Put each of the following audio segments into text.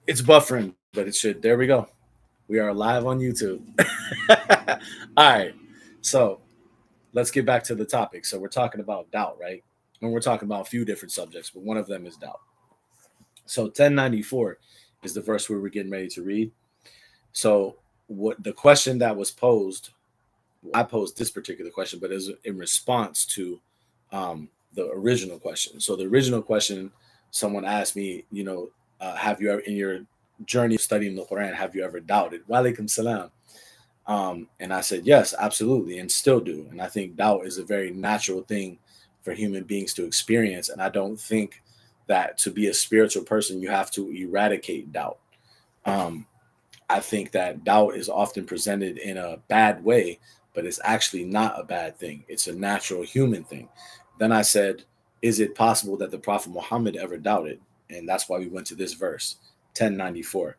It's buffering, but it should. There we go. We are live on YouTube. All right. So let's get back to the topic. So we're talking about doubt, right? And we're talking about a few different subjects, but one of them is doubt. So 1094 is the verse we were getting ready to read. So what the question that was posed, I posed this particular question, but is in response to the original question. So the original question, someone asked me, have you ever in your journey of studying the Quran, have you ever doubted? Walaikum salam. And I said, yes, absolutely, and still do. And I think doubt is a very natural thing for human beings to experience. And I don't think that to be a spiritual person, you have to eradicate doubt. Um, I think that doubt is often presented in a bad way, but it's actually not a bad thing. It's a natural human thing. Then I said, is it possible that the Prophet Muhammad ever doubted? And that's why we went to this verse, 1094.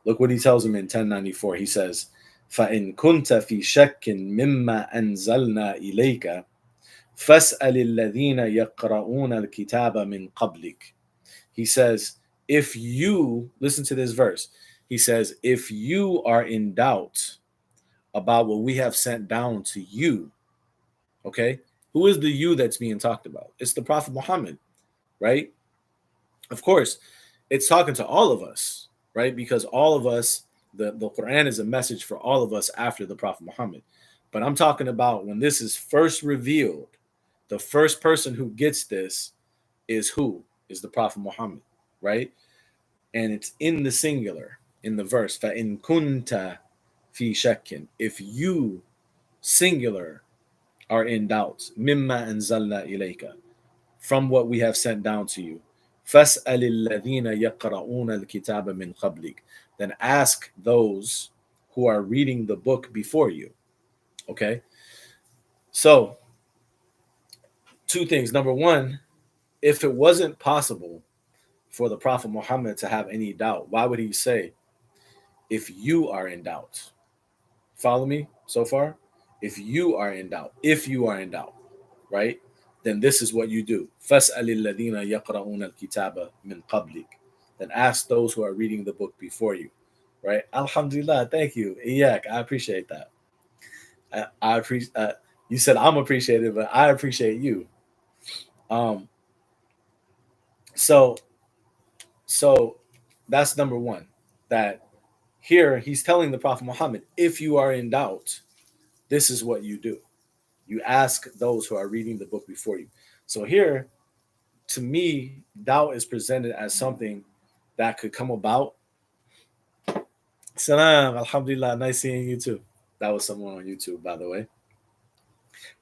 Look what he tells him in 1094. He says, فَإِن كُنْتَ فِي شَكٍّ مِمَّا أَنزَلْنَا إِلَيْكَ فَاسْأَلِ الَّذِينَ يَقْرَؤُونَ الْكِتَابَ مِنْ قَبْلِكَ. He says, if you, listen to this verse, he says, if you are in doubt about what we have sent down to you, okay, who is the you that's being talked about? It's the Prophet Muhammad, right? Of course, it's talking to all of us, right? Because all of us, the Quran is a message for all of us after the Prophet Muhammad. But I'm talking about when this is first revealed, the first person who gets this is who? Is the Prophet Muhammad, right? And it's in the singular in the verse. فَإِن كُنْتَ فِي شَكٍّ. If you, singular, are in doubt, مِمَّا أَنزَلْنَا إِلَيْكَ, from what we have sent down to you. فَاسْأَلِ الَّذِينَ يَقْرَؤُونَ الْكِتَابَ مِنْ قَبْلِكَ. Then ask those who are reading the book before you. Okay? So, two things. Number one, if it wasn't possible for the Prophet Muhammad to have any doubt, why would he say, if you are in doubt? Follow me so far? If you are in doubt, right? Then this is what you do. فَاسْأَلِ الَّذِينَ يَقْرَؤُونَ الْكِتَابَ مِنْ قَبْلِكَ. Then ask those who are reading the book before you, right? Alhamdulillah, thank you. Iyak, I appreciate that. I appreciate. You said I'm appreciative, but I appreciate you. Um, so so that's number one. That here he's telling the Prophet Muhammad, if you are in doubt, this is what you do. You ask those who are reading the book before you. So here, to me, doubt is presented as something that could come about. Salam, alhamdulillah, nice seeing you too. That was someone on YouTube, by the way.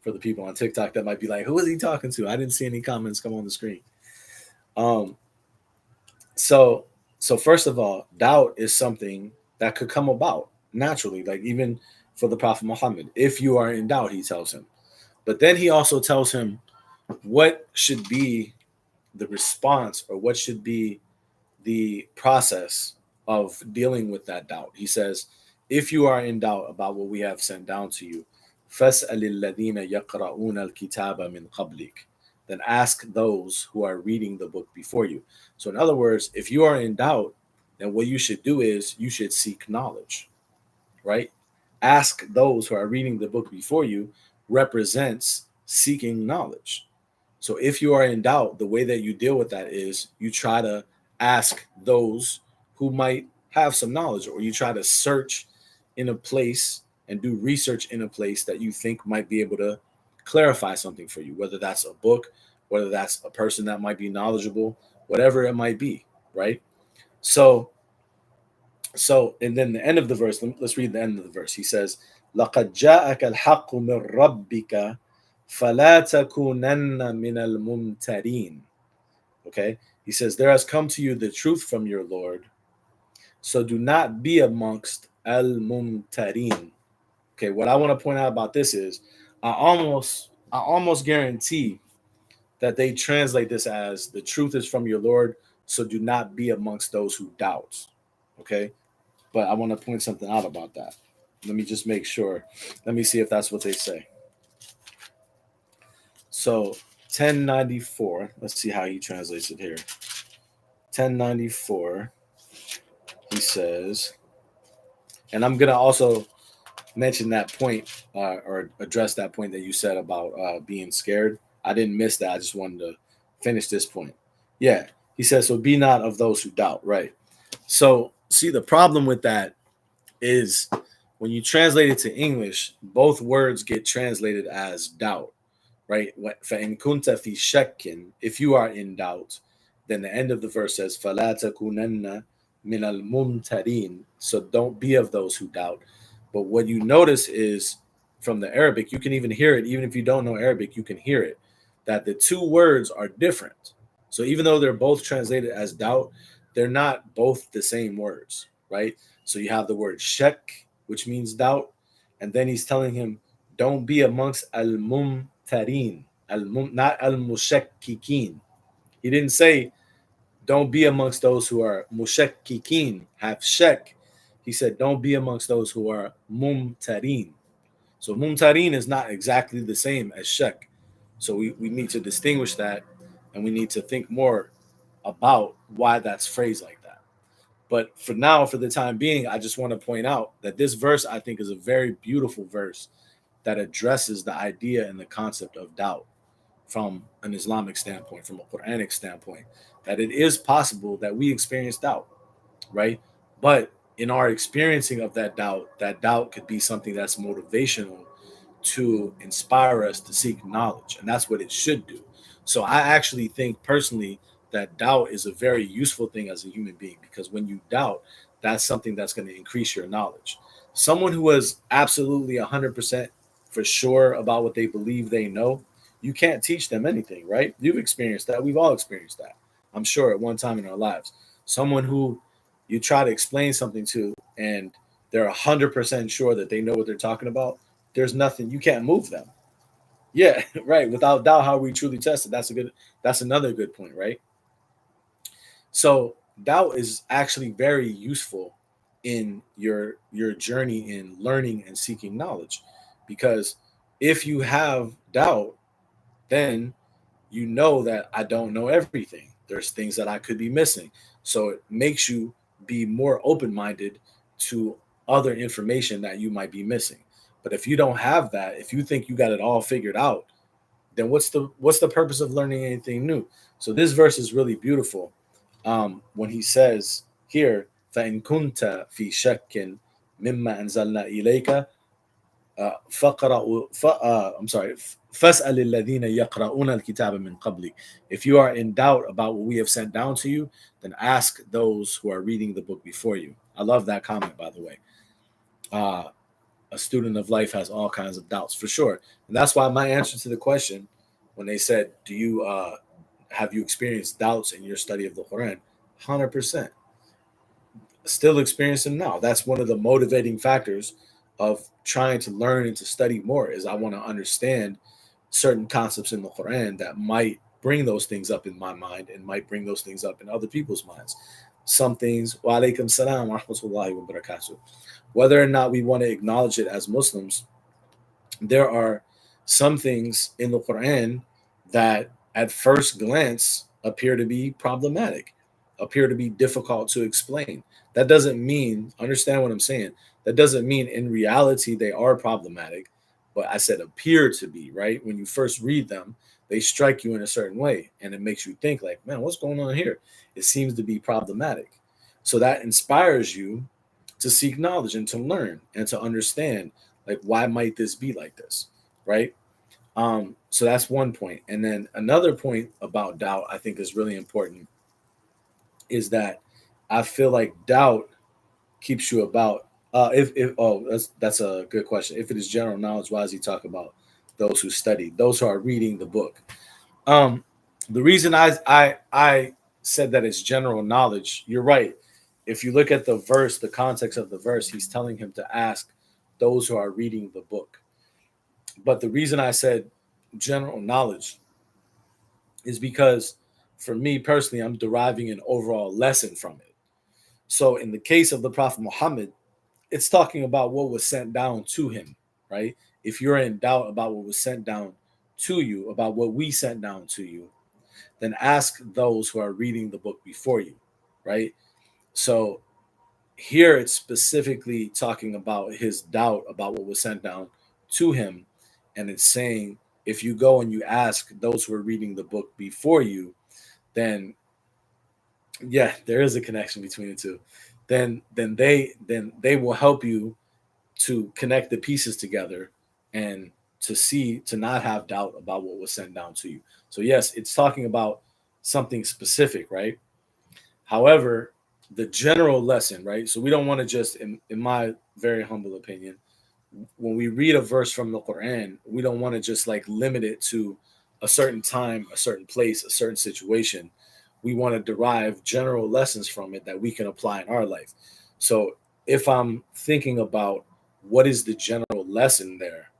For the people on TikTok that might be like, who is he talking to? I didn't see any comments come on the screen. Um, so so first of all, doubt is something that could come about naturally, like even for the Prophet Muhammad. If you are in doubt, he tells him. But then he also tells him what should be the response or what should be the process of dealing with that doubt. He says, if you are in doubt about what we have sent down to you, فَاسْأَلِ الَّذِينَ يَقْرَؤُونَ الْكِتَابَ مِنْ قَبْلِكَ. Then ask those who are reading the book before you. So, in other words, if you are in doubt, then what you should do is you should seek knowledge, right? Ask those who are reading the book before you represents seeking knowledge. So if you are in doubt, the way that you deal with that is you try to ask those who might have some knowledge, or you try to search in a place and do research in a place that you think might be able to clarify something for you, whether that's a book, whether that's a person that might be knowledgeable, whatever it might be, right? So, and then the end of the verse, let's read the end of the verse. He says, لَقَدْ جَاءَكَ الْحَقُّ مِنْ رَبِّكَ فَلَا تَكُونَنَّ مِنَ الْمُمْتَرِينَ. Okay? He says, there has come to you the truth from your Lord, so do not be amongst al-mumtareen. Okay, what I want to point out about this is I almost guarantee that they translate this as the truth is from your Lord, so do not be amongst those who doubt. Okay? But I want to point something out about that. Let me just make sure. Let me see if that's what they say. So 1094. Let's see how he translates it here. 1094. He says, and I'm gonna also mention that point or address that point that you said about being scared. I didn't miss that. I just wanted to finish this point. Yeah, he says, so be not of those who doubt. Right. So see, the problem with that is when you translate it to English, both words get translated as doubt, right? فَإِن كُنْتَ فِي شَكٍّ, if you are in doubt, then the end of the verse says فَلَا تَكُونَنَّ مِنَ الْمُمْتَرِينَ. So don't be of those who doubt. But what you notice is from the Arabic, you can even hear it, even if you don't know Arabic, you can hear it, that the two words are different. So even though they're both translated as doubt, they're not both the same words, right? So you have the word shak, which means doubt, and then he's telling him, don't be amongst al-mumtarin, not al-mushakkikin. He didn't say, don't be amongst those who are mushakkikin, have shak. He said, don't be amongst those who are mumtarin. So mumtarin is not exactly the same as shak. So we need to distinguish that, and we need to think more about why that's phrased like that. But for now, for the time being, I just want to point out that this verse I think is a very beautiful verse that addresses the idea and the concept of doubt from an Islamic standpoint, from a Quranic standpoint, that it is possible that we experience doubt, right? But in our experiencing of that doubt could be something that's motivational to inspire us to seek knowledge. And that's what it should do. So I actually think personally that doubt is a very useful thing as a human being, because when you doubt, that's something that's going to increase your knowledge. Someone who is absolutely 100% for sure about what they believe they know, you can't teach them anything, right? You've experienced that. We've all experienced that, I'm sure, at one time in our lives. Someone who you try to explain something to and they're 100% sure that they know what they're talking about, there's nothing, you can't move them. Yeah, right. Without doubt, how we truly test it. That's another good point, right? So doubt is actually very useful in your journey in learning and seeking knowledge, because if you have doubt, then you know that I don't know everything. There's things that I could be missing. So it makes you be more open minded to other information that you might be missing. But if you don't have that, if you think you got it all figured out, then what's the purpose of learning anything new? So this verse is really beautiful. When he says here, فَإِن كُنْتَ فِي شَكٍّ مِمَّا أَنزَلْنَا إِلَيْكَ فقرأوا I'm sorry, فاسأل الذين يقرؤون الكتاب من قبلك. If you are in doubt about what we have sent down to you, then ask those who are reading the book before you. I love that comment, by the way. Uh, a student of life has all kinds of doubts for sure, and that's why my answer to the question, when they said, "Do you have you experienced doubts in your study of the Quran?" 100%, still experiencing now. That's one of the motivating factors of trying to learn and to study more, is I want to understand certain concepts in the Quran that might bring those things up in my mind and might bring those things up in other people's minds. Some things, wa alaikum salam wa rahmatullahi wa barakatuh. Whether or not we want to acknowledge it as Muslims, there are some things in the Quran that at first glance appear to be problematic, appear to be difficult to explain. That doesn't mean, understand what I'm saying, that doesn't mean in reality they are problematic, but I said appear to be, right? When you first read them, they strike you in a certain way and it makes you think like, man, what's going on here? It seems to be problematic. So that inspires you to seek knowledge and to learn and to understand, like, why might this be like this, right? So that's one point. And then another point about doubt I think is really important is that I feel like doubt keeps you about if oh that's a good question. If it is general knowledge, why does he talk about those who study, those who are reading the book? Um, the reason I said that it's general knowledge, you're right. If you look at the verse, the context of the verse, he's telling him to ask those who are reading the book. But the reason I said general knowledge is because for me personally, I'm deriving an overall lesson from it. So in the case of the Prophet Muhammad, it's talking about what was sent down to him, right? If you're in doubt about what was sent down to you, about what we sent down to you, then ask those who are reading the book before you, right? So Here it's specifically talking about his doubt about what was sent down to him. And it's saying, if you go and you ask those who are reading the book before you, then yeah, there is a connection between the two. Then they will help you to connect the pieces together and to not have doubt about what was sent down to you. So yes, it's talking about something specific, right? However, the general lesson, right? So we don't want to just, in my very humble opinion, when we read a verse from the Quran, we don't want to just like limit it to a certain time, a certain place, a certain situation. We want to derive general lessons from it that we can apply in our life. So if I'm thinking about what is the general lesson there,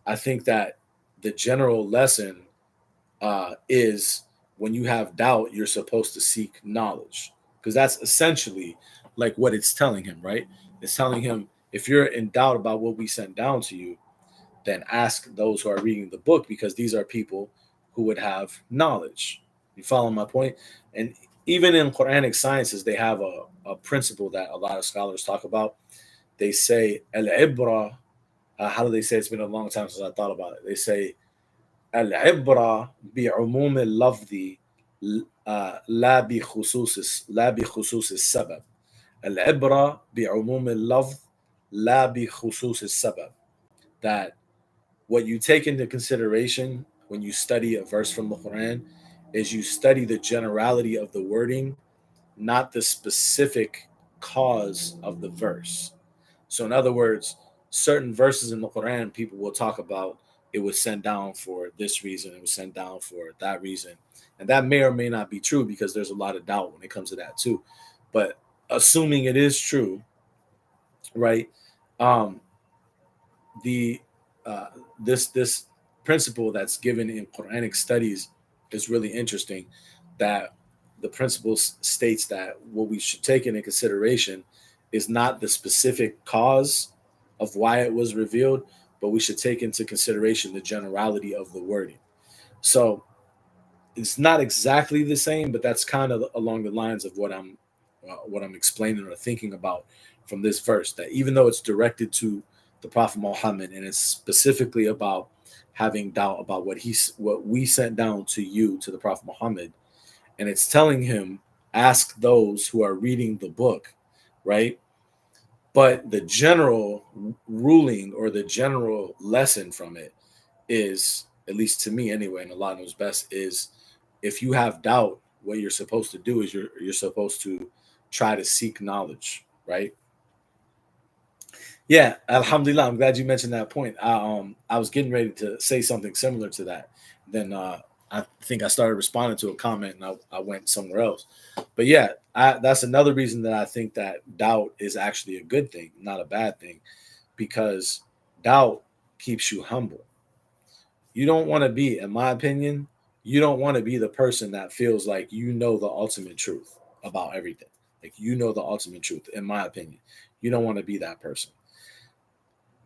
I think that the general lesson is when you have doubt, you're supposed to seek knowledge, because that's essentially like what it's telling him, right? It's telling him, if you're in doubt about what we sent down to you, then ask those who are reading the book, because these are people who would have knowledge. You follow my point? And even in Quranic sciences, they have a principle that a lot of scholars talk about. They say, al ibra, how do they say? It's been a long time since I thought about it. They say, العبرة بعموم اللفظ لا بخصوص السبب. العبرة بعموم اللفظ لا بخصوص السبب. That what you take into consideration when you study a verse from the Quran is you study the generality of the wording, not the specific cause of the verse. So, in other words, certain verses in the Quran, people will talk about it was sent down for this reason, it was sent down for that reason. And that may or may not be true, because there's a lot of doubt when it comes to that too. But assuming it is true, right? Um, the uh, this principle that's given in Quranic studies is really interesting. That the principle states that what we should take into consideration is not the specific cause of why it was revealed, but we should take into consideration the generality of the wording. So it's not exactly the same, but that's kind of along the lines of what I'm explaining or thinking about from this verse. That even though it's directed to the Prophet Muhammad and it's specifically about having doubt about what we sent down to you, to the Prophet Muhammad, and it's telling him, ask those who are reading the book, right? But the general ruling or the general lesson from it is, at least to me anyway, and Allah knows best, is if you have doubt, what you're supposed to do is you're supposed to try to seek knowledge, right? Yeah, Alhamdulillah. I'm glad you mentioned that point. I was getting ready to say something similar to that. Then I think I started responding to a comment and I went somewhere else. But yeah, that's another reason that I think that doubt is actually a good thing, not a bad thing, because doubt keeps you humble. You don't want to be, in my opinion, you don't want to be the person that feels like you know the ultimate truth about everything. Like you know the ultimate truth, in my opinion. You don't want to be that person,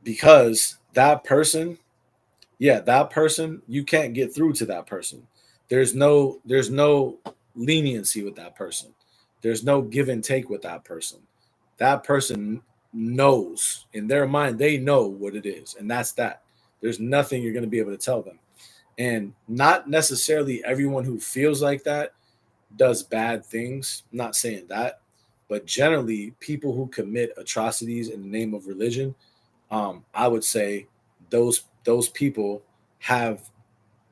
because that person, yeah, that person, you can't get through to that person. There's no leniency with that person. There's no give and take with that person. That person knows, in their mind, they know what it is, and that's that. There's nothing you're going to be able to tell them. And not necessarily everyone who feels like that does bad things. I'm not saying that, but generally, people who commit atrocities in the name of religion, I would say those people have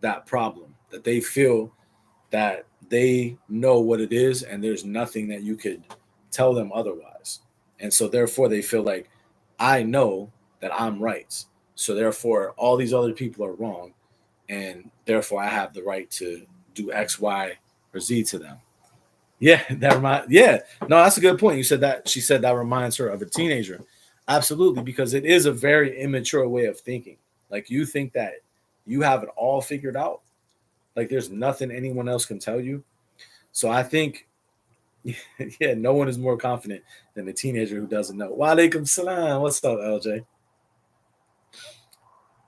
that problem, that they feel that they know what it is, and there's nothing that you could tell them otherwise. And so, therefore, they feel like, I know that I'm right. So, therefore, all these other people are wrong, and therefore, I have the right to do X, Y, or Z to them. Yeah, that remind. Yeah, no, that's a good point. You said that. She said that reminds her of a teenager. Absolutely, because it is a very immature way of thinking. Like you think that you have it all figured out. Like there's nothing anyone else can tell you. So I think, yeah, no one is more confident than a teenager who doesn't know. Walaikum salam. What's up, LJ?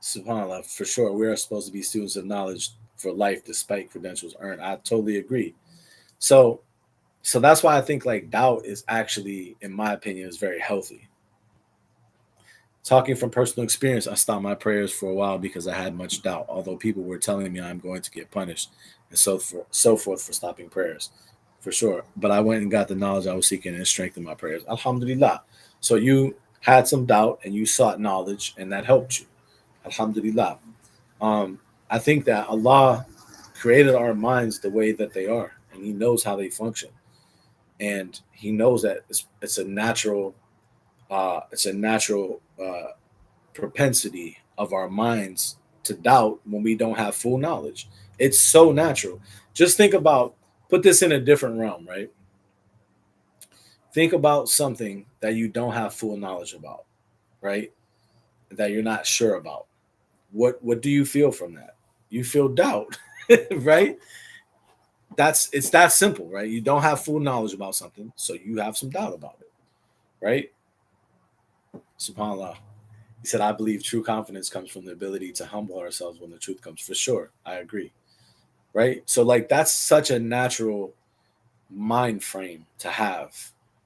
Subhanallah, for sure. We are supposed to be students of knowledge for life, despite credentials earned. I totally agree. So So that's why I think like doubt is actually, in my opinion, is very healthy. Talking from personal experience, I stopped my prayers for a while because I had much doubt, although people were telling me I'm going to get punished and so forth for stopping prayers, for sure. But I went and got the knowledge I was seeking and strengthened my prayers. Alhamdulillah. So you had some doubt and you sought knowledge, and that helped you. Alhamdulillah. Um, I think that Allah created our minds the way that they are, and He knows how they function, and He knows that it's a natural, propensity of our minds to doubt when we don't have full knowledge. It's so natural. Just think about, put this in a different realm, right? Think about something that you don't have full knowledge about, right? That you're not sure about. What do you feel from that? You feel doubt, right? It's that simple, right? You don't have full knowledge about something, so you have some doubt about it, right? SubhanAllah. He said, I believe true confidence comes from the ability to humble ourselves when the truth comes. For sure. I agree. Right. So, like, that's such a natural mind frame to have,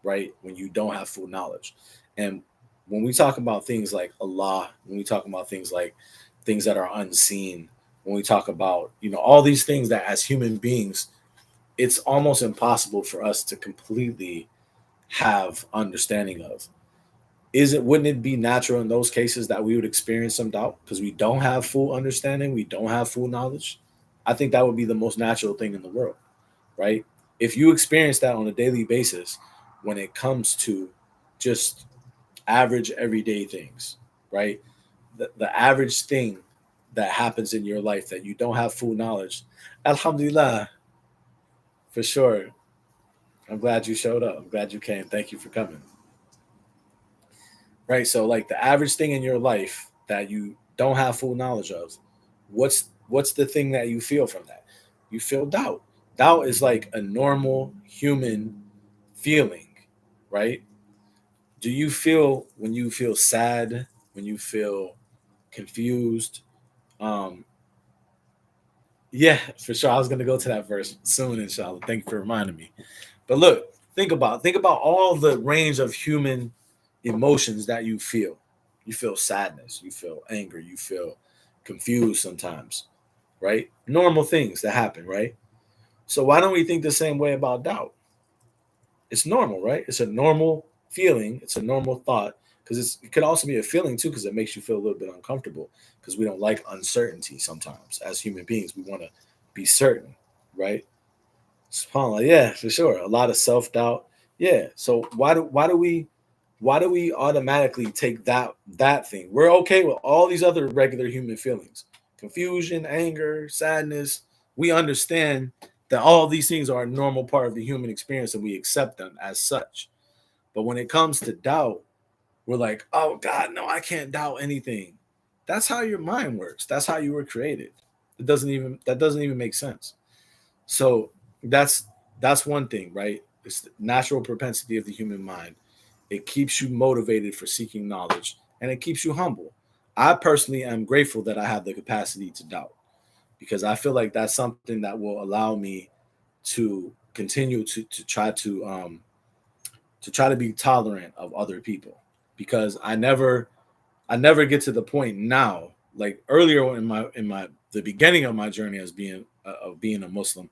right? When you don't have full knowledge. And when we talk about things like Allah, when we talk about things like things that are unseen, when we talk about, all these things that as human beings, it's almost impossible for us to completely have understanding of. Wouldn't it be natural in those cases that we would experience some doubt because we don't have full understanding, we don't have full knowledge? I think that would be the most natural thing in the world, right? If you experience that on a daily basis when it comes to just average everyday things, right? The average thing that happens in your life that you don't have full knowledge, alhamdulillah, for sure. I'm glad you showed up. I'm glad you came. Thank you for coming. Right? So like the average thing in your life that you don't have full knowledge of, what's the thing that you feel from that? You feel doubt. Doubt is like a normal human feeling, right? Do you feel when you feel sad, when you feel confused? Um, yeah, for sure. I was gonna go to that verse soon, inshallah. Thank you for reminding me. But look, think about all the range of human emotions that you feel. You feel sadness, you feel anger, you feel confused sometimes, right? Normal things that happen, right? So why don't we think the same way about doubt? It's normal, right? It's a normal feeling, it's a normal thought because it could also be a feeling too because it makes you feel a little bit uncomfortable because we don't like uncertainty sometimes. As human beings, we want to be certain, right? SubhanAllah, yeah, for sure. A lot of self doubt. Yeah. So why do we automatically take that thing? We're okay with all these other regular human feelings. Confusion, anger, sadness. We understand that all these things are a normal part of the human experience and we accept them as such. But when it comes to doubt, we're like, oh God, no, I can't doubt anything. That's how your mind works. That's how you were created. That doesn't even make sense. So that's that's one thing, right? It's the natural propensity of the human mind. It keeps you motivated for seeking knowledge and it keeps you humble. I personally am grateful that I have the capacity to doubt because I feel like that's something that will allow me to continue to try to be tolerant of other people because I never get to the point now like earlier in my the beginning of my journey as being a Muslim.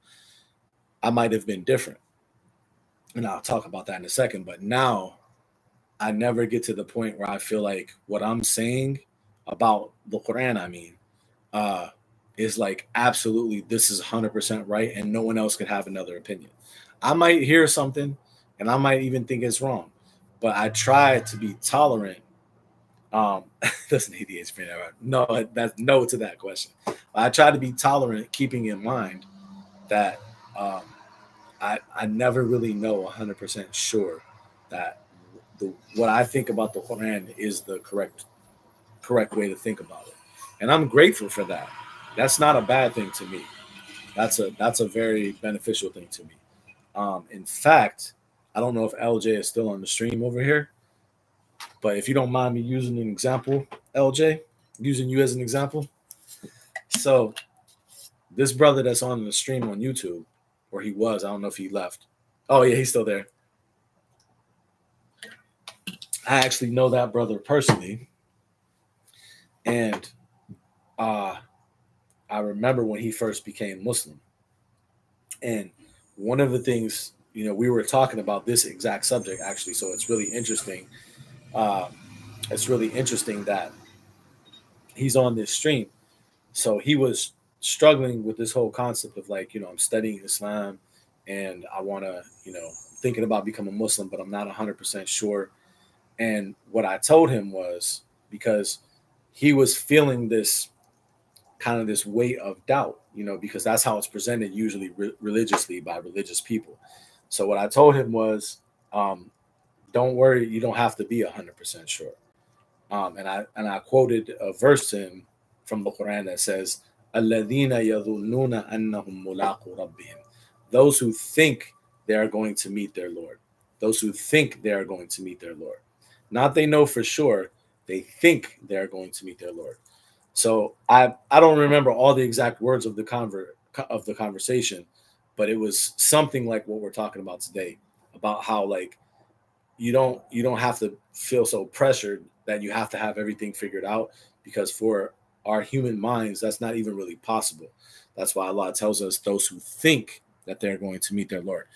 I might have been different. And I'll talk about that in a second. But now I never get to the point where I feel like what I'm saying about the Quran, uh, is like absolutely this is 100% right and no one else could have another opinion. I might hear something and I might even think it's wrong, but I try to be tolerant. Doesn't ADHD bring that right? No, that's no to that question. I try to be tolerant, keeping in mind that um, I never really know 100% sure that what I think about the Quran is the correct way to think about it, and I'm grateful for that. That's not a bad thing to me. That's a very beneficial thing to me. In fact, I don't know if LJ is still on the stream over here, but if you don't mind me using an example, LJ, using you as an example. So this brother that's on the stream on YouTube, or he was, I don't know if he left. Oh yeah, he's still there. I actually know that brother personally, and uh, I remember when he first became Muslim. And one of the things, we were talking about this exact subject actually, so it's really interesting. Uh, it's really interesting that he's on this stream. So he was struggling with this whole concept of like, I'm studying Islam and I want to, thinking about becoming Muslim, but I'm not 100% sure. And what I told him was because he was feeling this kind of this weight of doubt, because that's how it's presented usually religiously by religious people. So what I told him was, um, don't worry, you don't have to be 100% sure. And I quoted a verse to him from the Quran that says, "الَّذِينَ يَظُنُّونَ أَنَّهُمْ مُلَاقُو رَبِّهِمْ." Those who think they are going to meet their Lord. Those who think they are going to meet their Lord. Not they know for sure, they think they are going to meet their Lord. So I don't remember all the exact words of the conversation, but it was something like what we're talking about today, about how like you don't have to feel so pressured that you have to have everything figured out, because for our human minds that's not even really possible. That's why Allah tells us those who think that they're going to meet their Lord.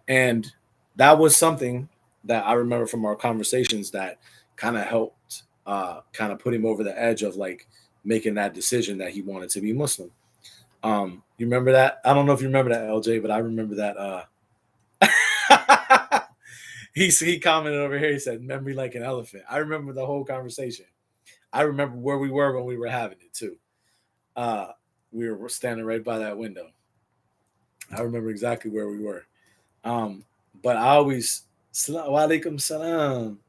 And that was something that I remember from our conversations that kind of helped kind of put him over the edge of like making that decision that he wanted to be Muslim. You remember that? I don't know if you remember that, LJ, but I remember that he commented over here. He said, "Memory like an elephant." I remember the whole conversation. I remember where we were when we were having it too. Uh, we were standing right by that window. I remember exactly where we were. Um, but I always, wa alaikum salam.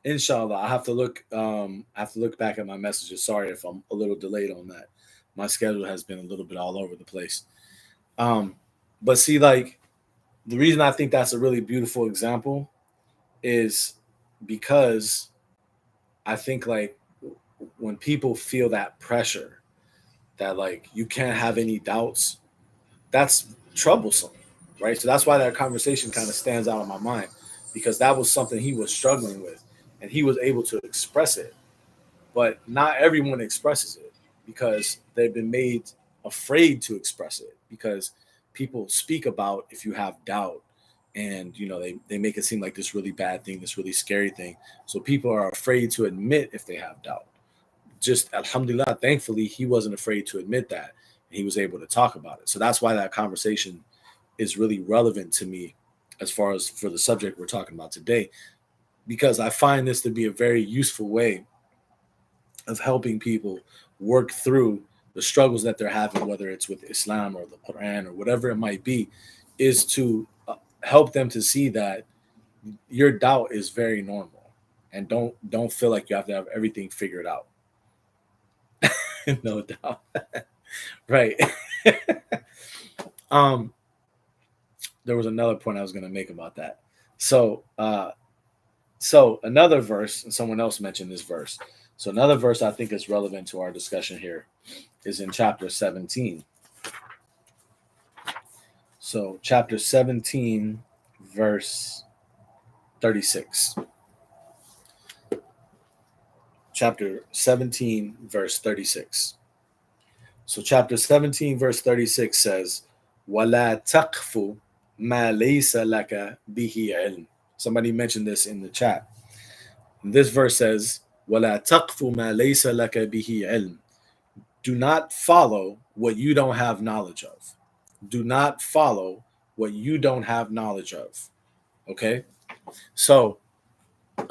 Inshallah, I have to look. I have to look back at my messages. Sorry if I'm a little delayed on that. My schedule has been a little bit all over the place. Um, but see, like the reason I think that's a really beautiful example is because I think like when people feel that pressure that like you can't have any doubts, that's troublesome, right? So that's why that conversation kind of stands out in my mind, because that was something he was struggling with and he was able to express it. But not everyone expresses it because they've been made afraid to express it, because people speak about if you have doubt, and they make it seem like this really bad thing, this really scary thing. So people are afraid to admit if they have doubt. Just alhamdulillah, thankfully he wasn't afraid to admit that, and he was able to talk about it. So that's why that conversation is really relevant to me as far as for the subject we're talking about today, because I find this to be a very useful way of helping people work through the struggles that they're having, whether it's with Islam or the Quran or whatever it might be, is to help them to see that your doubt is very normal, and don't feel like you have to have everything figured out. No doubt. Right. um there was another point I was going to make about that. So another verse, and someone else mentioned this verse. So another verse I think is relevant to our discussion here is in chapter 17. So chapter 17, verse 36. Chapter 17, verse 36. So chapter 17, verse 36 says, وَلَا تَقْفُ مَا لَيْسَ لَكَ بِهِ عِلْمٍ. Somebody mentioned this in the chat. This verse says, وَلَا تَقْفُ مَا لَيْسَ لَكَ بِهِ عِلْمٍ. Do not follow what you don't have knowledge of. Do not follow what you don't have knowledge of. Okay? So,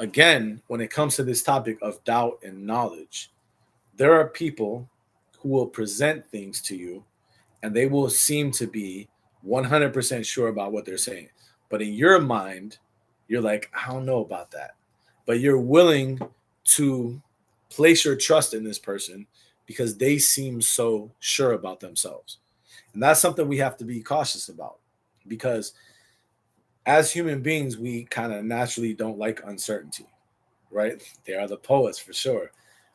again, when it comes to this topic of doubt and knowledge, there are people who will present things to you and they will seem to be 100% sure about what they're saying. But in your mind, you're like, I don't know about that. But you're willing to place your trust in this person because they seem so sure about themselves. And that's something we have to be cautious about, because as human beings, we kind of naturally don't like uncertainty, right? They are the poets for sure.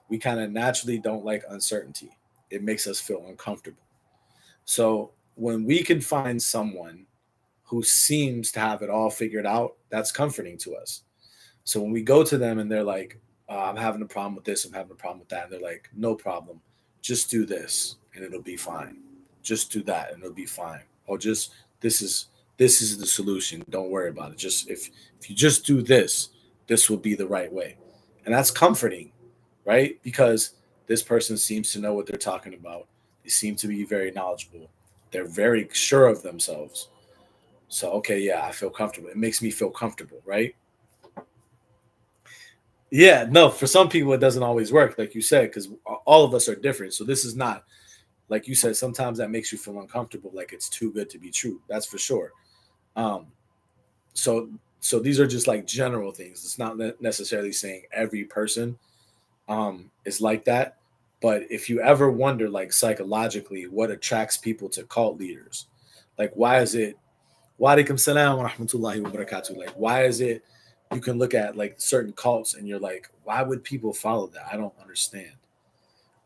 We kind of naturally don't like uncertainty. It makes us feel uncomfortable. So when we can find someone who seems to have it all figured out, that's comforting to us. So when we go to them and they're like, I'm having a problem with this, I'm having a problem with that, and they're like, no problem, just do this and it'll be fine. Just do that and it'll be fine. Or just this is this is the solution. Don't worry about it. Just if you just do this, this will be the right way. And that's comforting, right? Because this person seems to know what they're talking about. They seem to be very knowledgeable. They're very sure of themselves. So okay, yeah, I feel comfortable. It makes me feel comfortable, right? Yeah, no, for some people it doesn't always work, like you said, because all of us are different. So this is not, like you said, sometimes that makes you feel uncomfortable, like it's too good to be true. That's for sure. Um, so so these are just like general things. It's not necessarily saying every person is like that. But if you ever wonder, like psychologically, what attracts people to cult leaders, like why is it Wa alaikum salam wa rahmatullahi wa barakatuh. Like, why is it you can look at like certain cults and you're like, why would people follow that? I don't understand.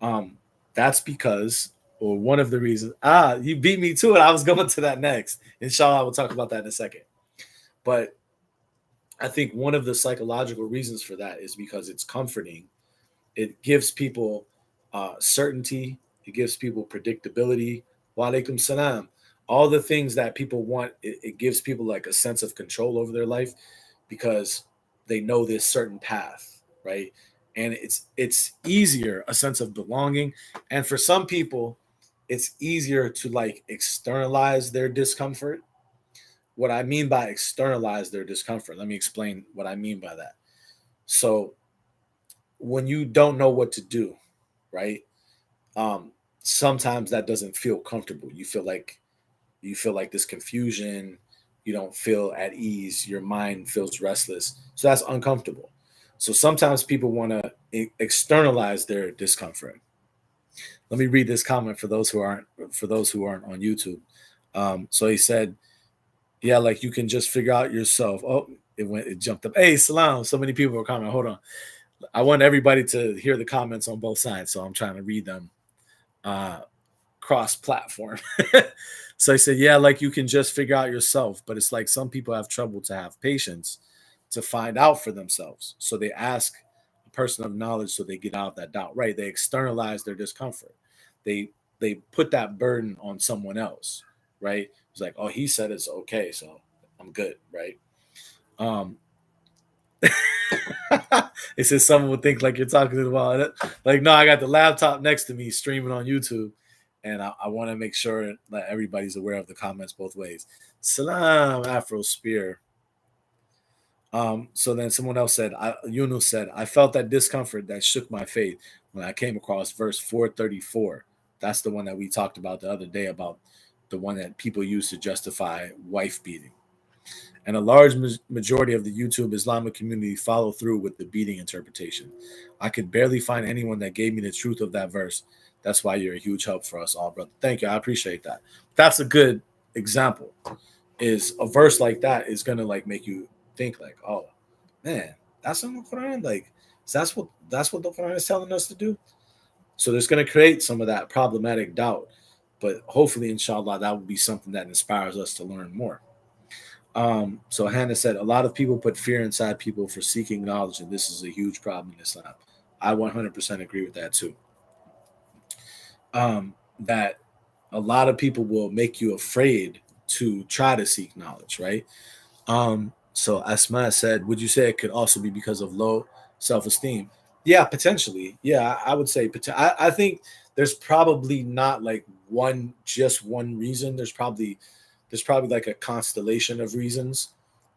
Um, that's because, or one of the reasons. You beat me to it. I was going to that next. Inshallah, we'll talk about that in a second. But I think one of the psychological reasons for that is because it's comforting. It gives people certainty. It gives people predictability. Wa alaikum salam. All the things that people want, it gives people like a sense of control over their life because they know this certain path, right? And it's easier, a sense of belonging. And for some people, it's easier to like externalize their discomfort. What I mean by externalize their discomfort, let me explain what I mean by that. So when you don't know what to do, right? Um, Sometimes that doesn't feel comfortable. You feel like this confusion, you don't feel at ease, your mind feels restless. So that's uncomfortable. So sometimes people want to externalize their discomfort. Let me read this comment for those who aren't on YouTube. So he said, "Yeah, like you can just figure out yourself." Oh, it jumped up. Hey, salam! So many people are commenting. Hold on, I want everybody to hear the comments on both sides, so I'm trying to read them uh, cross platform. So I said, yeah, like you can just figure out yourself, but it's like some people have trouble to have patience to find out for themselves. So they ask a person of knowledge so they get out of that doubt. Right. They externalize their discomfort. They they put that burden on someone else. Right. It's like, oh, he said it's okay, so I'm good, right? Um it says someone would think like you're talking about it. Like, no, I got the laptop next to me streaming on YouTube, and I want to make sure that everybody's aware of the comments both ways. Salam, Afro Spear. So then someone else said, Yunus said, I felt that discomfort that shook my faith when I came across verse 434. That's the one that we talked about the other day, about the one that people use to justify wife beating. And a large majority of the YouTube Islamic community follow through with the beating interpretation. I could barely find anyone that gave me the truth of that verse. That's why you're a huge help for us all, brother. Thank you. I appreciate that. That's a good example. Is a verse like that is gonna like make you think like, oh man, that's in the Quran. Like, that's what the Quran is telling us to do. So there's gonna create some of that problematic doubt. But hopefully, inshallah, that will be something that inspires us to learn more. So Hannah said a lot of people put fear inside people for seeking knowledge, and this is a huge problem in Islam. I 100% agree with that too. That a lot of people will make you afraid to try to seek knowledge, right? So Asma said, would you say it could also be because of low self-esteem? Yeah, potentially. Yeah, I would say. I think there's probably not like just one reason. There's probably like a constellation of reasons,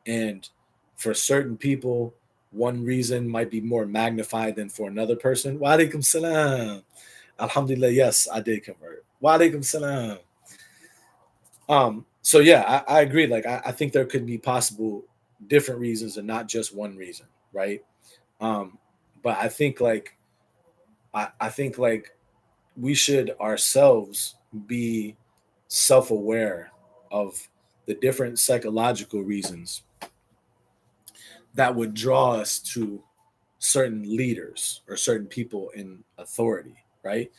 and for certain people, one reason might be more magnified than for another person. Wa alaikum salam. Alhamdulillah, yes, I did convert. Wa alaikum salam. So yeah, I agree. Like I think there could be possible different reasons and not just one reason, right? Um, but I think like we should ourselves be self-aware of the different psychological reasons that would draw us to certain leaders or certain people in authority, right?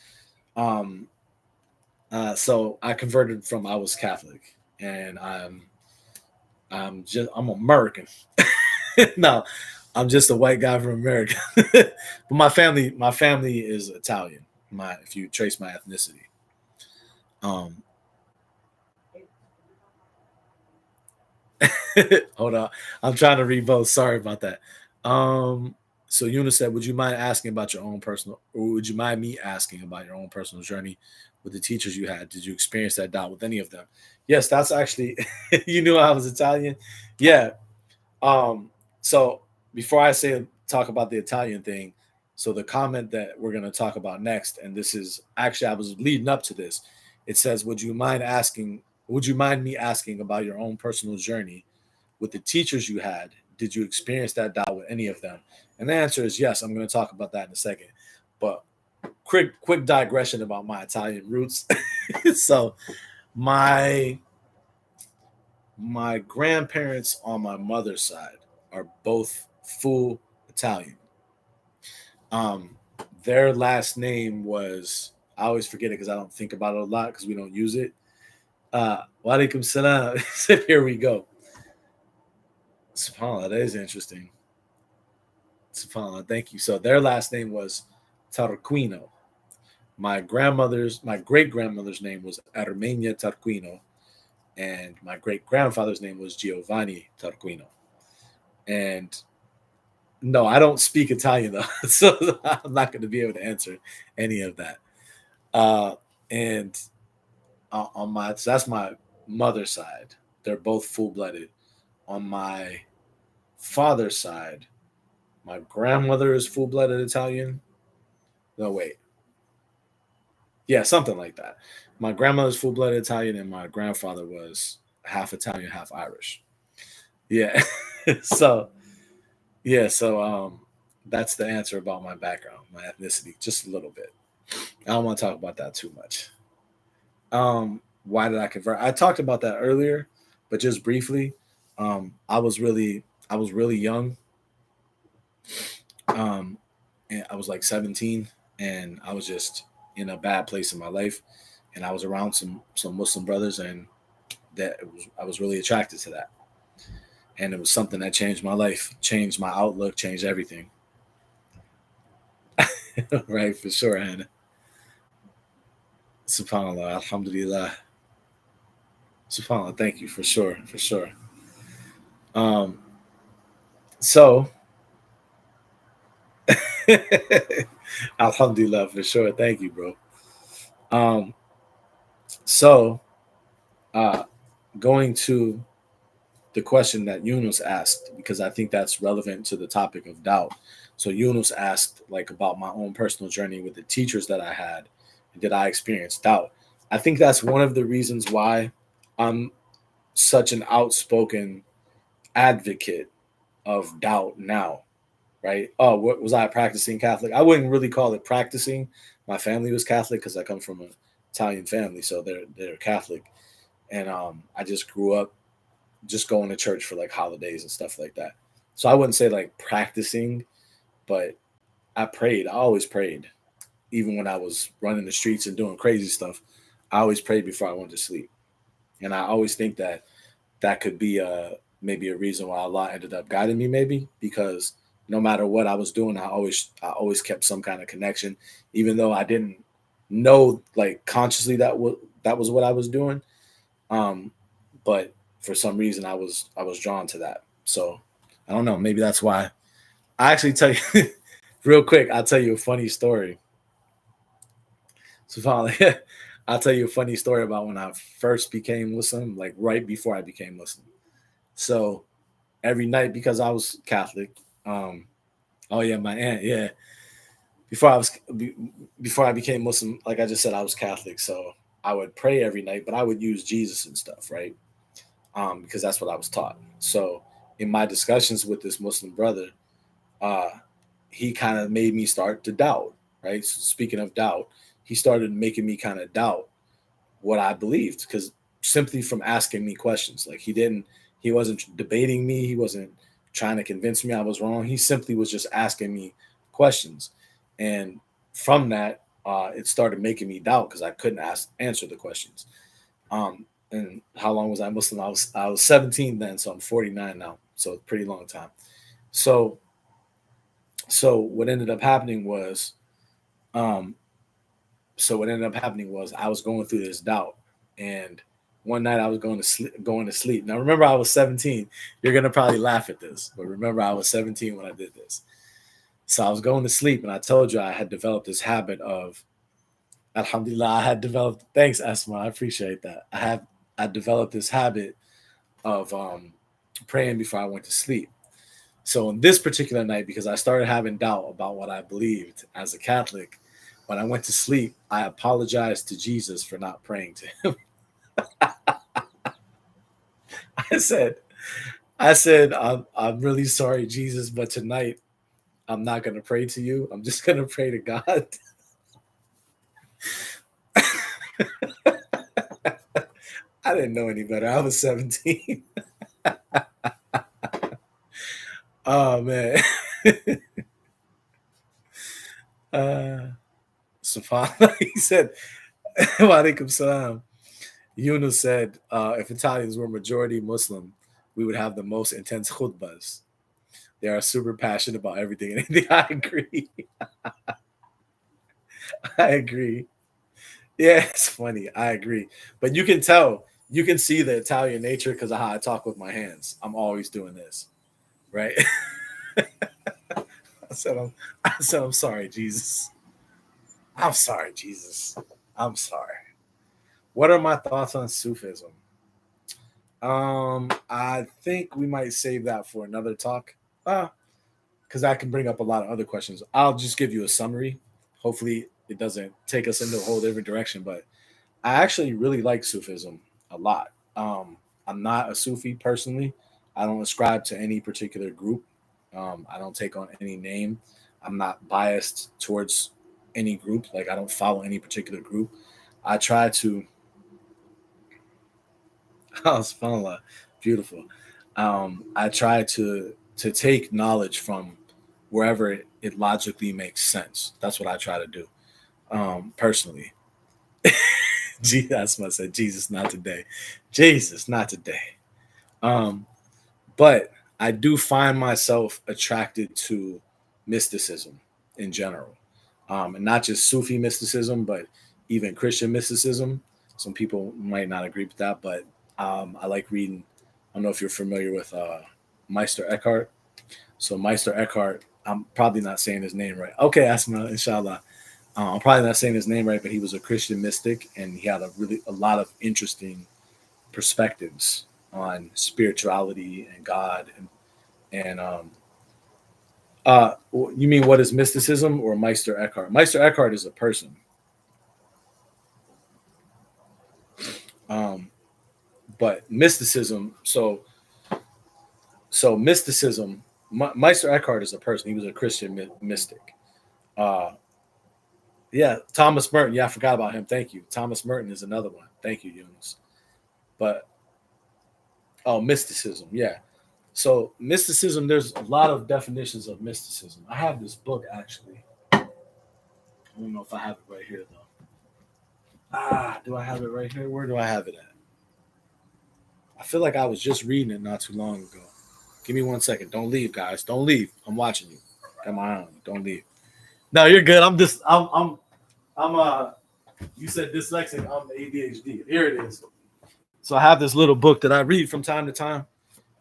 Um, so I converted from I was Catholic, and I'm American. No, I'm just a white guy from America. But my family is Italian. My if you trace my ethnicity. Um, hold on, I'm trying to read both. Sorry about that. Um, so Eunice said, "Would you mind asking about your own personal, or would you mind me asking about your own personal journey with the teachers you had? Did you experience that doubt with any of them?" Yes, that's actually. You knew I was Italian. Yeah. Um, so before I say talk about the Italian thing, so the comment that we're going to talk about next, and this is actually I was leading up to this. It says, "Would you mind asking? Would you mind me asking about your own personal journey with the teachers you had? Did you experience that doubt with any of them?" And the answer is yes. I'm going to talk about that in a second. But quick digression about my Italian roots. So my my grandparents on my mother's side are both full Italian. Um, their last name was, I always forget it because I don't think about it a lot because we don't use it. Walaikum salam. Here we go. SubhanAllah, that is interesting. SubhanAllah, thank you. So their last name was Tarquino. My great grandmother's name was Armenia Tarquino, and my great grandfather's name was Giovanni Tarquino. And no, I don't speak Italian though, so I'm not going to be able to answer any of that. Uh, and on my so that's my mother's side. They're both full blooded. On my father's side, my grandmother is full blooded Italian. No, wait, yeah, something like that. My grandmother's full blooded Italian, and my grandfather was half Italian, half Irish. Yeah, so that's the answer about my background, my ethnicity, just a little bit. I don't want to talk about that too much. Why did I convert? I talked about that earlier, but just briefly. I was really young. Um, and I was like 17, and I was just in a bad place in my life, and I was around some Muslim brothers, and I was really attracted to that, and it was something that changed my life, changed my outlook, changed everything. Right, for sure, Hannah. Subhanallah, Alhamdulillah. Subhanallah, thank you for sure, for sure. Um, so Alhamdulillah, for sure. Thank you, bro. Um, so uh, going to the question that Yunus asked, because I think that's relevant to the topic of doubt. So Yunus asked like about my own personal journey with the teachers that I had. Did I experience doubt? I think that's one of the reasons why I'm such an outspoken advocate of doubt now, right? Oh, what was I practicing Catholic? I wouldn't really call it practicing. My family was Catholic because I come from an Italian family, so they're Catholic, and I just grew up just going to church for like holidays and stuff like that. So I wouldn't say like practicing, but I prayed. I always prayed, even when I was running the streets and doing crazy stuff. I always prayed before I went to sleep, and I always think that that could be maybe a reason why Allah ended up guiding me, maybe because no matter what I was doing, I always kept some kind of connection, even though I didn't know like consciously that was what I was doing. Um, but for some reason, I was drawn to that. So I don't know. Maybe that's why. I actually tell you real quick. I'll tell you a funny story. So finally, I'll tell you a funny story about when I first became Muslim, like right before I became Muslim. So every night because I was Catholic. Um, oh yeah, my aunt. Yeah, before I was before I became Muslim, like I just said, I was Catholic. So I would pray every night, but I would use Jesus and stuff, right? Because that's what I was taught. So in my discussions with this Muslim brother, uh, he kind of made me start to doubt. Right. So speaking of doubt, he started making me kind of doubt what I believed because simply from asking me questions, like he wasn't debating me, he wasn't trying to convince me I was wrong. He simply was just asking me questions, and from that, it started making me doubt because I couldn't answer the questions. And how long was I Muslim? I was 17 then, so I'm 49 now. So it's a pretty long time. So what ended up happening was, um, I was going through this doubt, and one night I was going to sleep. Now remember, I was 17. You're gonna probably laugh at this, but remember, I was 17 when I did this. So I was going to sleep, and I told you I had developed this habit of, Alhamdulillah, I had developed. Thanks, Asma. I appreciate that. I developed this habit of praying before I went to sleep. So on this particular night, because I started having doubt about what I believed as a Catholic, when I went to sleep, I apologized to Jesus for not praying to him. I said, I'm really sorry, Jesus, but tonight I'm not going to pray to you. I'm just going to pray to God. I didn't know any better. I was 17. Oh, man. Subhanallah, he said, Wa alaikum salam. Yunus said, if Italians were majority Muslim, we would have the most intense khutbas. They are super passionate about everything and anything. I agree. I agree. Yeah, it's funny. I agree. But you can see the Italian nature because of how I talk with my hands. I'm always doing this, right? I'm sorry, Jesus. I'm sorry, Jesus. I'm sorry. What are my thoughts on Sufism? I think we might save that for another talk. Because I can bring up a lot of other questions. I'll just give you a summary. Hopefully, it doesn't take us into a whole different direction. But I actually really like Sufism a lot. I'm not a Sufi personally. I don't ascribe to any particular group. I don't take on any name. I'm not biased towards any group. Like I don't follow any particular group. I try to. Oh, subhanallah, beautiful. I try to take knowledge from wherever it logically makes sense. That's what I try to do personally. That's what I said. Jesus, not today. Jesus, not today. Um, but I do find myself attracted to mysticism in general, and not just Sufi mysticism, but even Christian mysticism. Some people might not agree with that, but I like reading. I don't know if you're familiar with Meister Eckhart. So Meister Eckhart, I'm probably not saying his name right. Okay, Asma, inshallah. I'm probably not saying his name right, but he was a Christian mystic, and he had a lot of interesting perspectives on spirituality and God. You mean what is mysticism or Meister Eckhart? Meister Eckhart is a person. Um, but mysticism. So mysticism. Meister Eckhart is a person. He was a Christian mystic. Uh, yeah, Thomas Merton. Yeah, I forgot about him. Thank you. Thomas Merton is another one. Thank you, Eunice. But mysticism. Yeah. So mysticism. There's a lot of definitions of mysticism. I have this book actually. I don't know if I have it right here though. Do I have it right here? Where do I have it at? I feel like I was just reading it not too long ago. Give me 1 second. Don't leave, guys. Don't leave. I'm watching you. Come on. Don't leave. No, you're good. I'm you said dyslexic. I'm ADHD. Here it is. So I have this little book that I read from time to time.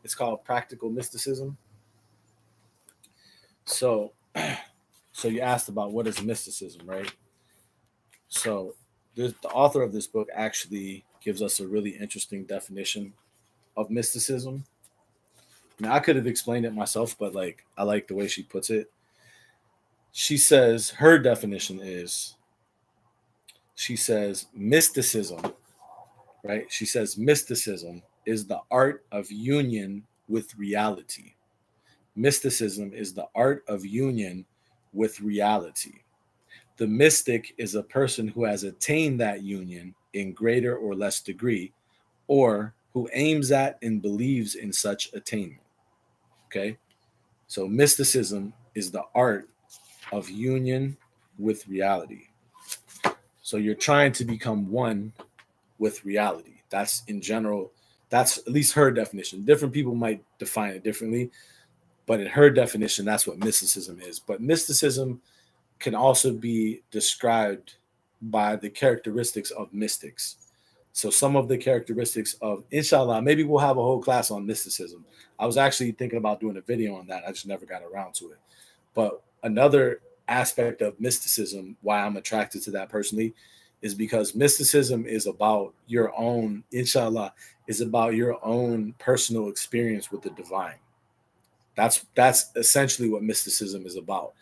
It's called Practical Mysticism. So so you asked about what is mysticism, right? So the author of this book actually gives us a really interesting definition of mysticism. Now I could have explained it myself, but like I like the way she puts it. She says her definition is she says mysticism, right? She says mysticism is the art of union with reality. Mysticism is the art of union with reality. The mystic is a person who has attained that union in greater or less degree, or who aims at and believes in such attainment. Okay? So mysticism is the art of union with reality. So you're trying to become one with reality. That's in general, that's at least her definition. Different people might define it differently, but in her definition, that's what mysticism is. But mysticism can also be described by the characteristics of mystics. So some of the characteristics of, inshallah, maybe we'll have a whole class on mysticism. I was actually thinking about doing a video on that. I just never got around to it. But another aspect of mysticism, why I'm attracted to that personally, is because mysticism is about your own, inshallah, is about your own personal experience with the divine. That's essentially what mysticism is about.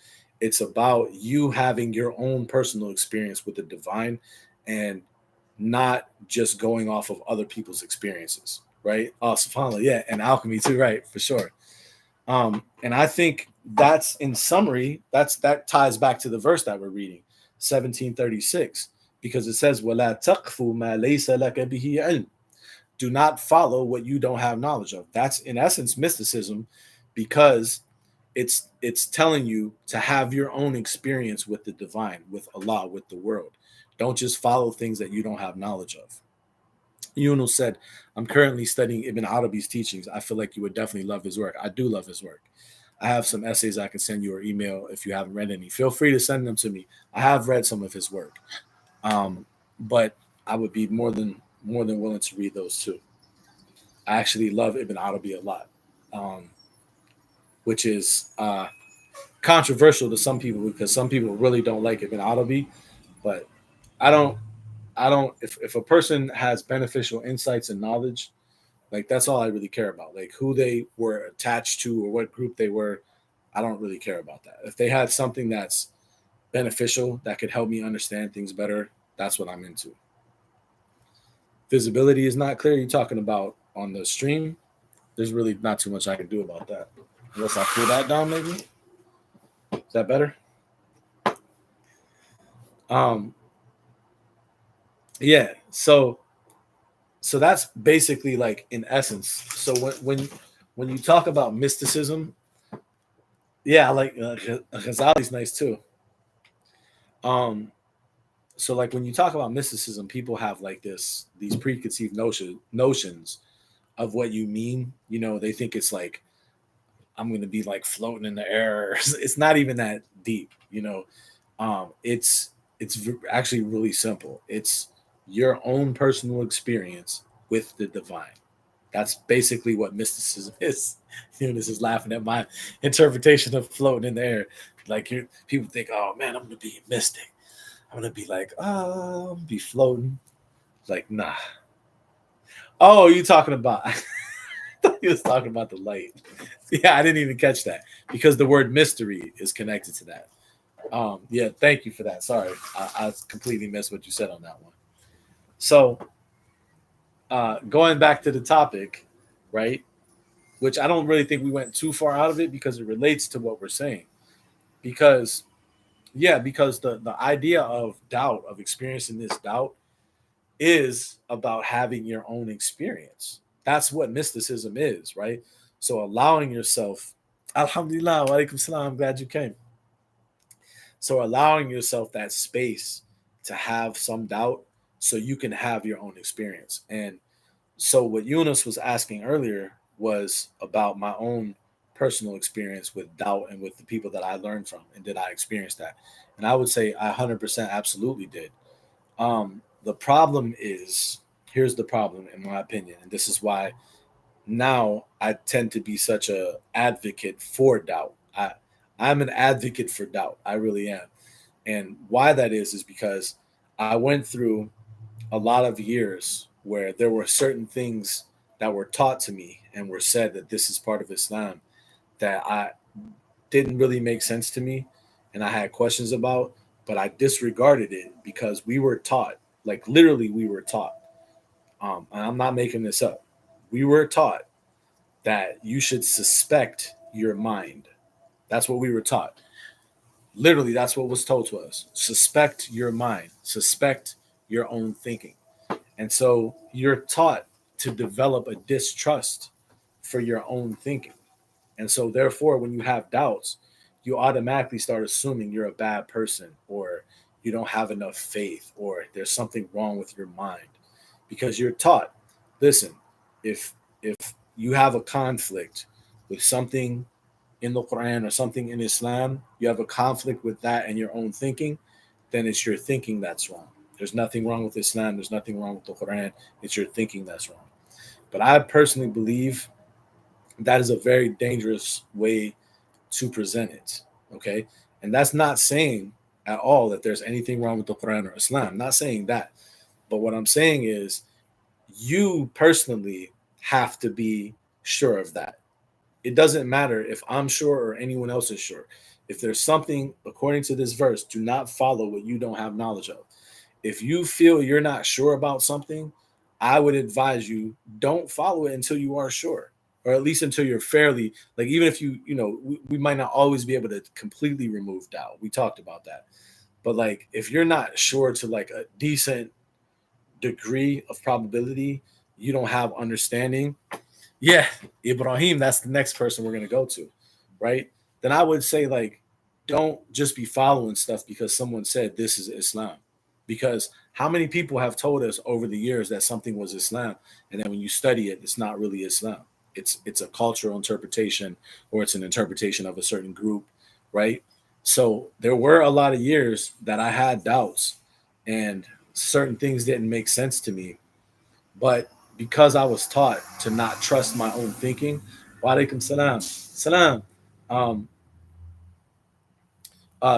It's about you having your own personal experience with the divine and not just going off of other people's experiences, right? Oh, subhanAllah, yeah, and alchemy too, right, for sure. And I think that's in summary, that ties back to the verse that we're reading, 1736, because it says, وَلَا تَقْفُ مَا لَيْسَ لَكَ بِهِ عِلْمٍ. Do not follow what you don't have knowledge of. That's in essence mysticism, because it's telling you to have your own experience with the divine, with Allah, with the world. Don't just follow things that you don't have knowledge of. Yunus said, I'm currently studying Ibn Arabi's teachings. I feel like you would definitely love his work. I do love his work. I have some essays I can send you or email if you haven't read any. Feel free to send them to me. I have read some of his work, but I would be more than willing to read those too. I actually love Ibn Arabi a lot, which is controversial to some people because some people really don't like Ibn Arabi, but I don't. I don't. If a person has beneficial insights and knowledge, like that's all I really care about. Like who they were attached to or what group they were, I don't really care about that. If they had something that's beneficial that could help me understand things better, that's what I'm into. Visibility is not clear. You're talking about on the stream. There's really not too much I can do about that. Unless I pull that down, maybe. Is that better? Um, yeah. So that's basically like in essence. So when you talk about mysticism, yeah, I like Ghazali's nice too. Um, so like when you talk about mysticism, people have like these preconceived notions of what you mean. You know, they think it's like I'm going to be like floating in the air. It's not even that deep. You know, it's actually really simple. It's your own personal experience with the divine. That's basically what mysticism is. You know, this is laughing at my interpretation of floating in the air. Like people think, oh man, I'm gonna be a mystic. I'm gonna be like, oh, I'm gonna be floating. Like, nah. Oh, you talking about? I thought he was talking about the light. Yeah, I didn't even catch that because the word mystery is connected to that. Yeah, thank you for that. Sorry, I completely missed what you said on that one. So, going back to the topic, right? Which I don't really think we went too far out of it because it relates to what we're saying. Because because the idea of doubt, of experiencing this doubt, is about having your own experience. That's what mysticism is, right? So allowing yourself, Alhamdulillah, wa alaikum salam, I'm glad you came. So allowing yourself that space to have some doubt so you can have your own experience. And so what Eunice was asking earlier was about my own personal experience with doubt and with the people that I learned from, and did I experience that? And I would say I 100% absolutely did. The problem is, here's the problem in my opinion, and this is why now I tend to be such a advocate for doubt. I'm an advocate for doubt. I really am. And why that is because I went through a lot of years where there were certain things that were taught to me and were said that this is part of Islam that I didn't really make sense to me and I had questions about, but I disregarded it because we were taught, like literally we were taught. And I'm not making this up. We were taught that you should suspect your mind. That's what we were taught. Literally, that's what was told to us. Suspect your mind, suspect your own thinking. And so you're taught to develop a distrust for your own thinking. And so, therefore, when you have doubts, you automatically start assuming you're a bad person or you don't have enough faith or there's something wrong with your mind because you're taught. Listen, if if you have a conflict with something in the Quran or something in Islam, you have a conflict with that and your own thinking, then it's your thinking that's wrong. There's nothing wrong with Islam. There's nothing wrong with the Quran. It's your thinking that's wrong. But I personally believe that is a very dangerous way to present it. Okay. And that's not saying at all that there's anything wrong with the Quran or Islam. I'm not saying that. But what I'm saying is you personally have to be sure of that. It doesn't matter if I'm sure or anyone else is sure. If there's something, according to this verse, do not follow what you don't have knowledge of. If you feel you're not sure about something, I would advise you don't follow it until you are sure, or at least until you're fairly like, even if we might not always be able to completely remove doubt. We talked about that. But like, if you're not sure to like a decent degree of probability, you don't have understanding. Yeah, Ibrahim, that's the next person we're going to go to, right? Then I would say, like, don't just be following stuff because someone said this is Islam. Because how many people have told us over the years that something was Islam, and then when you study it, it's not really Islam. It's a cultural interpretation, or it's an interpretation of a certain group, right? So there were a lot of years that I had doubts, and certain things didn't make sense to me, but because I was taught to not trust my own thinking, wa alaikum salam, salam, um,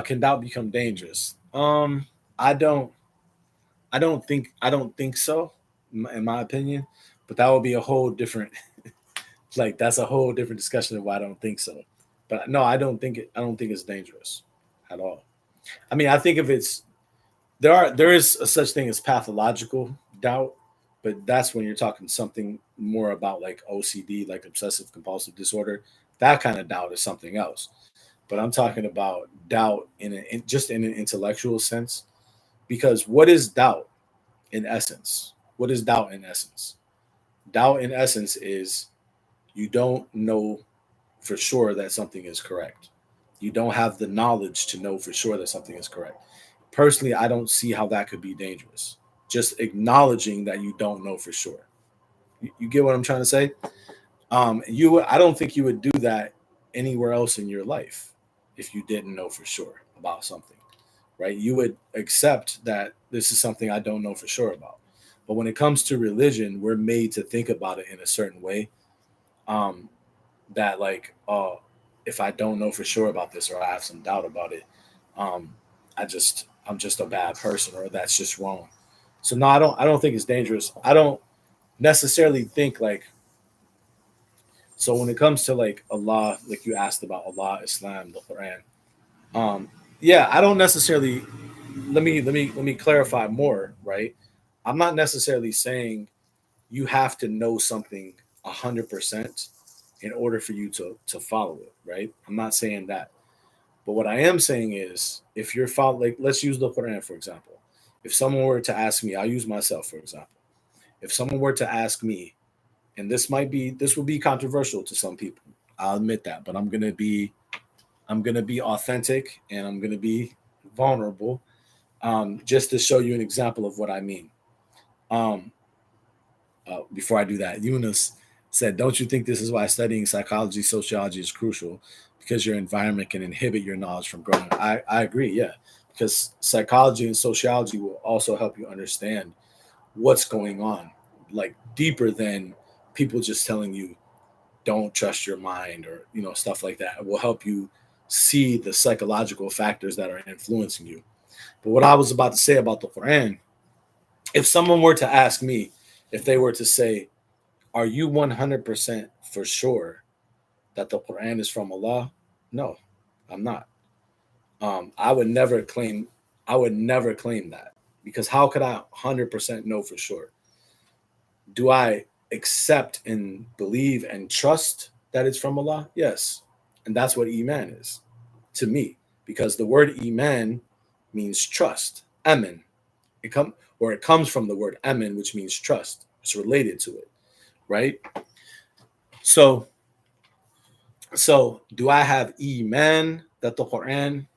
can doubt become dangerous? I don't, I don't think so, in my opinion. But that would be a whole different, like that's a whole different discussion of why I don't think so. But no, I don't think it. I don't think it's dangerous at all. I mean, I think if it's there is a such thing as pathological doubt, but that's when you're talking something more about like OCD, like obsessive compulsive disorder. That kind of doubt is something else. But I'm talking about doubt just in an intellectual sense. Because what is doubt in essence? What is doubt in essence? Doubt in essence is you don't know for sure that something is correct. You don't have the knowledge to know for sure that something is correct. Personally, I don't see how that could be dangerous. Just acknowledging that you don't know for sure. You get what I'm trying to say? I don't think you would do that anywhere else in your life if you didn't know for sure about something, right? You would accept that this is something I don't know for sure about. But when it comes to religion, we're made to think about it in a certain way. Um, that like, oh, if I don't know for sure about this or I have some doubt about it, um, I'm just a bad person or that's just wrong. So no, I don't think it's dangerous. I don't necessarily think like, so when it comes to like Allah, like you asked about Allah, Islam, the Quran, yeah, I don't necessarily, let me clarify more, right? I'm not necessarily saying you have to know something 100% in order for you to follow it, right? I'm not saying that. But what I am saying is, if you're following, like, let's use the Quran for example. If someone were to ask me, I'll use myself for example. If someone were to ask me, and this will be controversial to some people, I'll admit that, but I'm gonna be authentic and I'm gonna be vulnerable, just to show you an example of what I mean. Um, Before I do that, Eunice said, "Don't you think this is why studying psychology, sociology is crucial? Because your environment can inhibit your knowledge from growing." I agree, yeah, because psychology and sociology will also help you understand what's going on, like deeper than people just telling you don't trust your mind or stuff like that. It will help you see the psychological factors that are influencing you. But what I was about to say about the Quran, if someone were to ask me, if they were to say, are you 100% for sure that the Quran is from Allah? No, I'm not. I would never claim. I would never claim that, because how could I 100% know for sure? Do I accept and believe and trust that it's from Allah? Yes, and that's what iman is to me, because the word iman means trust. Amen. It comes from the word amen, which means trust. It's related to it, right? So do I have iman that the Quran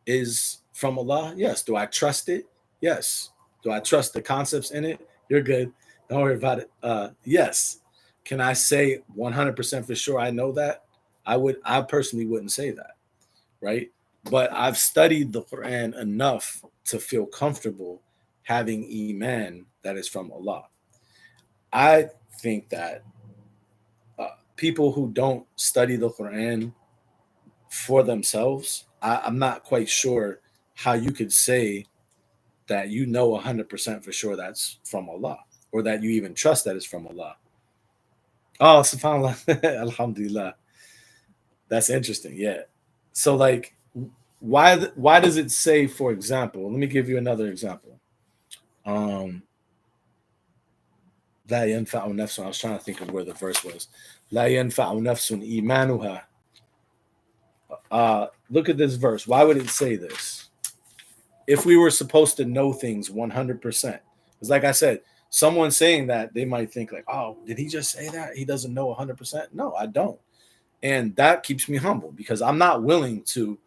is from Allah? Yes. Do I trust it? Yes. Do I trust the concepts in it? You're good. Don't worry about it. Yes. Can I say 100% for sure I know that? I personally wouldn't say that, right? But I've studied the Quran enough to feel comfortable having iman that is from Allah. I think that people who don't study the Quran for themselves, I'm not quite sure how you could say that you know 100% for sure that's from Allah, or that you even trust that it's from Allah. Oh, subhanAllah. Alhamdulillah. That's interesting. Yeah. So, like, why does it say, for example, let me give you another example. Um, لا ينفع نفس, I was trying to think of where the verse was. لا ينفع نفس إيمانها. Look at this verse. Why would it say this? If we were supposed to know things 100%. Because, like I said, someone saying that, they might think, like, oh, did he just say that? He doesn't know 100%. No, I don't. And that keeps me humble because I'm not willing to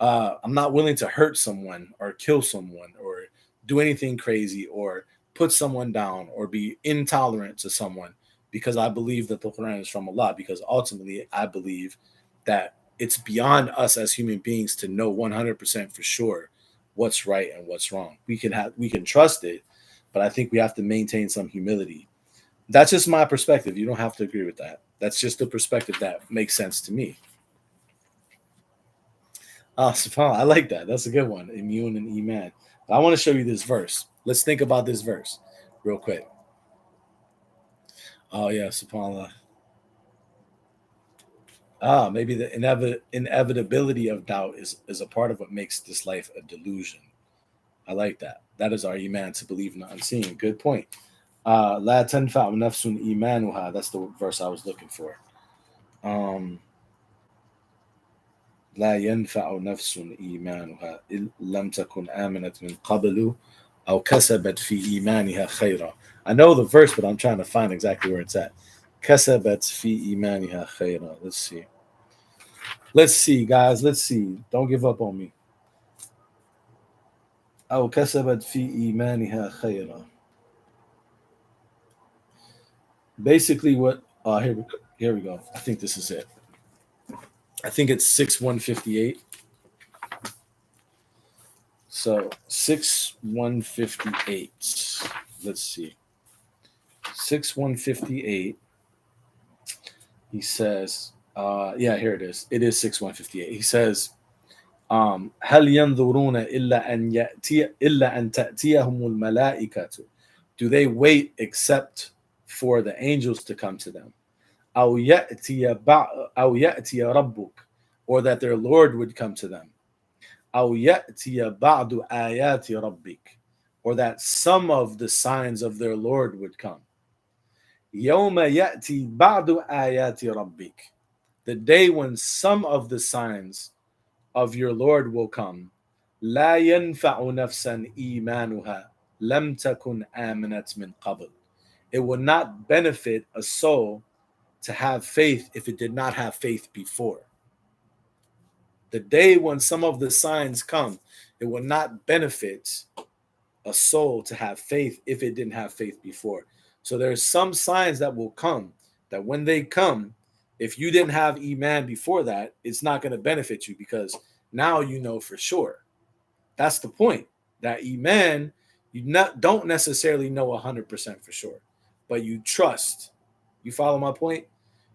hurt someone or kill someone or do anything crazy or put someone down or be intolerant to someone because I believe that the Quran is from Allah. Because ultimately, I believe that it's beyond us as human beings to know 100% for sure what's right and what's wrong. We can trust it, but I think we have to maintain some humility. That's just my perspective. You don't have to agree with that. That's just the perspective that makes sense to me. Ah, subhanAllah, I like that. That's a good one. Immune and Iman. I want to show you this verse. Let's think about this verse real quick. Oh, yeah, subhanAllah. Maybe the inevitability of doubt is a part of what makes this life a delusion. I like that. That is our Iman, to believe in the unseen. Good point. La tanfa'u nafsun imanuha. That's the verse I was looking for. Um, لا ينفع نفس إيمانها إن لم تكن آمنت من قبل أو كسبت في إيمانها خيرا. I know the verse, but I'm trying to find exactly where it's at. كسبت في إيمانها خيرا. Let's see. Let's see, guys. Let's see. Don't give up on me. أو كسبت في إيمانها خيرا. Basically, what? Here we go. I think this is it. I think it's 6:158. So 6:158. Let's see. 6:158. He says, yeah, here it is. It is 6:158. He says, هل ينظرون إلا أن تأتيهم الملائكة. Do they wait except for the angels to come to them? أو يأتي ربك, or that their Lord would come to them. أو يأتي بعض آيات ربك, or that some of the signs of their Lord would come. يوم يأتي بعض آيات ربك, the day when some of the signs of your Lord will come. لا ينفع نفسا إيمانها لم تكن آمنت من قبل. It will not benefit a soul to have faith if it did not have faith before. The day when some of the signs come, it will not benefit a soul to have faith if it didn't have faith before. So there's some signs that will come that when they come, if you didn't have Iman before that, it's not going to benefit you because now you know for sure. That's the point. That Iman, don't necessarily know 100% for sure, but you trust. You follow my point?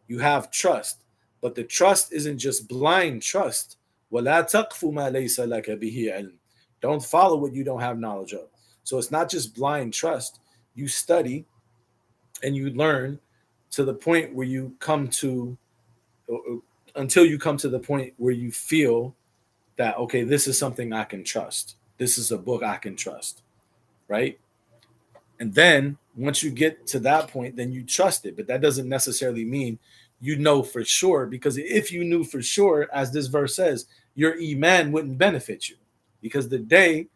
You have trust. But the trust isn't just blind trust. وَلَا تَقْفُ مَا لَيْسَ لَكَ بِهِ عِلْمٍ. Don't follow what you don't have knowledge of. So it's not just blind trust. You study and you learn to the point where you come to, until you come to the point where you feel that, okay, this is something I can trust. This is a book I can trust, right? And then once you get to that point, then you trust it. But that doesn't necessarily mean you know for sure, because if you knew for sure, as this verse says, your Iman wouldn't benefit you. Because the day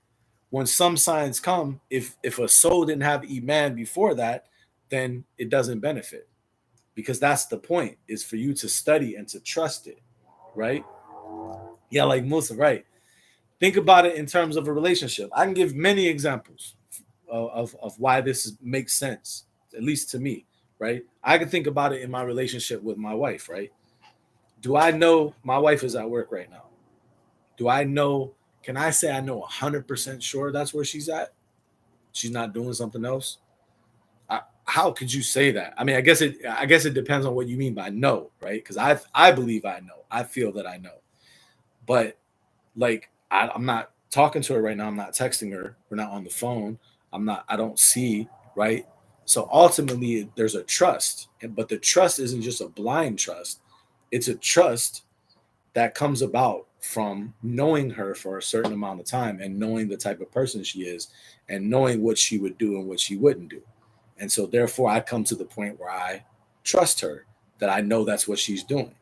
when some signs come, if a soul didn't have Iman before that, then it doesn't benefit. Because that's the point, is for you to study and to trust it, right? Yeah, like Musa, right? Think about it in terms of a relationship. I can give many examples of why this makes sense. at least to me, right? I can think about it in my relationship with my wife, right? Do I know my wife is at work right now? Do I know? Can I say I know 100% sure that's where she's at? She's not doing something else. How could you say that? I mean, I guess it depends on what you mean by know, right? Because I believe I know. I feel that I know, but like I'm not talking to her right now. I'm not texting her. We're not on the phone. I'm not. I don't see, right. So ultimately, there's a trust, but the trust isn't just a blind trust. It's a trust that comes about from knowing her for a certain amount of time and knowing the type of person she is and knowing what she would do and what she wouldn't do. And so therefore I come to the point where I trust her, that I know that's what she's doing,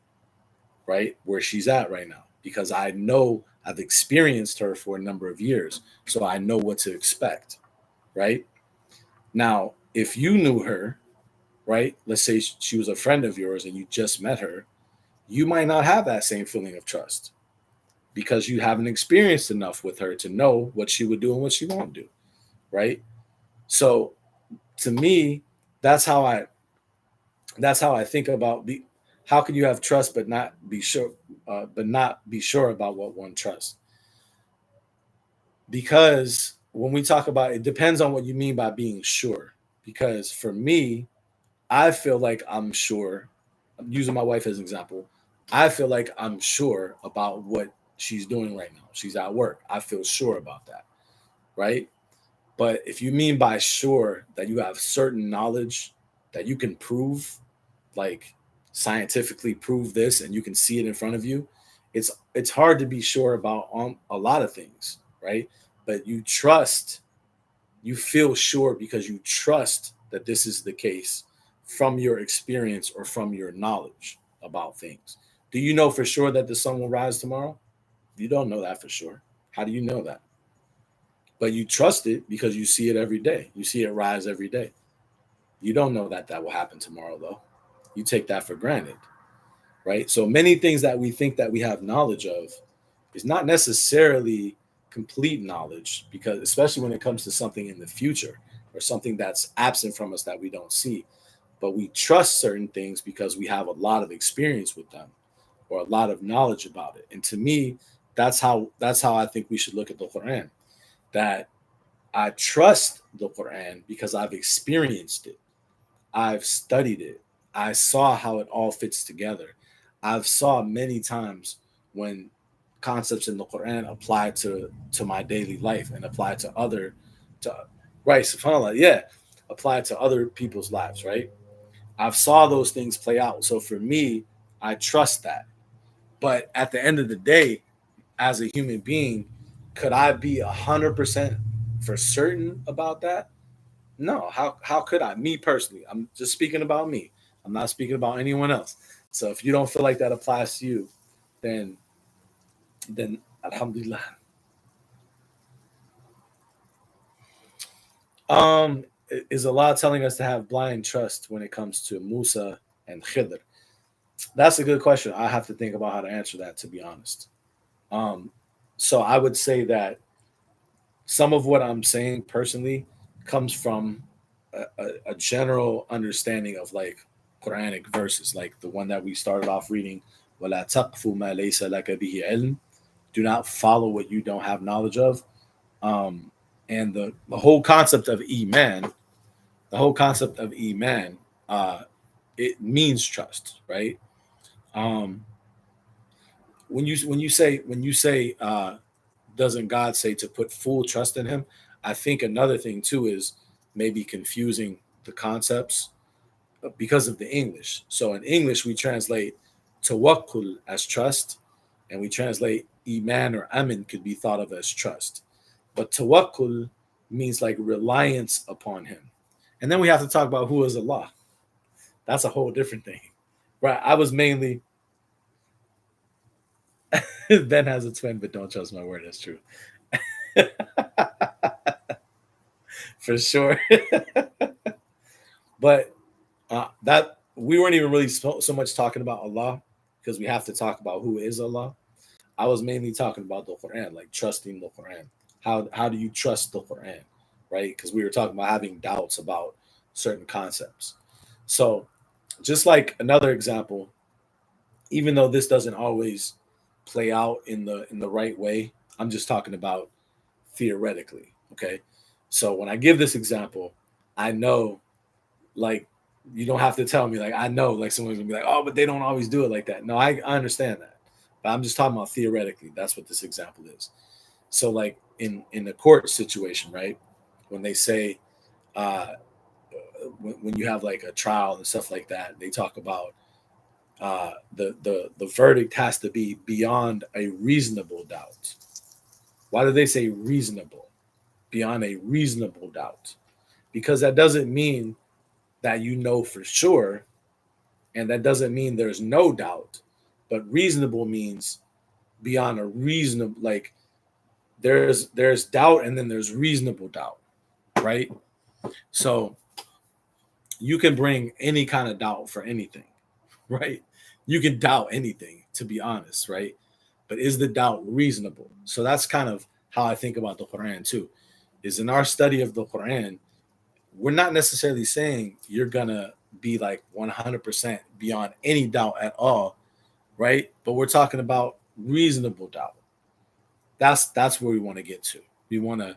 right? Where she's at right now, because I know I've experienced her for a number of years. So I know what to expect, right? Now, if you knew her, right? Let's say she was a friend of yours and you just met her, you might not have that same feeling of trust because you haven't experienced enough with her to know what she would do and what she won't do, right? So to me, that's how I that's how I think about how can you have trust but not be sure about what one trusts? Because when we talk about it depends on what you mean by being sure. Because for me, I feel like I'm sure. I'm using my wife as an example. I feel like I'm sure about what she's doing right now. She's at work. I feel sure about that, right? But if you mean by sure that you have certain knowledge that you can prove, like scientifically prove this, and you can see it in front of you, it's hard to be sure about a lot of things, right? But you feel sure because you trust that this is the case from your experience or from your knowledge about things. Do you know for sure that the sun will rise tomorrow? You don't know that for sure. How do you know that? But you trust it because you see it every day. You see it rise every day. You don't know that that will happen tomorrow, though. You take that for granted, right? So many things that we think that we have knowledge of is not necessarily complete knowledge, because especially when it comes to something in the future or something that's absent from us that we don't see. But we trust certain things because we have a lot of experience with them or a lot of knowledge about it. And to me, that's how I think we should look at the Quran. That I trust the Quran because I've experienced it. I've studied it. I saw how it all fits together. I've saw many times when concepts in the Quran apply to my daily life and apply to right, subhanAllah, yeah, apply to other people's lives, right? I've saw those things play out. So for me, I trust that. But at the end of the day, as a human being, could I be 100% for certain about that? No. How could I? Me personally, I'm just speaking about me. I'm not speaking about anyone else. So if you don't feel like that applies to you, then alhamdulillah. Is Allah telling us to have blind trust when it comes to Musa and Khidr? That's a good question. I have to think about how to answer that, to be honest. Um, so I would say that some of what I'm saying personally comes from a general understanding of like Quranic verses, like the one that we started off reading. وَلَا تَقْفُ مَا لَيْسَ لَكَ بِهِ عِلْمٍ. Do not follow what you don't have knowledge of. Um, and the whole concept of Iman, the whole concept of Iman, it means trust, right? Um, when you say doesn't God say to put full trust in Him? I think another thing too is maybe confusing the concepts because of the English. So in English we translate tawakkul as trust, and we translate iman or amin could be thought of as trust. But tawakkul means like reliance upon Him. And then we have to talk about who is Allah. That's a whole different thing, right? I was mainly Ben has a twin, but don't trust my word. That's true. For sure. But that we weren't even really so much talking about Allah, because we have to talk about who is Allah. I was mainly talking about the Quran, like trusting the Quran. How do you trust the Quran, right? Because we were talking about having doubts about certain concepts. So, just like another example, even though this doesn't always play out in the right way, I'm just talking about theoretically. Okay. So when I give this example, I know, like, you don't have to tell me, like, I know, like, someone's gonna be like, oh, but they don't always do it like that. No, I understand that. But I'm just talking about theoretically. That's what this example is. So, like, in a court situation, right? When they say, uh, when you have like a trial and stuff like that, they talk about the verdict has to be beyond a reasonable doubt. Why do they say reasonable? Beyond a reasonable doubt, because that doesn't mean that you know for sure, and that doesn't mean there's no doubt. But reasonable means beyond a reasonable, like, there's doubt and then there's reasonable doubt, right? So you can bring any kind of doubt for anything, right? You can doubt anything, to be honest, right? But is the doubt reasonable? So that's kind of how I think about the Quran too. Is in our study of the Quran, we're not necessarily saying you're gonna be like 100% beyond any doubt at all, right? But we're talking about reasonable doubt. That's where we want to get to. We want to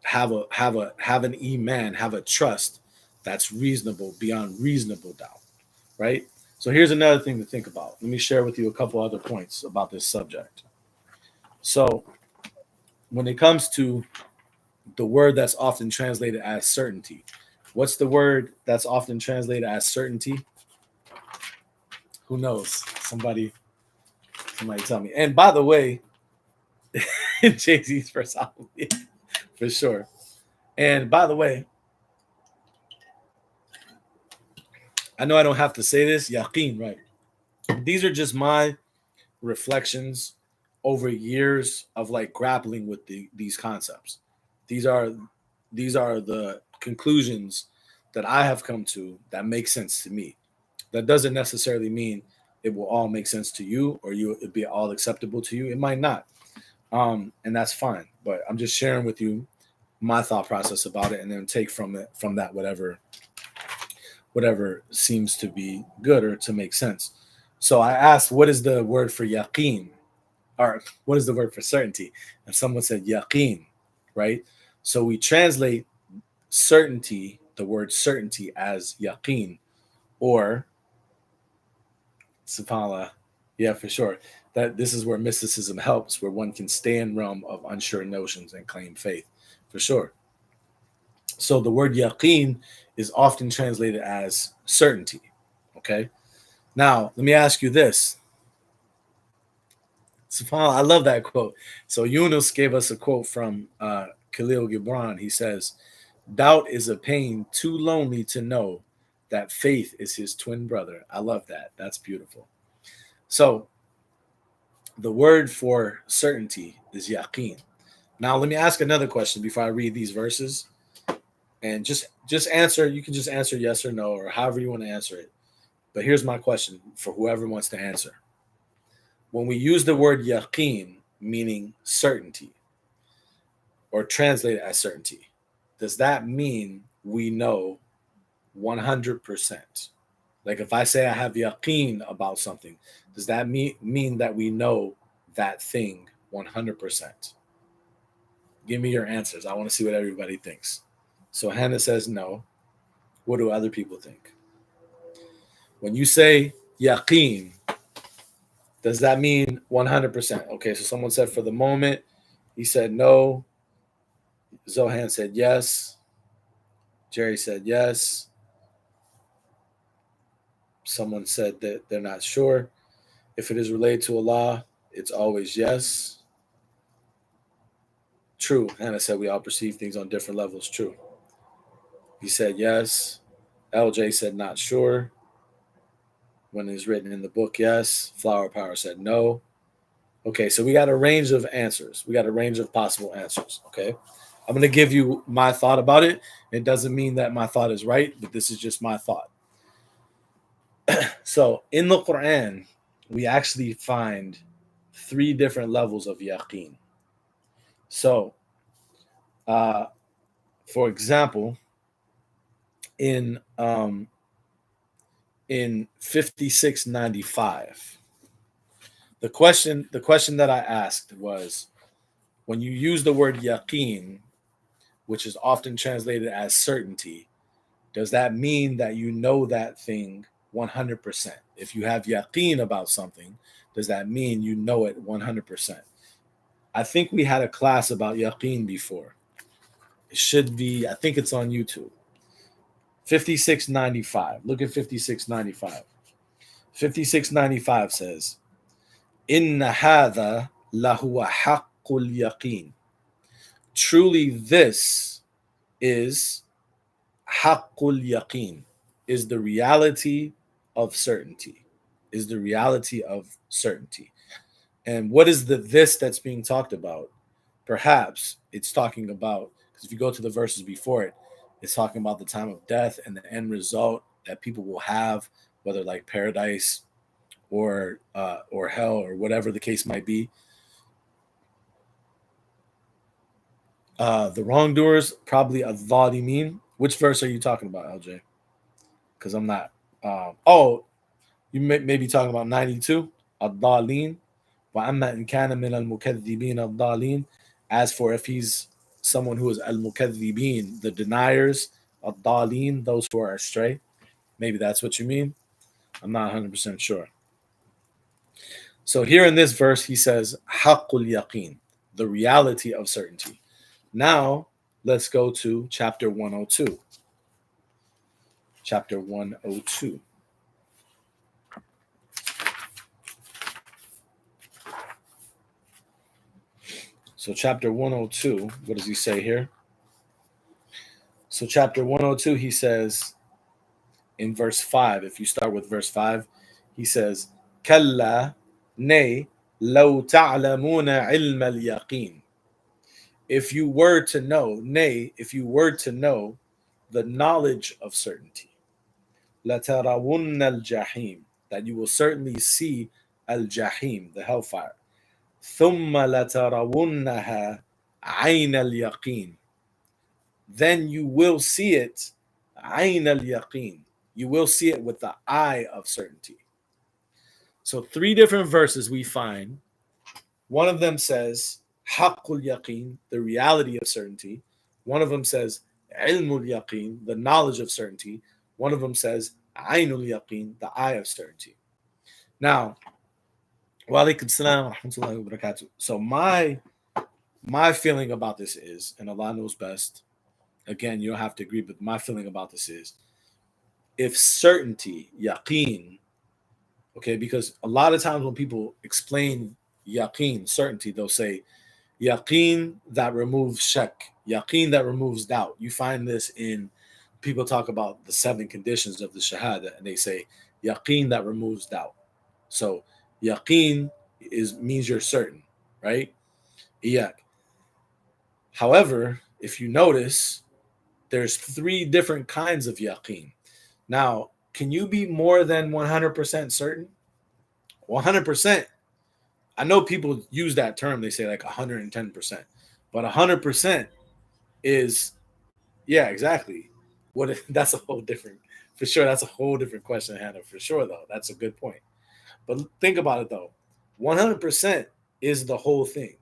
have an iman, have a trust that's reasonable beyond reasonable doubt, right? So here's another thing to think about. Let me share with you a couple other points about this subject. So when it comes to the word that's often translated as certainty, what's the word that's often translated as certainty? Who knows? Somebody tell me. And by the way, Jay-Z's first album, yeah, for sure. And by the way, I know I don't have to say this, yaqeen, right? These are just my reflections over years of like grappling with these concepts. These are these are the conclusions that I have come to that make sense to me. That doesn't necessarily mean it will all make sense to you or you it'd be all acceptable to you. It might not. And that's fine. But I'm just sharing with you my thought process about it and then take from that whatever seems to be good or to make sense. So I asked, what is the word for yaqeen? Or what is the word for certainty? And someone said yaqeen, right? So we translate certainty, the word certainty, as yaqeen, or subhanallah, yeah, for sure. That this is where mysticism helps, where one can stay in realm of unsure notions and claim faith, for sure. So the word yaqeen is often translated as certainty. Okay. Now let me ask you this. SubhanAllah, I love that quote. So Yunus gave us a quote from Khalil Gibran. He says, doubt is a pain too lonely to know that faith is his twin brother. I love that. That's beautiful. So the word for certainty is yaqeen. Now let me ask another question before I read these verses. And just answer, you can just answer yes or no, or however you want to answer it. But here's my question for whoever wants to answer. When we use the word yaqeen, meaning certainty, or translate it as certainty, does that mean we know 100%? Like if I say I have yaqeen about something, does that mean that we know that thing 100%? Give me your answers. I want to see what everybody thinks. So Hannah says no. What do other people think? When you say yaqeen, does that mean 100%? Okay, so someone said for the moment, he said no. Zohan said yes. Jerry said yes. Someone said that they're not sure. If it is related to Allah, it's always yes. True. Hannah said we all perceive things on different levels. True. He said yes. LJ said not sure. When it's written in the book, yes. Flower Power said no. Okay, so we got a range of answers. We got a range of possible answers. Okay. I'm going to give you my thought about it. It doesn't mean that my thought is right, but this is just my thought. So in the Quran, we actually find 3 different levels of yaqeen. So, for example, in um in 5695. The question that I asked was, when you use the word yaqeen, which is often translated as certainty, does that mean that you know that thing 100%? If you have yaqeen about something, does that mean you know it 100%? I think we had a class about yaqeen before. It should be, I think it's on YouTube. 5695. Look at 5695. 5695 says, Inna hadha lahuwa haqqul yaqeen. Truly this is haqqul yaqeen, is the reality of certainty. Is the reality of certainty. And what is the this that's being talked about? Perhaps it's talking about, because if you go to the verses before it, it's talking about the time of death and the end result that people will have, whether like paradise or hell or whatever the case might be. The wrongdoers probably a dhalimin. Which verse are you talking about, LJ? Because I'm not. Oh, you may be talking about 92. Ad-dhalin. وَأَمَّا إِنْ كَانَ مِنَ الْمُكَذِّبِينَ الضَّالِينَ. As for if he's someone who is al-mukaththibin, the deniers, ad-dhalin, those who are astray. Maybe that's what you mean. I'm not 100% sure. So here in this verse, he says, haqqul yaqeen, the reality of certainty. Now, let's go to chapter 102. Chapter 102. So chapter 102, what does he say here? So chapter 102, he says in verse 5, if you start with verse 5, he says, Kalla nay law ta'lamuna ilm al-yaqeen. If you were to know, nay, if you were to know the knowledge of certainty, لَتَرَوُنَّ الْجَحِيمِ, that you will certainly see al-jahim, the hellfire. ثُمَّ لَتَرَوُنَّهَا عَيْنَ الْيَقِينِ, then you will see it عَيْنَ الْيَقِينِ, you will see it with the eye of certainty. So 3 different verses we find. One of them says haqqul yaqeen, the reality of certainty. One of them says ilmul yaqeen, the knowledge of certainty. One of them says ainul yaqeen, the eye of certainty. Now, wa alaikum salam wa rahmatullahi wa barakatuh. So my feeling about this is, and Allah knows best, again, you don't have to agree, but my feeling about this is, if certainty, yaqeen, okay, because a lot of times when people explain yaqeen, certainty, they'll say yaqeen that removes shak, yaqeen that removes doubt. You find this in people talk about the 7 conditions of the shahada, and they say yaqeen that removes doubt. So yaqeen means you're certain, right? Iyaq. However, if you notice, there's 3 different kinds of yaqeen. Now, can you be more than 100% certain? 100%. I know people use that term. They say like 110%, but 100% is, yeah, exactly. What that's a whole different, for sure. That's a whole different question, Hannah. For sure, though, that's a good point. But think about it though. 100% is the whole thing.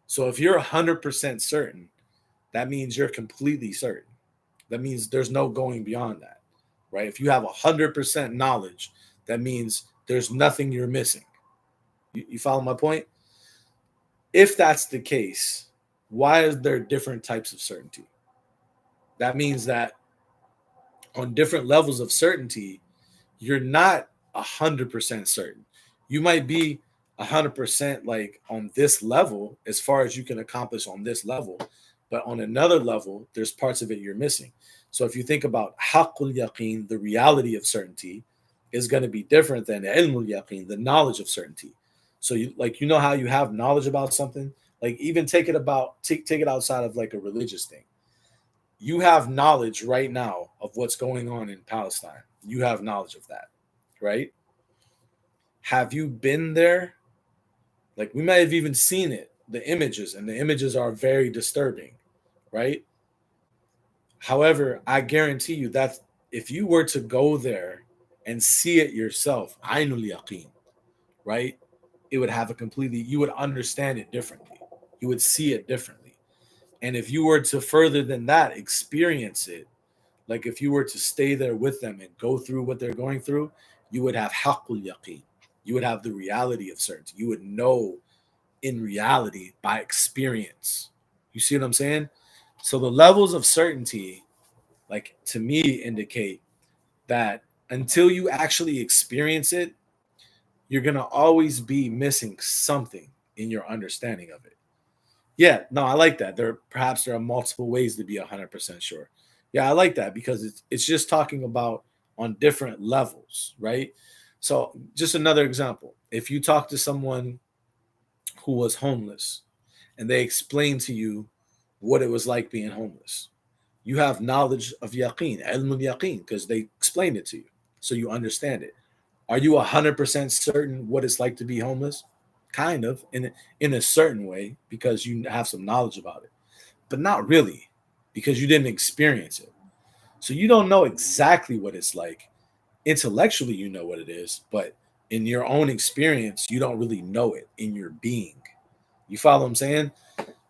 So if you're 100% certain, that means you're completely certain. That means there's no going beyond that, right? If you have 100% knowledge, that means there's nothing you're missing. You follow my point? If that's the case, why is there different types of certainty? That means that on different levels of certainty, you're not 100% certain. You might be 100% like on this level, as far as you can accomplish on this level, but on another level, there's parts of it you're missing. So if you think about haqqul yaqeen, the reality of certainty, is going to be different than ilmul yaqeen, the knowledge of certainty. So you know how you have knowledge about something, like even take it outside of like a religious thing. You have knowledge right now of what's going on in Palestine. You have knowledge of that, right? Have you been there? Like we might have even seen it, the images, and the images are very disturbing, right? However, I guarantee you that if you were to go there and see it yourself, ainul yaqeen, right? It would have a completely, you would understand it differently. You would see it differently. And if you were to further than that experience it, like if you were to stay there with them and go through what they're going through, you would have haqqul yaqeen. You would have the reality of certainty. You would know in reality by experience. You see what I'm saying? So the levels of certainty, like to me, indicate that until you actually experience it, you're gonna always be missing something in your understanding of it. Yeah, no, I like that. There are multiple ways to be 100% sure. Yeah, I like that because it's just talking about on different levels, right? So, just another example. If you talk to someone who was homeless and they explain to you what it was like being homeless, you have knowledge of yaqeen, ilm al yaqeen, because they explained it to you, so you understand it. Are you 100% certain what it's like to be homeless? Kind of, in a certain way, because you have some knowledge about it, but not really, because you didn't experience it. So you don't know exactly what it's like. Intellectually, you know what it is, but in your own experience, you don't really know it in your being. You follow what I'm saying?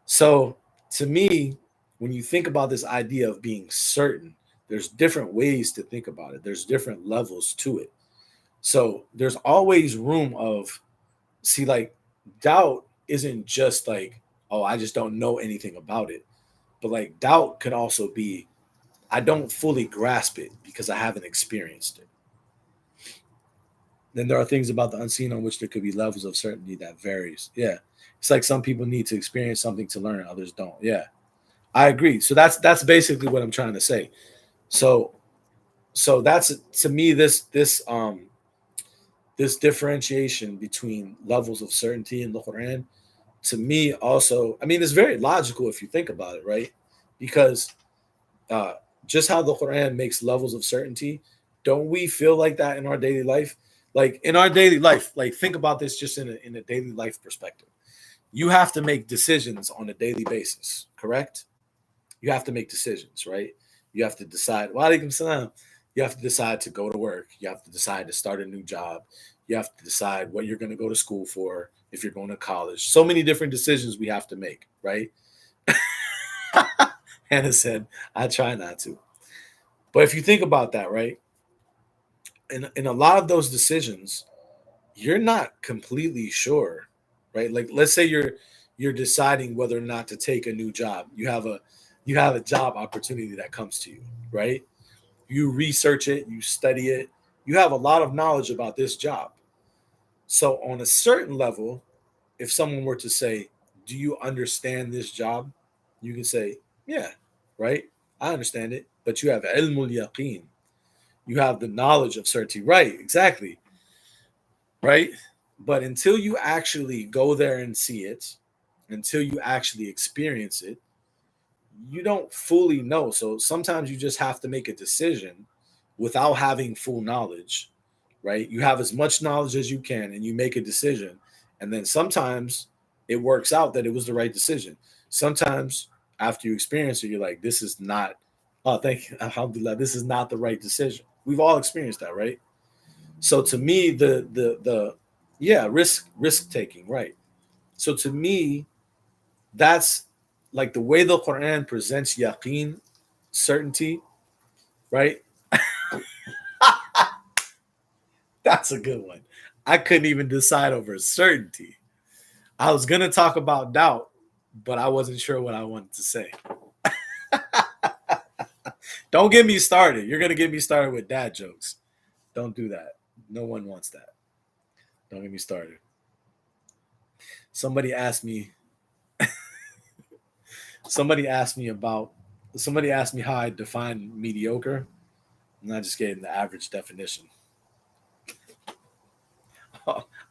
So to me, when you think about this idea of being certain, there's different ways to think about it. There's different levels to it. So there's always room of, see, like, doubt isn't just like, oh, I just don't know anything about it. But like doubt could also be, I don't fully grasp it because I haven't experienced it. Then there are things about the unseen on which there could be levels of certainty that varies. Yeah. It's like some people need to experience something to learn, others don't. Yeah. I agree. So that's basically what I'm trying to say. So that's, to me, this differentiation between levels of certainty in the Quran, to me also, I mean, it's very logical if you think about it, right? Because uh, just how the Quran makes levels of certainty, don't we feel like that in our daily life? Like in our daily life, like think about this just in a daily life perspective. You have to make decisions on a daily basis, correct? You have to make decisions, right? You have to decide. Walaikum salam. You have to decide to go to work. You have to decide to start a new job. You have to decide what you're going to go to school for if you're going to college. So many different decisions we have to make, right? Hannah said, I try not to. But if you think about that, right? In a lot of those decisions, you're not completely sure, right? Like let's say you're deciding whether or not to take a new job. You have a job opportunity that comes to you, right? You research it, you study it, you have a lot of knowledge about this job. So on a certain level, if someone were to say, "Do you understand this job?" You can say, "Yeah, right? I understand it." But you have ilmul yaqeen. You have the knowledge of certainty. Right, exactly. Right? But until you actually go there and see it, until you actually experience it, you don't fully know. So sometimes you just have to make a decision without having full knowledge, right? You have as much knowledge as you can and you make a decision. And then sometimes it works out that it was the right decision. Sometimes after you experience it, you're like, this is not, oh, thank you, alhamdulillah, this is not the right decision. We've all experienced that, right? So to me, the yeah, risk taking, right? So to me, that's like the way the Quran presents yaqeen, certainty, right? That's a good one. I couldn't even decide over certainty. I was gonna talk about doubt, but I wasn't sure what I wanted to say. Don't get me started. You're gonna get me started with dad jokes. Don't do that. No one wants that. Don't get me started. Somebody asked me. Somebody asked me about. Somebody asked me how I define mediocre, and I just gave them the average definition.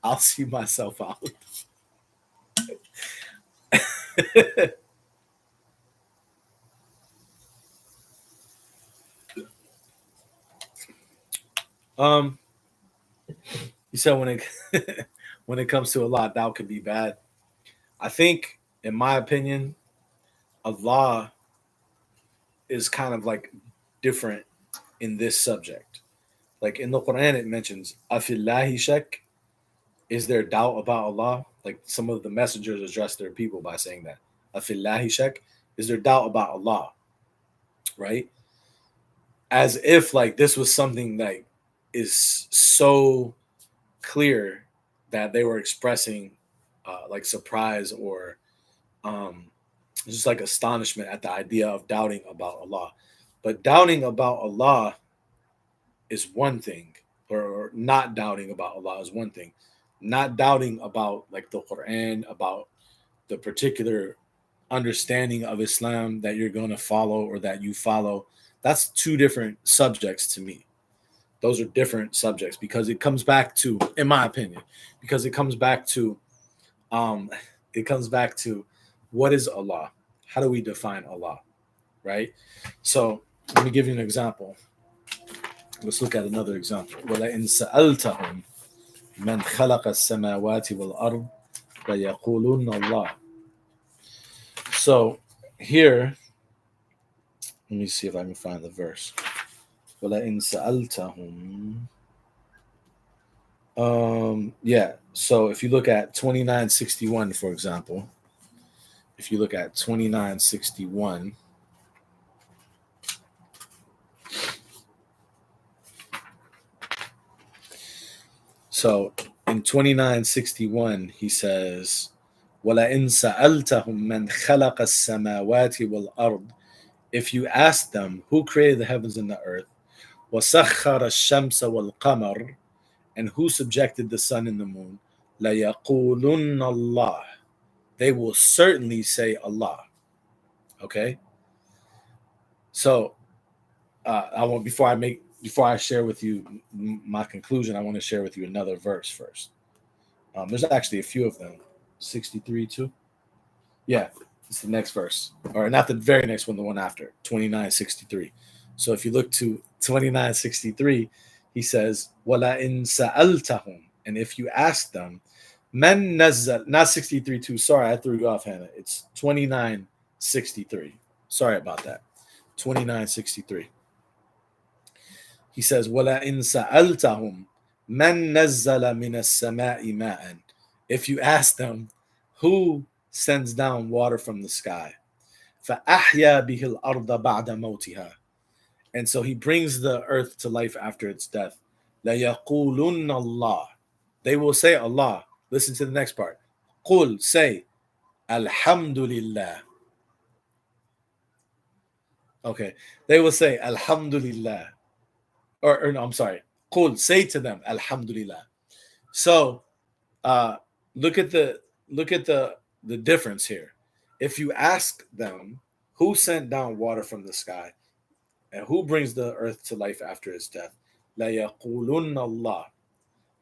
I'll see myself out. um, you said when it when it comes to a lot, doubt can be bad. I think, in my opinion, Allah is kind of like different in this subject. Like in the Quran, it mentions "Afillahi shak." Is there doubt about Allah? Like some of the messengers address their people by saying that "Afillahi shak." Is there doubt about Allah? Right? As if like this was something that is so clear that they were expressing like surprise or um, just like astonishment at the idea of doubting about Allah. But doubting about Allah is one thing, or not doubting about Allah is one thing. Not doubting about like the Quran, about the particular understanding of Islam that you're going to follow or that you follow, that's two different subjects to me. Those are different subjects because it comes back to, in my opinion, because um, it comes back to what is Allah? How do we define Allah? Right? So let me give you an example. Let's look at another example. وَلَئِنْ سَأَلْتَهُمْ مَنْ خَلَقَ السَّمَاوَاتِ وَالْأَرْضِ لَيَقُولُنَّ اللَّهُ. So here, let me see if I can find the verse. وَلَئِنْ سَأَلْتَهُمْ. Yeah. So if you look at 2961, for example, if you look at 2961, so in 2961, he says, وَلَئِنْ سَأَلْتَهُمْ مَنْ خَلَقَ السَّمَاوَاتِ وَالْأَرْضِ. If you ask them who created the heavens and the earth, وَسَخَّرَ الشَّمْسَ وَالْقَمَرِ, and who subjected the sun and the moon, لَيَقُولُنَّ اللَّهُ. They will certainly say Allah. Okay? So I want before I share with you my conclusion, I want to share with you another verse first. There's actually a few of them. 63 too. Yeah, it's the next verse, or not the very next one, the one after 2963. So if you look to 2963, he says, "Wala in sa'altahum," and if you ask them, "Men nazzal," not 63 too. Sorry, I threw you off, Hannah. It's 2963. Sorry about that. 2963. He says, وَلَئِنْ سَأَلْتَهُمْ مَنْ نَزَّلَ مِنَ السَّمَاءِ مَاءً. If you ask them, who sends down water from the sky? فَأَحْيَا بِهِ الْأَرْضَ بَعْدَ مَوْتِهَا. And so he brings the earth to life after its death. لَيَقُولُنَّ اللَّهِ. They will say Allah. Listen to the next part. قُل, say, Alhamdulillah. Okay. They will say, Alhamdulillah. Or no, I'm sorry. Qul, say to them, Alhamdulillah. So uh, look at the difference here. If you ask them who sent down water from the sky and who brings the earth to life after its death, la yaqulunna Allah.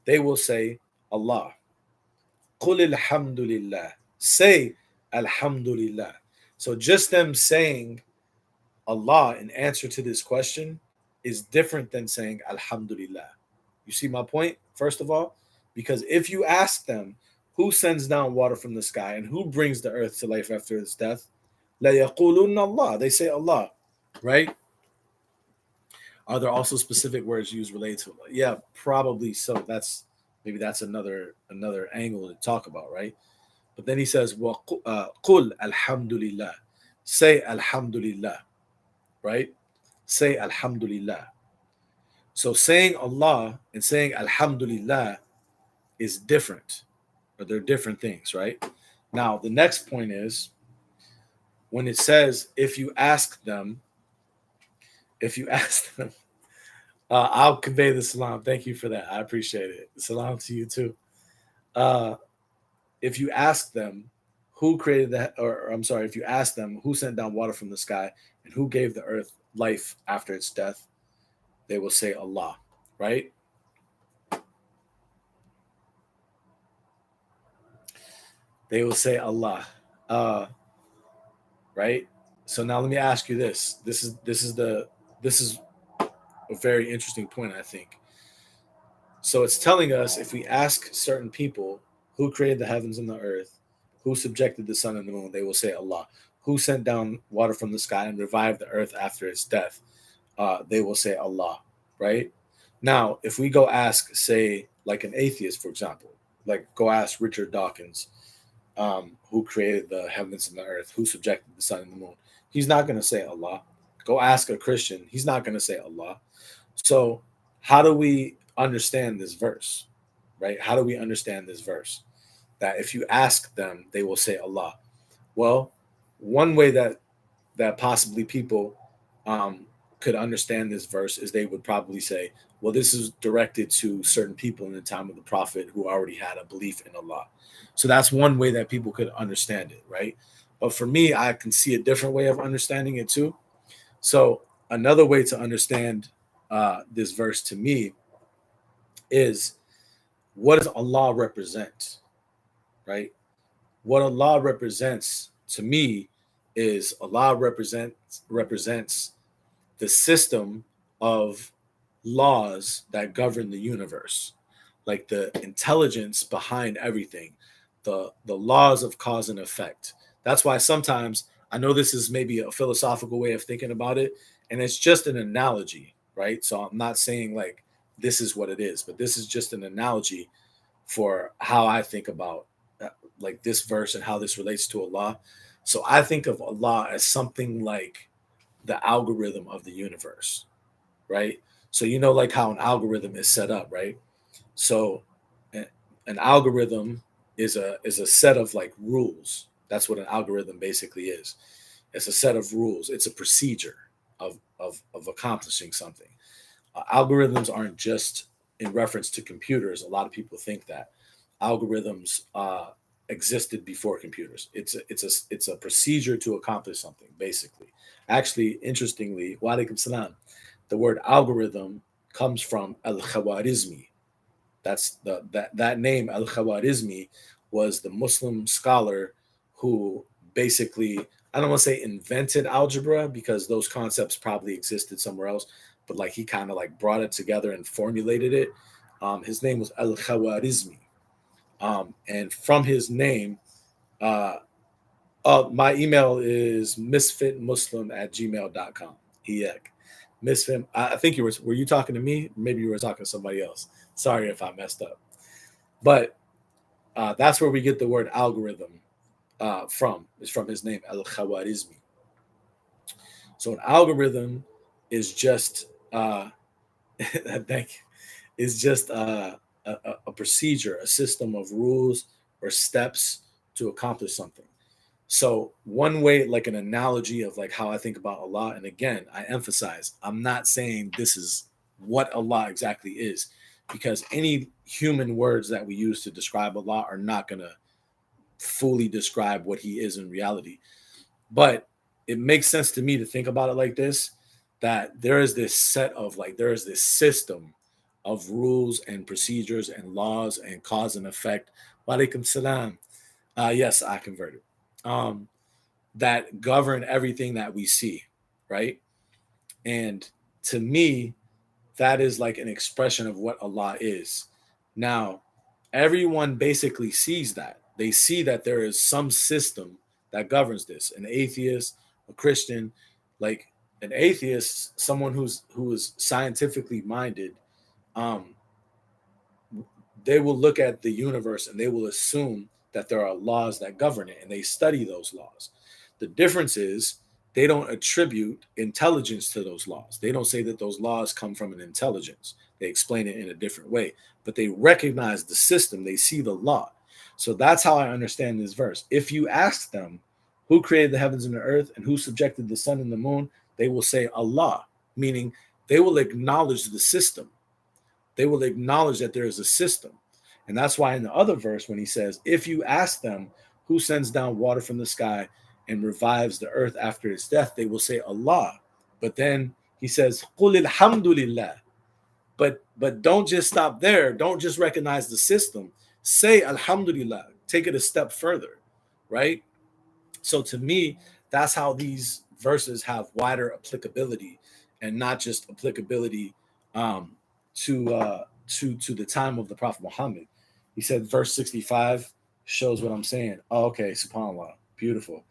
They will say Allah. Qul alhamdulillah. Say Alhamdulillah. So just them saying Allah in answer to this question is different than saying Alhamdulillah. You see my point, first of all? Because if you ask them who sends down water from the sky and who brings the earth to life after its death, la yaqulunna Allah. They say Allah, right? Are there also specific words used related to Allah? Yeah, probably so. That's another angle to talk about, right? But then he says, "Well, qul alhamdulillah." Say Alhamdulillah, right? Say Alhamdulillah. So saying Allah and saying Alhamdulillah is different, but they're different things, right? Now, the next point is when it says, if you ask them, I'll convey the salam. Thank you for that. I appreciate it. Salam to you too. Uh, if you ask them who created that, or I'm sorry, if you ask them who sent down water from the sky and who gave the earth life after its death, they will say Allah, right? They will say Allah, right? So now let me ask you this. This is a very interesting point, I think. So it's telling us if we ask certain people who created the heavens and the earth, who subjected the sun and the moon, they will say Allah. who sent down water from the sky and revived the earth after its death? They will say Allah, right? Now, if we go ask, say, like an atheist, for example, like go ask Richard Dawkins, who created the heavens and the earth, who subjected the sun and the moon, he's not going to say Allah. Go ask a Christian, he's not going to say Allah. So, how do we understand this verse, right? How do we understand this verse? That if you ask them, they will say Allah. Well, one way that possibly people um, could understand this verse is they would probably say, well, this is directed to certain people in the time of the prophet who already had a belief in Allah. So that's one way that people could understand it, right? But for me, I can see a different way of understanding it too. So another way to understand this verse to me is, what does Allah represent, right? What Allah represents to me is Allah represents the system of laws that govern the universe, like the intelligence behind everything, the laws of cause and effect. That's why sometimes, I know this is maybe a philosophical way of thinking about it, and it's just an analogy, right? So I'm not saying like this is what it is, but this is just an analogy for how I think about like this verse and how this relates to Allah. So I think of Allah as something like the algorithm of the universe, right? So you know, like how an algorithm is set up, right? So an algorithm is a set of like rules. That's what an algorithm basically is. It's a set of rules. It's a procedure of accomplishing something. Algorithms aren't just in reference to computers. A lot of people think that algorithms existed before computers. It's a procedure to accomplish something, basically. Actually, interestingly, wa alaikum salam, the word algorithm comes from al Khawarizmi. That's that name al Khawarizmi was the Muslim scholar who basically, I don't want to say invented algebra because those concepts probably existed somewhere else, but like he kind of like brought it together and formulated it. His name was al Khawarizmi, and from his name, uh, my email is misfitmuslim@gmail.com. Eek. Misfit. I think were you talking to me? Maybe you were talking to somebody else. Sorry if I messed up. But that's where we get the word algorithm from. It's from his name, Al Khawarizmi. So an algorithm is just thank you, is just a procedure, a system of rules or steps to accomplish something. So one way, like an analogy of like how I think about Allah, and again, I emphasize, I'm not saying this is what Allah exactly is, because any human words that we use to describe Allah are not going to fully describe what He is in reality. But it makes sense to me to think about it like this: that there is this set of like there is this system of rules and procedures and laws and cause and effect. Walaikum salam. Yes, I converted. Um, that govern everything that we see, right? And to me, that is like an expression of what Allah is. Now, everyone basically sees that. They see that there is some system that governs this. An atheist, a Christian, like an atheist, someone who is scientifically minded, um, they will look at the universe and they will assume that there are laws that govern it, and they study those laws. The difference is they don't attribute intelligence to those laws. They don't say that those laws come from an intelligence. They explain it in a different way, but they recognize the system. They see the law. So that's how I understand this verse. If you ask them who created the heavens and the earth and who subjected the sun and the moon, they will say Allah, meaning they will acknowledge the system. They will acknowledge that there is a system. And that's why in the other verse, when he says, if you ask them who sends down water from the sky and revives the earth after its death, they will say Allah. But then he says, Qul alhamdulillah. But don't just stop there. Don't just recognize the system. Say Alhamdulillah. Take it a step further, right? So to me, that's how these verses have wider applicability, and not just applicability um, to the time of the Prophet Muhammad. He said, verse 65 shows what I'm saying. Oh, okay, subhanallah, beautiful.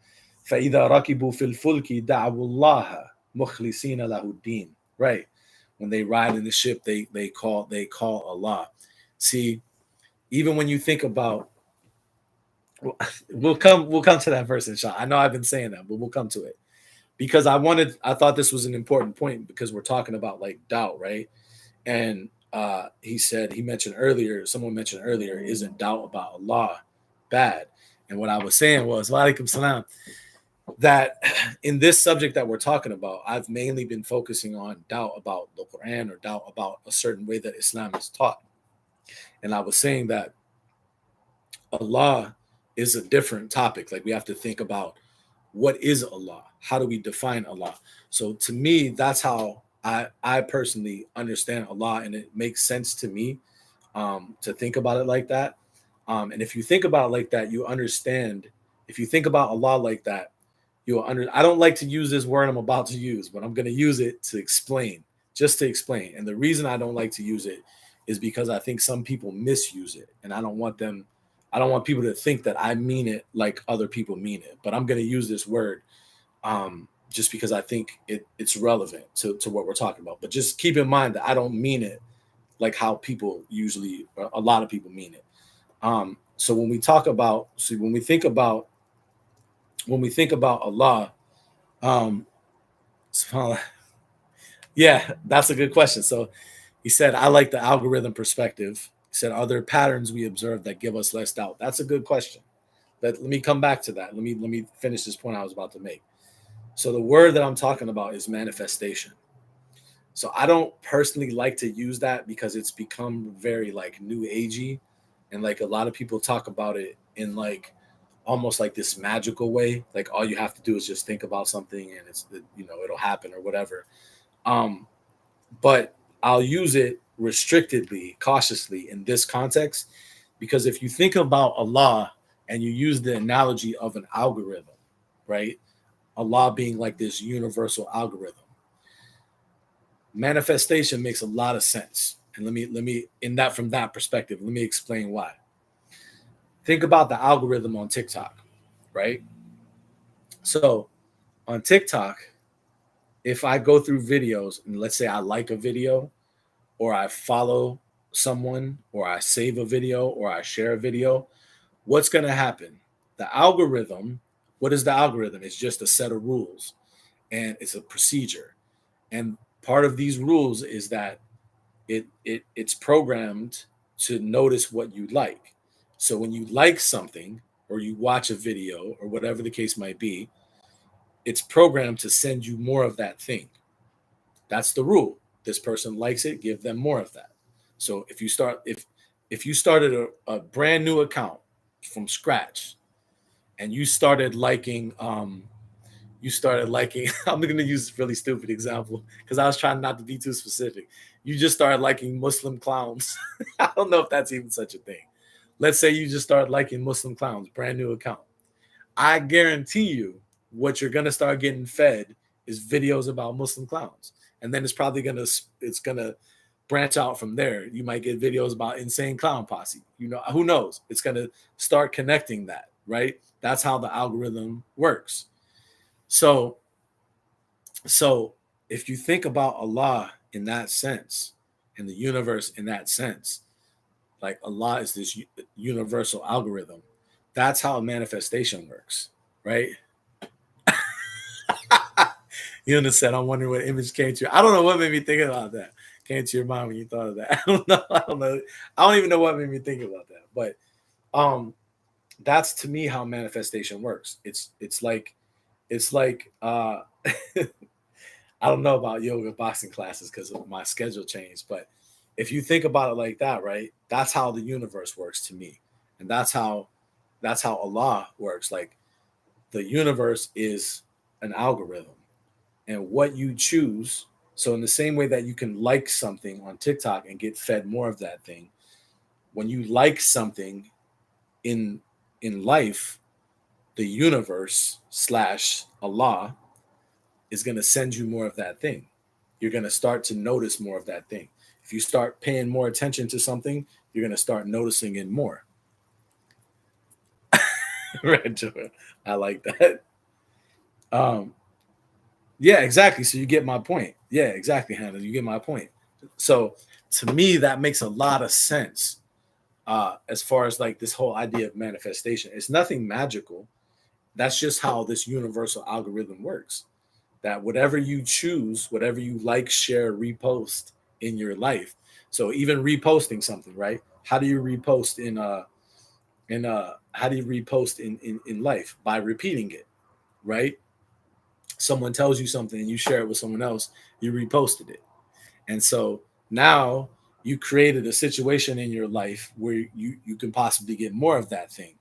فَإِذَا رَكِبُوا فِي الْفُلْكِ دَعَوُوا اللَّهَ مُخْلِصِينَ لَهُ الدِّينَ. Right. When they ride in the ship, they call Allah. See, even when you think about, we'll come to that verse, inshallah. I know I've been saying that, but we'll come to it because I thought this was an important point because we're talking about like doubt, right? And someone mentioned earlier, isn't doubt about Allah bad? And what I was saying was, wa alaikum salam, that in this subject that we're talking about, I've mainly been focusing on doubt about the Quran or doubt about a certain way that Islam is taught. And I was saying that Allah is a different topic. Like we have to think about what is Allah? How do we define Allah? So to me, that's how I personally understand Allah, and it makes sense to me to think about it like that. And if you think about it like that, you understand. If you think about Allah like that, you'll under. I don't like to use this word I'm about to use, but I'm going to use it to explain, just to explain. And the reason I don't like to use it is because I think some people misuse it, and I don't want them. I don't want people to think that I mean it like other people mean it. But I'm going to use this word just because I think it's relevant to what we're talking about. But just keep in mind that I don't mean it like how people usually, a lot of people mean it. So when we talk about, see, when we think about Allah, um, yeah, that's a good question. So he said, I like the algorithm perspective. He said, are there patterns we observe that give us less doubt? That's a good question. Let me come back to that. Let me finish this point I was about to make. So the word that I'm talking about is manifestation. So I don't personally like to use that because it's become very like new agey, and like a lot of people talk about it in like almost like this magical way. Like all you have to do is just think about something and it'll happen or whatever. Um, but I'll use it restrictedly, cautiously in this context, because if you think about Allah and you use the analogy of an algorithm, right? Allah being like this universal algorithm, manifestation makes a lot of sense. And let me in that from that perspective, let me explain why. Think about the algorithm on TikTok, right? So on TikTok, if I go through videos and let's say I like a video or I follow someone or I save a video or I share a video, what's going to happen? The algorithm, what is the algorithm? It's just a set of rules and it's a procedure. And part of these rules is that it's programmed to notice what you like. So when you like something or you watch a video or whatever the case might be, it's programmed to send you more of that thing. That's the rule. This person likes it, give them more of that. So if you started a brand new account from scratch and you started liking I'm going to use a really stupid example because I was trying not to be too specific. You just started liking Muslim clowns. I don't know if that's even such a thing. Let's say you just started liking Muslim clowns, brand new account. I guarantee you what you're going to start getting fed is videos about Muslim clowns. And then it's going to branch out from there. You might get videos about insane clown posse. Who knows? It's going to start connecting that, right? That's how the algorithm works. So if you think about Allah in that sense, and the universe in that sense, like Allah is this universal algorithm, that's how manifestation works, right? Eunice said, I'm wondering what image came to you. I don't know what made me think about that. Came to your mind when you thought of that. I don't know. I don't even know what made me think about that. But that's to me how manifestation works. It's like I don't know about yoga boxing classes because my schedule changed, but if you think about it like that, right? That's how the universe works to me. And that's how Allah works. Like the universe is an algorithm. And what you choose, so in the same way that you can like something on TikTok and get fed more of that thing, when you like something in life, the universe slash Allah is going to send you more of that thing. You're going to start to notice more of that thing. If you start paying more attention to something, you're going to start noticing it more. Right, Joel? I like that. Um, yeah, exactly. So you get my point. Yeah, exactly, Hannah. You get my point. So to me, that makes a lot of sense. As far as like this whole idea of manifestation, it's nothing magical. That's just how this universal algorithm works. That whatever you choose, whatever you like, share, repost in your life. So even reposting something, right? How do you repost how do you repost in life? By repeating it, right? Someone tells you something and you share it with someone else, you reposted it. And so now you created a situation in your life where you can possibly get more of that thing,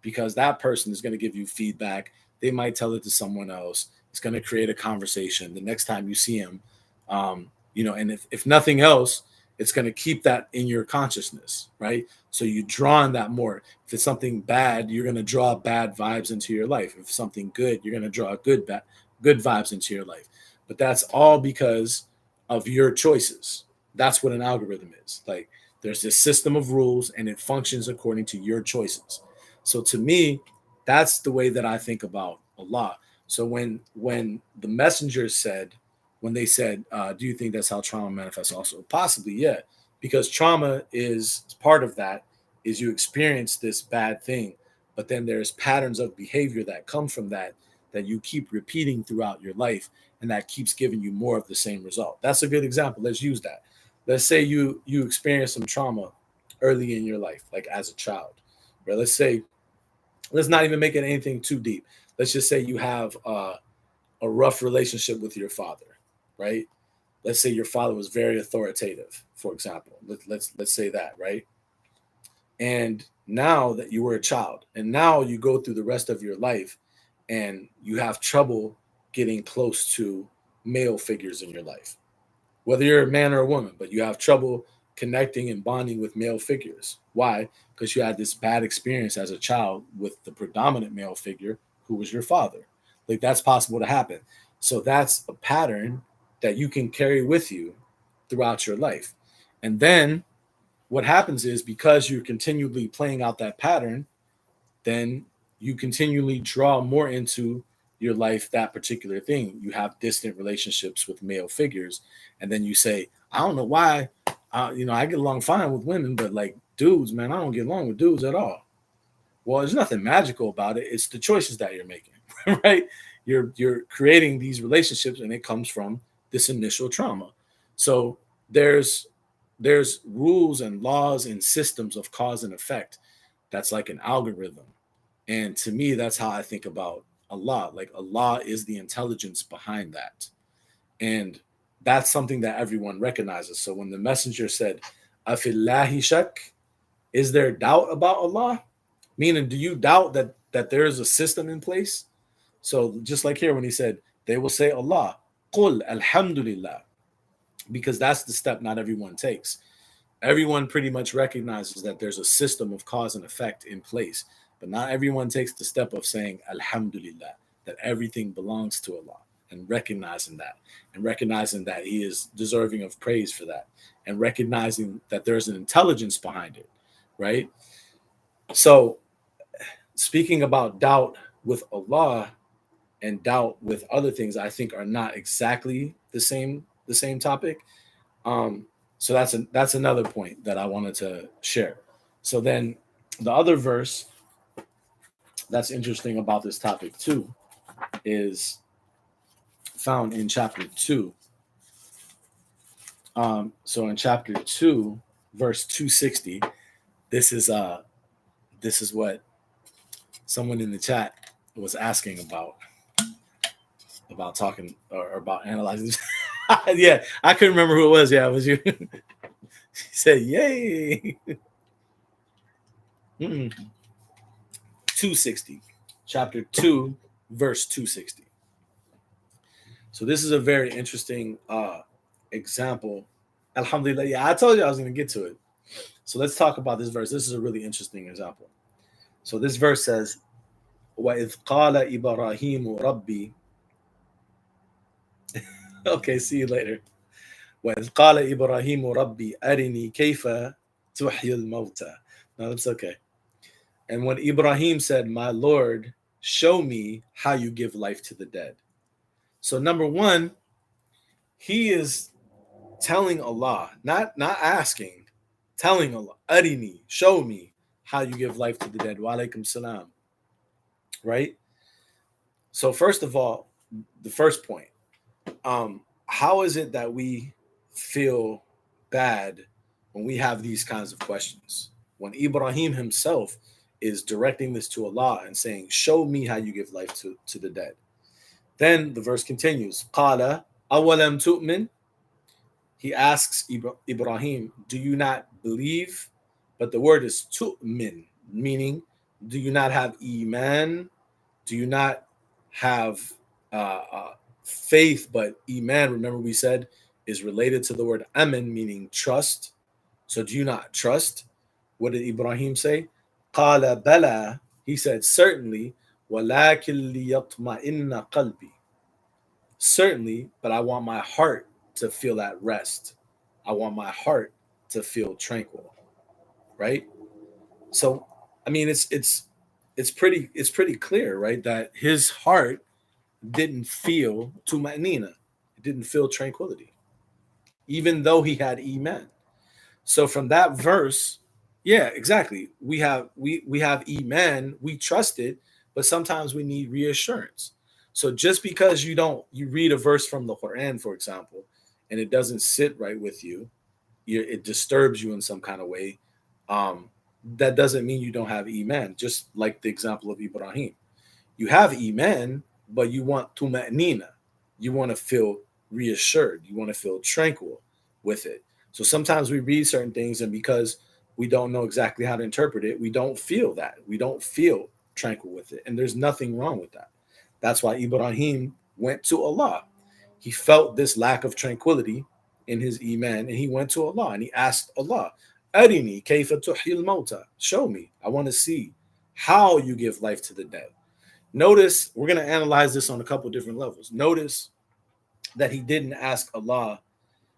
because that person is going to give you feedback. They might tell it to someone else. It's going to create a conversation the next time you see them. And if nothing else, it's going to keep that in your consciousness, right? So you draw on that more. If it's something bad, you're going to draw bad vibes into your life. If it's something good, you're going to draw good vibes into your life. But that's all because of your choices. That's what an algorithm is. Like, there's this system of rules and it functions according to your choices. So to me, that's the way that I think about Allah. So when the messenger said, when they said, do you think that's how trauma manifests? Also, possibly, yeah, because trauma is part of that. Is you experience this bad thing, but then there's patterns of behavior that come from that you keep repeating throughout your life, and that keeps giving you more of the same result. That's a good example. Let's use that. Let's say you experience some trauma early in your life, like as a child. Or let's not even make it anything too deep. Let's just say you have a rough relationship with your father, right? Let's say your father was very authoritative, for example. Let's say that, right? And now that you were a child, and now you go through the rest of your life, and you have trouble getting close to male figures in your life, whether you're a man or a woman, but you have trouble connecting and bonding with male figures. Why? Because you had this bad experience as a child with the predominant male figure who was your father. Like, that's possible to happen. So that's a pattern that you can carry with you throughout your life. And then what happens is, because you're continually playing out that pattern, then you continually draw more into your life that particular thing. You have distant relationships with male figures, and then you say, I don't know why, I get along fine with women, but like dudes, man, I don't get along with dudes at all. Well, there's nothing magical about it. It's the choices that you're making, right? You're creating these relationships, and it comes from this initial trauma. So there's rules and laws and systems of cause and effect. That's like an algorithm. And to me, that's how I think about Allah. Like, Allah is the intelligence behind that. And that's something that everyone recognizes. So when the messenger said, Afillahi shak, is there doubt about Allah? Meaning, do you doubt that there is a system in place? So just like here when he said, they will say Allah, Qul alhamdulillah, because that's the step not everyone takes. Everyone pretty much recognizes that there's a system of cause and effect in place, but not everyone takes the step of saying Alhamdulillah, that everything belongs to Allah, and recognizing that He is deserving of praise for that, and recognizing that there's an intelligence behind it, right? So, speaking about doubt with Allah and doubt with other things, I think are not exactly the same topic. Um, so that's another point that I wanted to share. So then the other verse that's interesting about this topic too is found in chapter 2. So in chapter 2, verse 260, this is what someone in the chat was asking about talking or about analyzing. Yeah, I couldn't remember who it was. Yeah, it was you. He said, "Yay!" 260, chapter 2, verse 260. So this is a very interesting example. Alhamdulillah. Yeah, I told you I was going to get to it. So let's talk about this verse. This is a really interesting example. So this verse says, وَإِذْ قَالَ إِبْرَاهِيمُ رَبِّي. Okay, see you later. وَإِذْ قَالَ إِبْرَاهِيمُ رَبِّي أَرِنِي كَيْفَ تُحْيِي الْمَوْتَى. No, that's okay. And when Ibrahim said, my Lord, show me how you give life to the dead. So number one, he is telling Allah, not asking, telling Allah, arini, show me how you give life to the dead. Wa alaikum salam. Right? So first of all, the first point, how is it that we feel bad when we have these kinds of questions? When Ibrahim himself is directing this to Allah and saying, show me how you give life to the dead. Then the verse continues, Qala awalam tu'min. He asks Ibrahim, do you not believe? But the word is tu'min, meaning, do you not have iman? Do you not have faith? But iman, remember we said, is related to the word aman, meaning trust. So do you not trust? What did Ibrahim say? Qala bala. He said, certainly. Walakin liyatma'inna qalbi. Certainly, but I want my heart to feel at rest. I want my heart to feel tranquil. Right? So, I mean, it's pretty clear, right? That his heart didn't feel tuma'nina. It didn't feel tranquility, even though he had iman. So from that verse, yeah, exactly. We have iman, we trust it, but sometimes we need reassurance. So just because you read a verse from the Qur'an, for example, and it doesn't sit right with you, it disturbs you in some kind of way. That doesn't mean you don't have iman. Just like the example of Ibrahim, you have iman, but you want tuma'nina. You want to feel reassured. You want to feel tranquil with it. So sometimes we read certain things, and because we don't know exactly how to interpret it, we don't feel that. We don't feel tranquil with it. And there's nothing wrong with that. That's why Ibrahim went to Allah. He felt this lack of tranquility in his iman, and he went to Allah and he asked Allah, Arini kayfa tuhyil mauta. Show me. I want to see how you give life to the dead. Notice, we're going to analyze this on a couple different levels. Notice that he didn't ask Allah,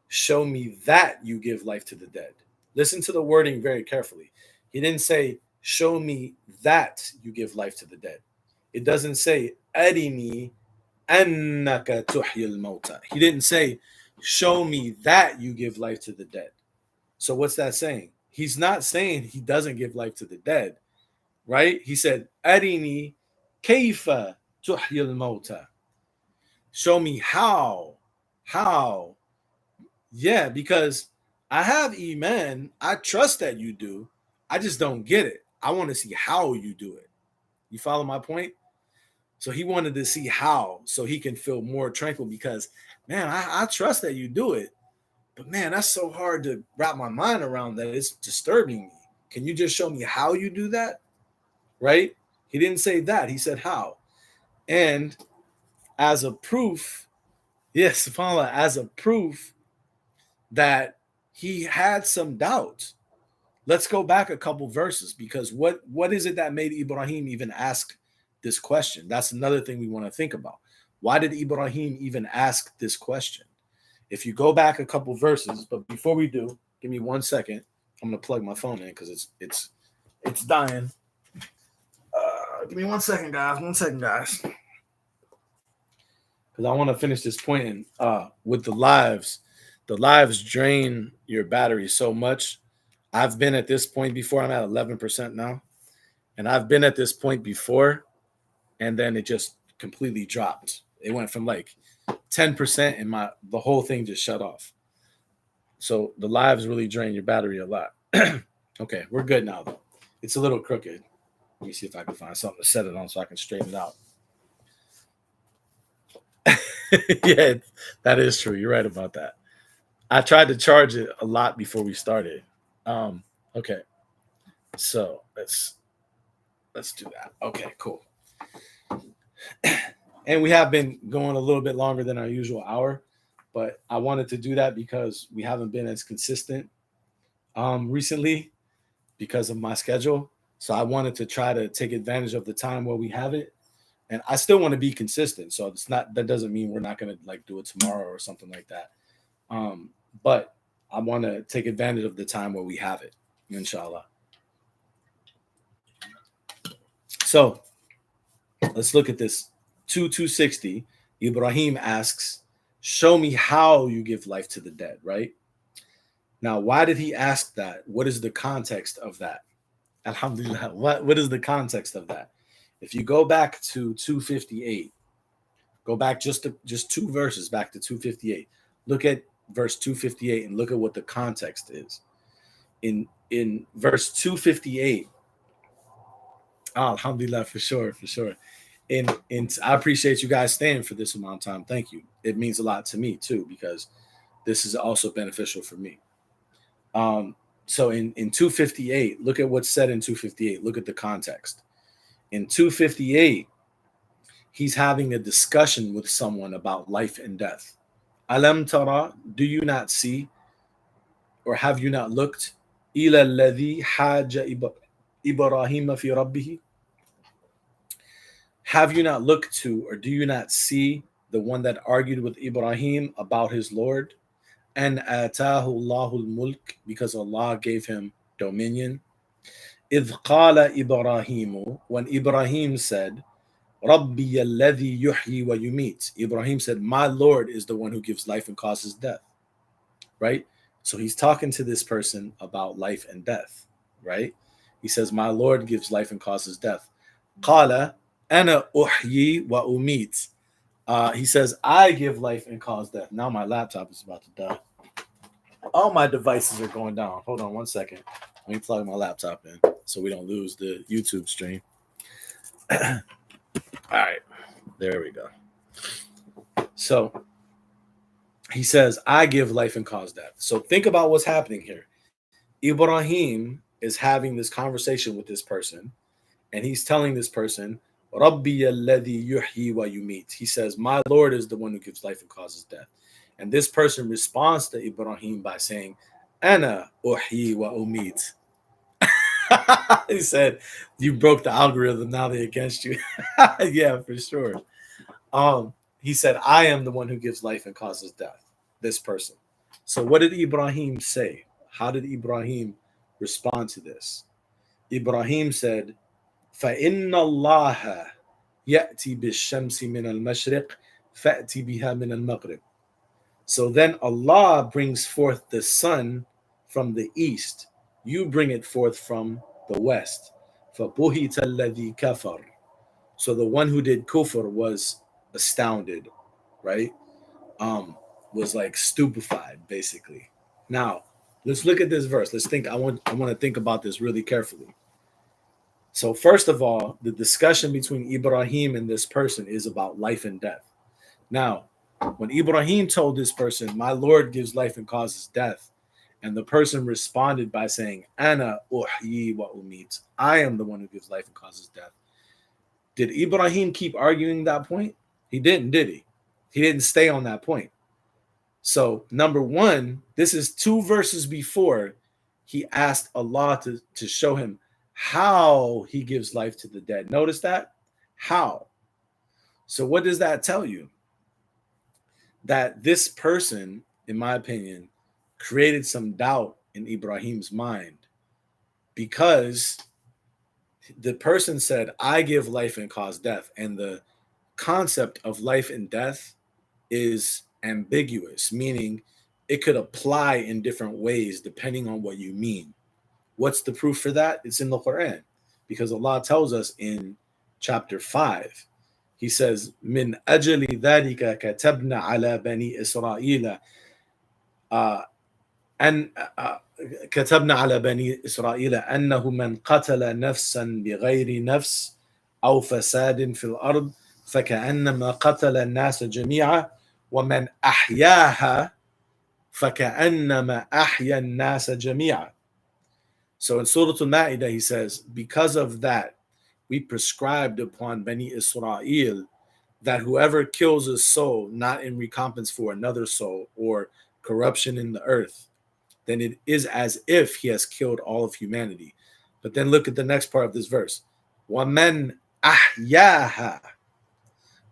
show me that you give life to the dead. Listen to the wording very carefully. He didn't say, show me that you give life to the dead. It doesn't say, arini annaka tuhyil mauta. He didn't say, show me that you give life to the dead. So what's that saying? He's not saying he doesn't give life to the dead, right? He said, arini kayfa tuhyil mauta. Show me how. How? Yeah, because I have iman. I trust that you do. I just don't get it. I want to see how you do it. You follow my point? So he wanted to see how, so he can feel more tranquil because, man, I trust that you do it. But man, that's so hard to wrap my mind around that. It's disturbing me. Can you just show me how you do that? Right? He didn't say that. He said how. And as a proof, yes, subhanAllah, as a proof that he had some doubt. Let's go back a couple verses, because what is it that made Ibrahim even ask this question? That's another thing we want to think about. Why did Ibrahim even ask this question? If you go back a couple verses, but before we do, give me 1 second. I'm gonna plug my phone in because it's dying. Give me 1 second, guys. 1 second, guys. Because I want to finish this point. And with the lives drain your battery so much. I've been at this point before. I'm at 11% now, and I've been at this point before, and then it just completely dropped. It went from like 10%, and the whole thing just shut off. So the lives really drain your battery a lot. Okay, we're good now though. It's a little crooked. Let me see if I can find something to set it on so I can straighten it out. Yeah, that is true. You're right about that. I tried to charge it a lot before we started. Okay, so let's do that. Okay, cool. And we have been going a little bit longer than our usual hour, but I wanted to do that because we haven't been as consistent recently because of my schedule. So I wanted to try to take advantage of the time where we have it. And I still want to be consistent. So that doesn't mean we're not going to like do it tomorrow or something like that. But I want to take advantage of the time where we have it, inshallah. So Let's look at this. 260, Ibrahim asks, show me how you give life to the dead, right? Now, why did he ask that? What is the context of that? Alhamdulillah. What is the context of that? If you go back to 258, go back just two verses back to 258. Look at verse 258 and look at what the context is. In verse 258, alhamdulillah, for sure, for sure. In I appreciate you guys staying for this amount of time. Thank you. It means a lot to me too, because this is also beneficial for me. So in 258, look at what's said in 258. Look at the context. In 258, he's having a discussion with someone about life and death. Alam tara, do you not see, or have you not looked? Ila alladhi haja Ibrahim fi rabbih. Have you not looked to, or do you not see the one that argued with Ibrahim about his Lord? And atahu Allahul mulk, because Allah gave him dominion. إذ قال إبراهيم, when Ibrahim said, ربي الذي يحيي ويميت. Ibrahim said, my Lord is the one who gives life and causes death. Right? So he's talking to this person about life and death. Right? He says, my Lord gives life and causes death. قال أنا أحيي وأميت. He says, I give life and cause death. Now my laptop is about to die. All my devices are going down. Hold on one second. Let me plug my laptop in so we don't lose the YouTube stream. All right. There we go. So he says, I give life and cause death. So think about what's happening here. Ibrahim is having this conversation with this person, and he's telling this person, Rabbi alladhi yuhyi wa yumit. He says, my Lord is the one who gives life and causes death. And this person responds to Ibrahim by saying, Ana uhyi wa umit. He said, you broke the algorithm, now they're against you. Yeah, for sure. He said, I am the one who gives life and causes death. This person. So what did Ibrahim say? How did Ibrahim respond to this? Ibrahim said, فَإِنَّ اللَّهَ يَأْتِي بِالشَّمْسِ مِنَ الْمَشْرِقِ فَأْتِ بِهَا مِنَ الْمَغْرِبِ. So then Allah brings forth the sun from the east. You bring it forth from the west. فَبُهِتَ الَّذِي كَفَرَ. So the one who did kufr was astounded, right? Was like stupefied, basically. Now, let's look at this verse. Let's think. I want to think about this really carefully. So first of all, the discussion between Ibrahim and this person is about life and death. Now, when Ibrahim told this person, my Lord gives life and causes death, and the person responded by saying, Ana uhyi wa umit. I am the one who gives life and causes death. Did Ibrahim keep arguing that point? He didn't, did he? He didn't stay on that point. So, number one, this is two verses before he asked Allah to show him how he gives life to the dead. Notice that? How? So what does that tell you? That this person, in my opinion, created some doubt in Ibrahim's mind, because the person said, I give life and cause death. And the concept of life and death is ambiguous, meaning it could apply in different ways depending on what you mean. What's the proof for that? It's in the Qur'an, because Allah tells us in chapter 5, he says, Min ajali dhalika katabna ala bani Israel an كتبنا على بني إسرائيل أنه من قتل نفسا بغير نفس أو فساد في الأرض فكأنما قتل الناس جميعا ومن أحياها فكأنما أحيا الناس جميعا. So in Surah Al-Ma'idah, he says, because of that, we prescribed upon Bani Israel that whoever kills a soul not in recompense for another soul or corruption in the earth, then it is as if he has killed all of humanity. But then look at the next part of this verse. وَمَنْ أَحْيَاهَا.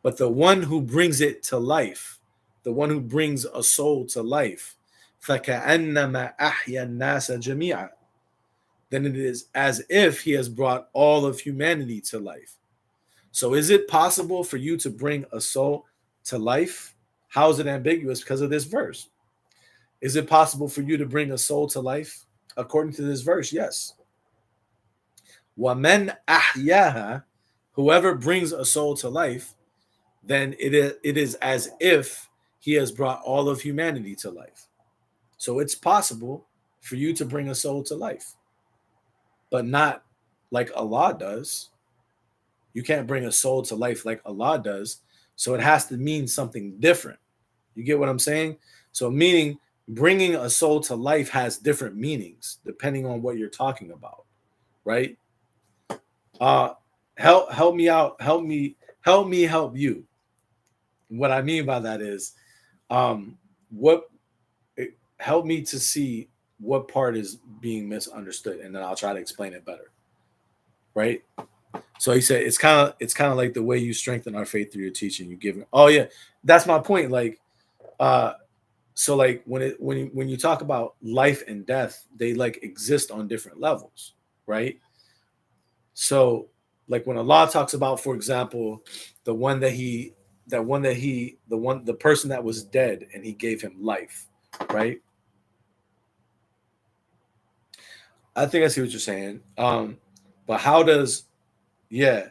But the one who brings it to life, the one who brings a soul to life, فَكَأَنَّمَا أَحْيَا النَّاسَ جَمِيعًا. Then it is as if he has brought all of humanity to life. So is it possible for you to bring a soul to life? How is it ambiguous? Because of this verse. Is it possible for you to bring a soul to life? According to this verse, yes. وَمَنْ أَحْيَاهَا, whoever brings a soul to life, then it is as if he has brought all of humanity to life. So it's possible for you to bring a soul to life, but not like Allah does. You can't bring a soul to life like Allah does. So it has to mean something different. You get what I'm saying? So meaning bringing a soul to life has different meanings depending on what you're talking about, right? Help me out, help you. What I mean by that is what help me to see what part is being misunderstood, and then I'll try to explain it better. Right? So he said it's kind of like the way you strengthen our faith through your teaching. You give. Oh yeah, that's my point. Like, so like when you talk about life and death, they like exist on different levels, right? So like when Allah talks about, for example, the person that was dead and he gave him life, right? I think I see what you're saying. But how does, yeah,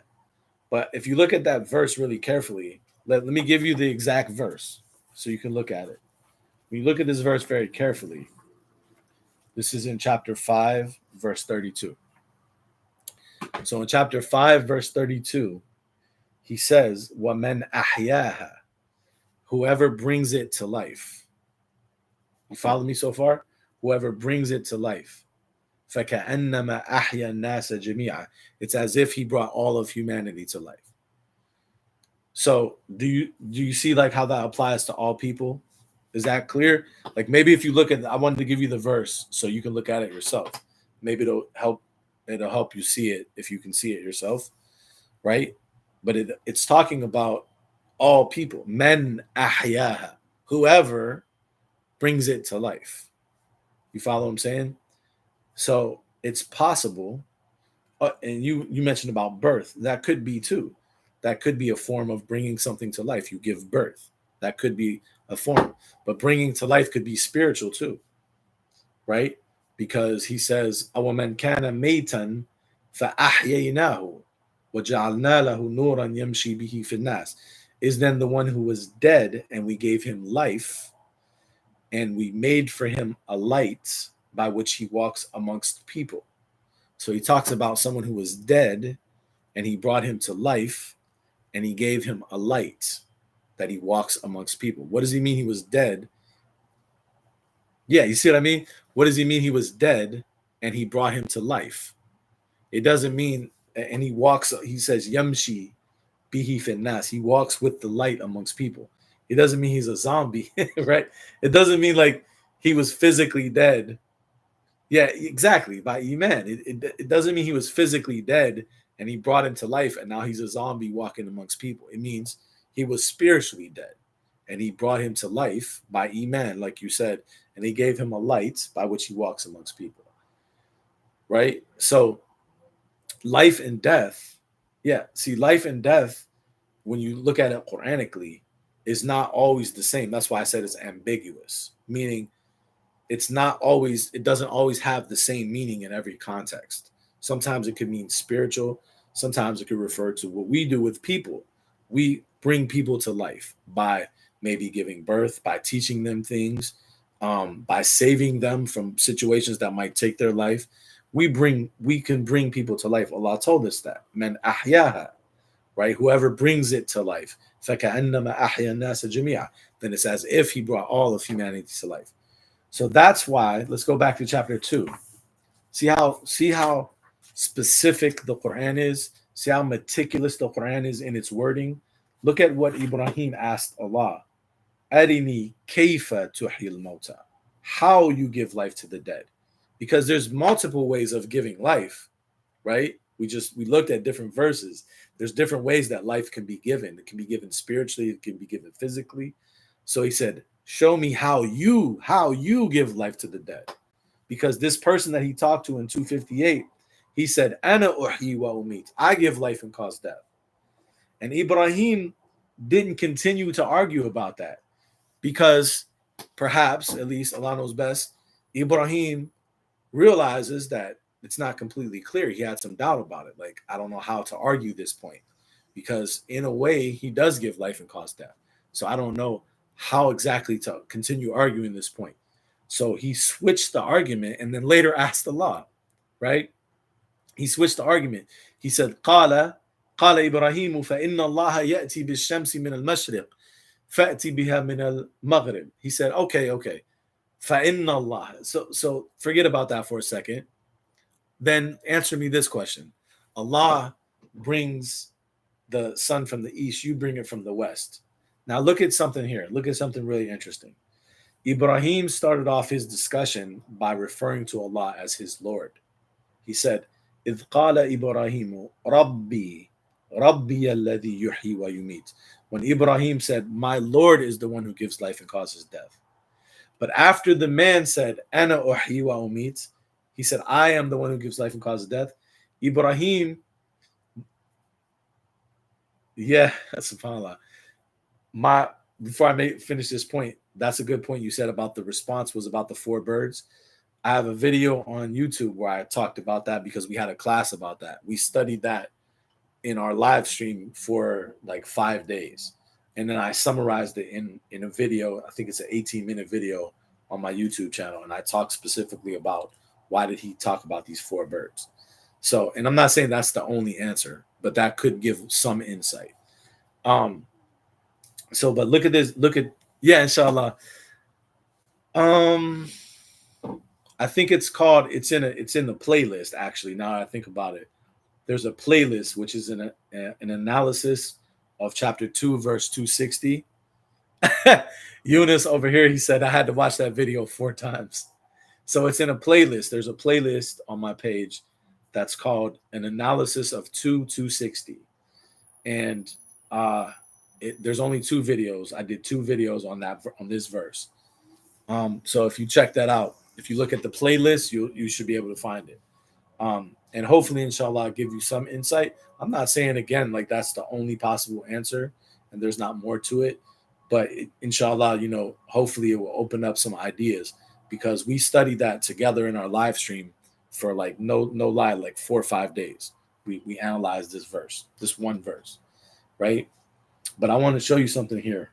but if you look at that verse really carefully, let me give you the exact verse so you can look at it. When you look at this verse very carefully, this is in chapter 5, verse 32. So in chapter 5, verse 32, he says, وَمَنْ أَحْيَاهَا, whoever brings it to life. You follow me so far? Whoever brings it to life. فَكَأَنَّمَا أَحْيَا النَّاسَ جَمِيعًا. It's as if he brought all of humanity to life. So do you see like how that applies to all people? Is that clear? Like maybe if you look at, I wanted to give you the verse so you can look at it yourself. Maybe it'll help you see it if you can see it yourself, right? But it's talking about all people. Men ahyaha, whoever brings it to life. You follow what I'm saying? So it's possible, and you mentioned about birth. That could be too. That could be a form of bringing something to life. You give birth. That could be a form. But bringing to life could be spiritual too, right? Because he says, أَوَمَنْ كَانَ مَيْتًا فَأَحْيَيْنَاهُ وَجَعَلْنَا لَهُ نُورًا يَمْشِي بِهِ فِي النَّاسِ. Is then the one who was dead and we gave him life and we made for him a light by which he walks amongst people. So he talks about someone who was dead and he brought him to life and he gave him a light that he walks amongst people. What does he mean he was dead? Yeah, you see what I mean? What does he mean he was dead and he brought him to life? It doesn't mean, and he walks, he says, Yamshi bihi finnas. He walks with the light amongst people. It doesn't mean he's a zombie, right? It doesn't mean like he was physically dead. Yeah, exactly. By Iman. It doesn't mean he was physically dead and he brought him to life and now he's a zombie walking amongst people. It means he was spiritually dead and he brought him to life by Iman, like you said, and he gave him a light by which he walks amongst people. Right? So life and death, yeah, see, life and death, when you look at it Quranically, is not always the same. That's why I said it's ambiguous, meaning it doesn't always have the same meaning in every context. Sometimes it could mean spiritual. Sometimes it could refer to what we do with people. We bring people to life by maybe giving birth, by teaching them things, by saving them from situations that might take their life. We can bring people to life. Allah told us that. Man ahyaha, right? Whoever brings it to life. فَكَأَنَّمَا أَحْيَا النَّاسَ جَمِيعًا. Then it's as if he brought all of humanity to life. So that's why, let's go back to chapter 2. See how specific the Quran is? See how meticulous the Quran is in its wording? Look at what Ibrahim asked Allah. Arini kayfa tuhyil mauta. How you give life to the dead. Because there's multiple ways of giving life, right? We looked at different verses. There's different ways that life can be given. It can be given spiritually, it can be given physically. So he said, show me how you give life to the dead. Because this person that he talked to in 258, he said, Ana uhyi wa umit. I give life and cause death. And Ibrahim didn't continue to argue about that because perhaps, at least Allah knows best, Ibrahim realizes that it's not completely clear. He had some doubt about it. Like, I don't know how to argue this point because, in a way, he does give life and cause death. So I don't know how exactly to continue arguing this point. So he switched the argument and then later asked Allah, right? He switched the argument. He said, قال إبراهيم فإن الله يأتي بالشمس من المشرق فأتي بها من المغرب. He said, okay. فإن الله. So forget about that for a second. Then answer me this question. Allah brings the sun from the east, you bring it from the west. Now look at something here. Look at something really interesting. Ibrahim started off his discussion by referring to Allah as his Lord. He said, إذ قال إبراهيم ربي ربي الذي يحيي ويميت. When Ibrahim said, my Lord is the one who gives life and causes death. But after the man said, أنا أحيي وأميت, he said, I am the one who gives life and causes death. Ibrahim, yeah, subhanAllah. Before I finish this point, that's a good point you said about the response was about the 4 birds. I have a video on YouTube where I talked about that because we had a class about that. We studied that in our live stream for like 5 days. And then I summarized it in a video. I think it's an 18-minute video on my YouTube channel. And I talked specifically about why did he talk about these 4 birds. So, and I'm not saying that's the only answer, but that could give some insight. So, but look at this. Yeah, inshallah. I think it's in the playlist actually. Now I think about it, there's a playlist which is an analysis of chapter 2 verse 260. Eunice over here, he said I had to watch that video 4 times. So it's in a playlist. There's a playlist on my page that's called an analysis of 260, and there's only 2 videos. I did 2 videos on this verse. So if you check that out, if you look at the playlist, you should be able to find it. And hopefully, inshallah, I'll give you some insight. I'm not saying again like that's the only possible answer, and there's not more to it. But inshallah, hopefully it will open up some ideas because we studied that together in our live stream for like no lie, like 4 or 5 days. We analyzed this one verse, right? But I want to show you something here.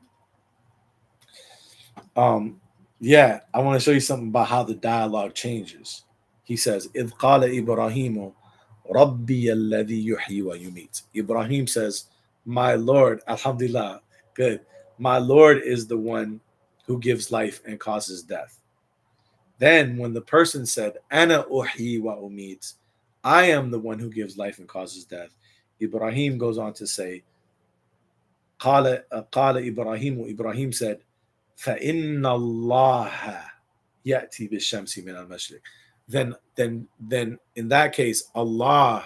Yeah, I want to show you something about how the dialogue changes. He says, إِذْ قَالَ إِبْرَاهِيمُ رَبِّيَ الَّذِي يُحْيِي وَيُمِيتُ. Ibrahim says, my Lord, alhamdulillah, good. My Lord is the one who gives life and causes death. Then when the person said, أَنَا أُحْيِي وَأُمِيتُ, I am the one who gives life and causes death, Ibrahim goes on to say, قال إبراهيم, Ibrahim said, فَإِنَّ اللَّهَ يَأْتِي بِالشَّمْسِ مِنَ الْمَشْرِقِ. Then in that case, Allah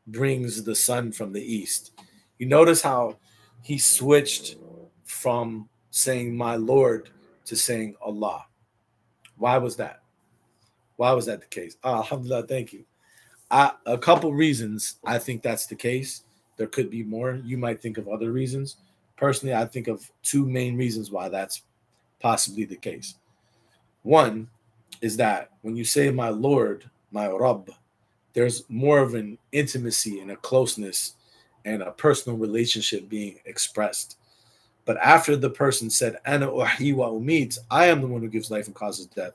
brings the sun from the east. You notice how he switched from saying my Lord to saying Allah. Why was that? Why was that the case? Alhamdulillah, thank you. A couple reasons I think that's the case. There could be more. You might think of other reasons. Personally, I think of 2 main reasons why that's possibly the case. One is that when you say my Lord, my Rabb, there's more of an intimacy and a closeness and a personal relationship being expressed. But after the person said, Ana uhyi wa umit, I am the one who gives life and causes death,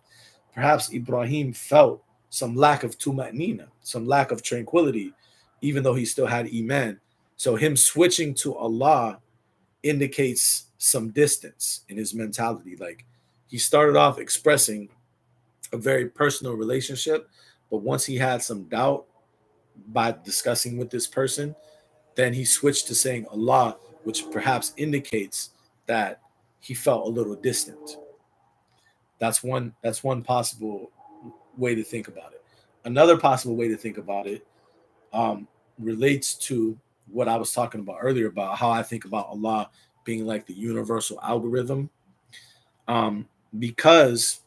perhaps Ibrahim felt some lack of tuma'nina, some lack of tranquility, even though he still had iman. So him switching to Allah indicates some distance in his mentality. Like he started off expressing a very personal relationship, but once he had some doubt by discussing with this person, then he switched to saying Allah, which perhaps indicates that he felt a little distant. That's one possible way to think about it. Another possible way to think about it relates to what I was talking about earlier about how I think about Allah being like the universal algorithm, because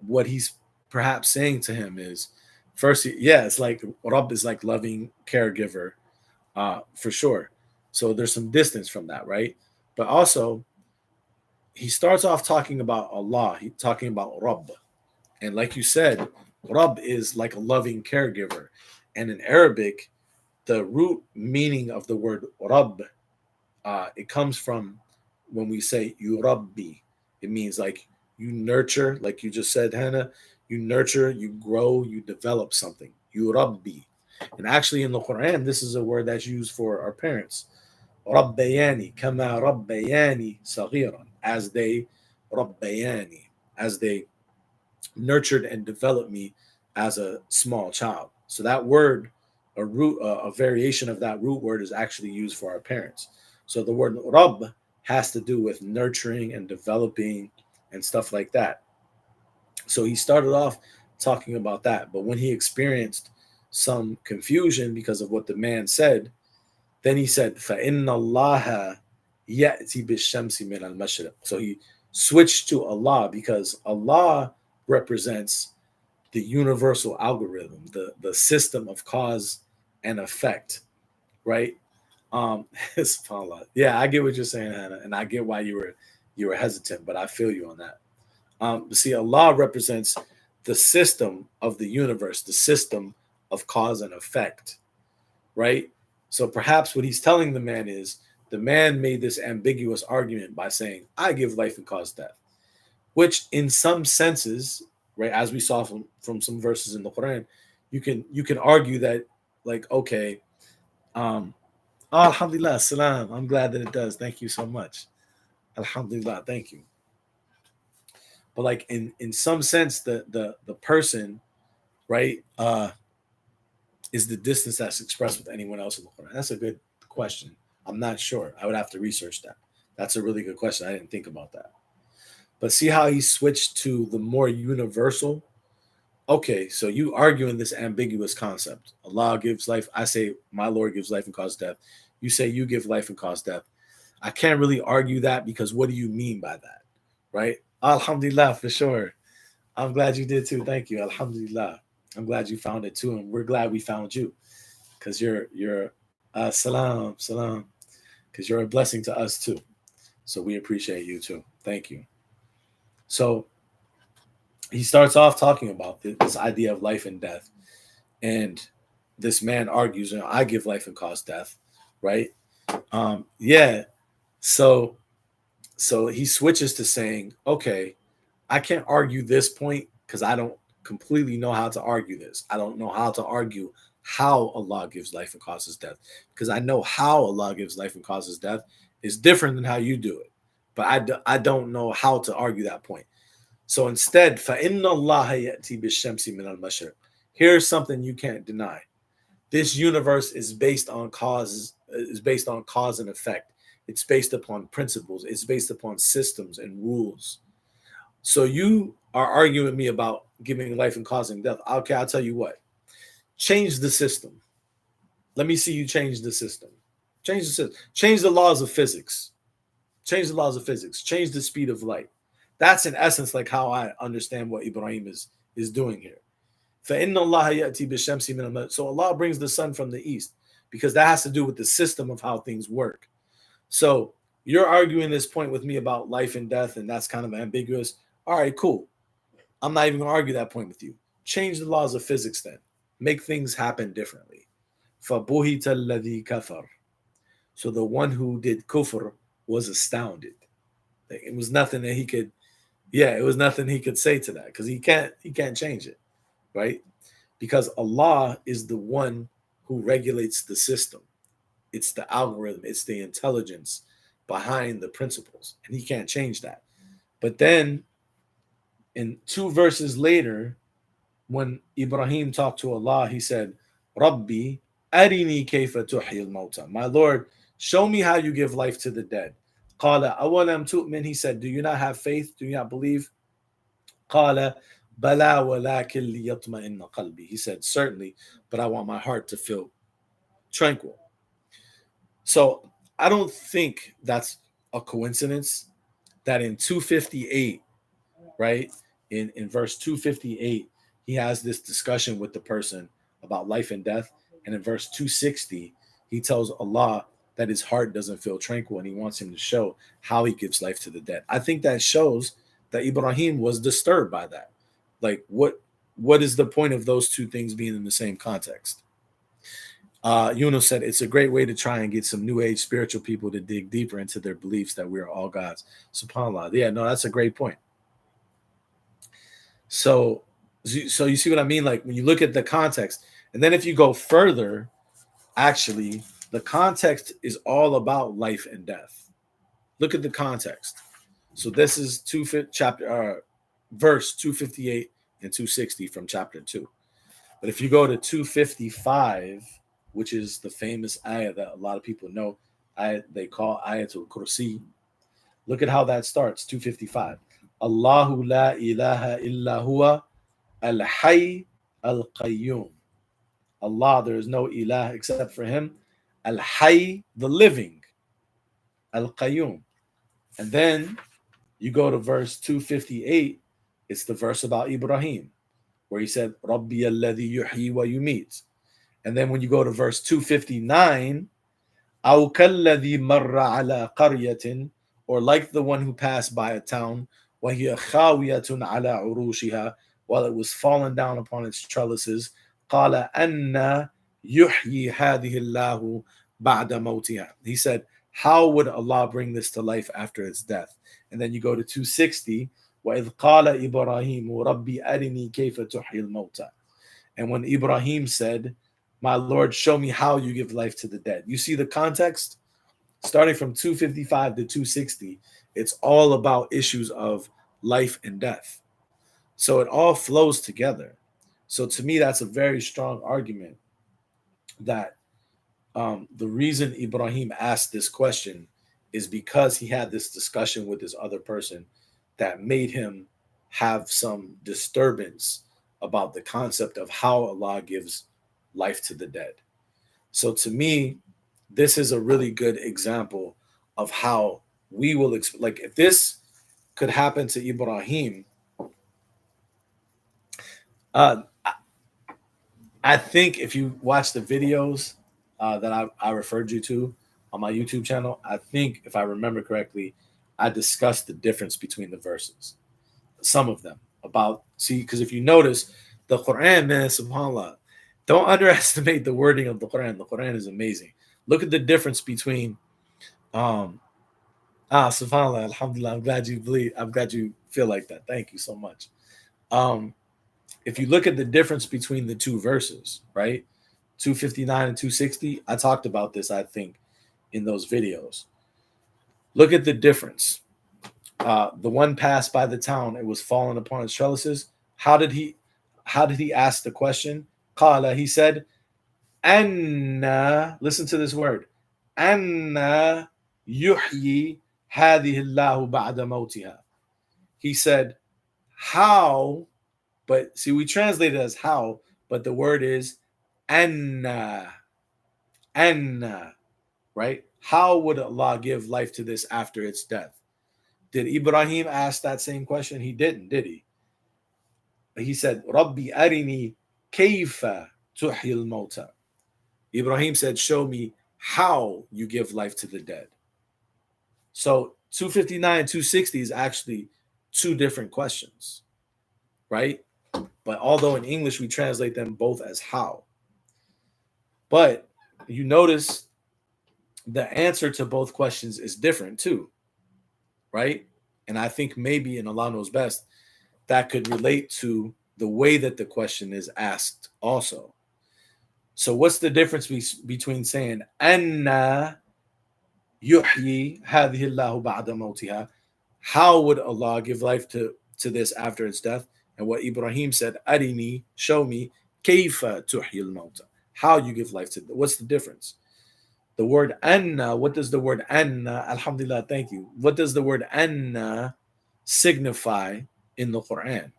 what he's perhaps saying to him is, first, yeah, it's like Rabb is like loving caregiver, for sure. So there's some distance from that, right? But also, he starts off talking about Allah. He's talking about Rabb. And like you said, Rabb is like a loving caregiver. And in Arabic, the root meaning of the word Rabb, it comes from when we say yurabbi. It means like you nurture, like you just said, Hannah, you nurture, you grow, you develop something. Yurabbi. And actually in the Quran, this is a word that's used for our parents. Rabbayani, kama rabbayani saghiran, rabbayani, as they nurtured and developed me as a small child. So that word, a variation of that root word, is actually used for our parents. So the word Rabb has to do with nurturing and developing and stuff like that. So he started off talking about that, but when he experienced some confusion because of what the man said, then he said, فَإِنَّ اللَّهَ يَأْتِي بِالشَّمْسِ مِنَ الْمَشْرِقِ. So he switched to Allah because Allah represents the universal algorithm, the system of cause and effect, right? SubhanAllah. Yeah, I get what you're saying, Hannah, and I get why you were hesitant, but I feel you on that. See, Allah represents the system of the universe, the system of cause and effect, right? So perhaps what he's telling the man is the man made this ambiguous argument by saying, I give life and cause death, which in some senses, right, as we saw from some verses in the Quran, you can argue that, like, okay, alhamdulillah, salam. I'm glad that it does. Thank you so much. Alhamdulillah, thank you. But like in some sense, the person, right, is the distance that's expressed with anyone else in the Quran? That's a good question. I'm not sure. I would have to research that. That's a really good question. I didn't think about that. But see how he switched to the more universal? Okay, so you arguing this ambiguous concept. Allah gives life. I say my Lord gives life and cause death. You say you give life and cause death. I can't really argue that because what do you mean by that? Right? Alhamdulillah, for sure. I'm glad you did too. Thank you. Alhamdulillah. I'm glad you found it too. And we're glad we found you because you're salam, salam, because you're a blessing to us too. So we appreciate you too. Thank you. So he starts off talking about this idea of life and death. And this man argues, I give life and cause death, right? Yeah. So he switches to saying, okay, I can't argue this point because I don't completely know how to argue this. I don't know how to argue how Allah gives life and causes death because I know how Allah gives life and causes death is different than how you do it. But I don't know how to argue that point. So instead, فَإِنَّ اللَّهَ يَأْتِي بِالشَّمْسِ مِنَ الْمَشْرِقِ. Here's something you can't deny. This universe is based on cause and effect. It's based upon principles. It's based upon systems and rules. So you are arguing with me about giving life and causing death. Okay, I'll tell you what. Change the system. Let me see you change the system. Change the system. Change the laws of physics. Change the laws of physics. Change the speed of light. That's in essence like how I understand what Ibrahim is doing here. فَإِنَّ اللَّهَ يَأْتِي بِالشَّمْسِ مِنَ الْمَشْرِقِ. So Allah brings the sun from the east because that has to do with the system of how things work. So you're arguing this point with me about life and death, and that's kind of ambiguous. All right, cool. I'm not even going to argue that point with you. Change the laws of physics then. Make things happen differently. فَبُهِتَ الَّذِي كَفَرَ. So the one who did kufr was astounded. It was nothing that he could, it was nothing he could say to that because he can't change it, right? Because Allah is the one who regulates the system. It's the algorithm. It's the intelligence behind the principles, and he can't change that. But then in 2 verses later, when Ibrahim talked to Allah, he said, Rabbi, arini kayfa tuhyi al-mauta. My Lord, show me how you give life to the dead. Qala awalam tu'min. He said, do you not have faith? Do you not believe? Qala bala walakin liyatma'inna qalbi. He said, certainly, but I want my heart to feel tranquil. So I don't think that's a coincidence that in 258, right, in verse 258, he has this discussion with the person about life and death. And in verse 260, he tells Allah that his heart doesn't feel tranquil, and he wants him to show how he gives life to the dead. I think that shows that Ibrahim was disturbed by that. Like, what is the point of those two things being in the same context? Yunus said it's a great way to try and get some new age spiritual people to dig deeper into their beliefs that we are all gods. SubhanAllah. Yeah, no, that's a great point. So you see what I mean? Like, when you look at the context, and then if you go further, actually, the context is all about life and death. Look at the context. So this is verse 258 and 260 from chapter 2. But if you go to 255, which is the famous ayah that a lot of people know, they call Ayatul Kursi. Look at how that starts. 255. Allahu la ilaha illa huwa al-hayy al-qayyum. Allah, there is no ilah except for him. Al-hayy, the living. Al-qayyum. And then you go to verse 258. It's the verse about Ibrahim, where he said, Rabbi alladhi yuhyi wa yumit. And then when you go to verse 259, أَوْ كَالَّذِي مَرَّ عَلَى قَرْيَةٍ, or like the one who passed by a town, وَهِيَ خَاوِيَةٌ عَلَى عُرُوشِهَا, while it was fallen down upon its trellises, قَالَ أَنَّ يُحْيِي هَذِهِ اللَّهُ بَعْدَ مَوْتِهَا. He said, how would Allah bring this to life after its death? And then you go to 260, وَإِذْ قَالَ إِبْرَاهِيمُ رَبِّ أَرِنِي كَيْفَ تُحْيِي الْمَوْتَى. And when Ibrahim said, my Lord, show me how you give life to the dead. You see the context? Starting from 255 to 260, it's all about issues of life and death. So it all flows together. So to me, that's a very strong argument that the reason Ibrahim asked this question is because he had this discussion with this other person that made him have some disturbance about the concept of how Allah gives life to the dead. So to me, this is a really good example of how we will like if this could happen to Ibrahim. I think if you watch the videos that I referred you to on my YouTube channel, I think if I remember correctly, I discussed the difference between the verses, some of them because if you notice the Qur'an, man, subhanAllah, don't underestimate the wording of the Qur'an. The Qur'an is amazing. Look at the difference between subhanAllah, alhamdulillah, I'm glad you feel like that. Thank you so much. If you look at the difference between the two verses, right? 259 and 260, I talked about this, I think, in those videos. Look at the difference. The one passed by the town, it was fallen upon its trellises. How did he ask the question? Qala, he said, Anna, listen to this word, Anna yuhyi hadhihi Allahu ba'da mawtiha. He said, how, but see, we translate it as how, but the word is Anna, right? How would Allah give life to this after its death? Did Ibrahim ask that same question? He didn't, did he? He said, Rabbi arini kayfa tuhyi al-mawta. Ibrahim said, show me how you give life to the dead. So 259 and 260 is actually two different questions, right? But although in English we translate them both as how. But you notice the answer to both questions is different too, right? And I think maybe, and Allah knows best, that could relate to the way that the question is asked also. So what's the difference between saying Anna yuhyi hadhihi Allahu ba'da mawtiha? How would Allah give life to this after its death? And what Ibrahim said, Arini, show me, kayfa tuhyi al-mawta. How you give life to it. What's the difference? The word Anna, what does the word Anna, alhamdulillah, thank you. What does the word Anna signify in the Quran?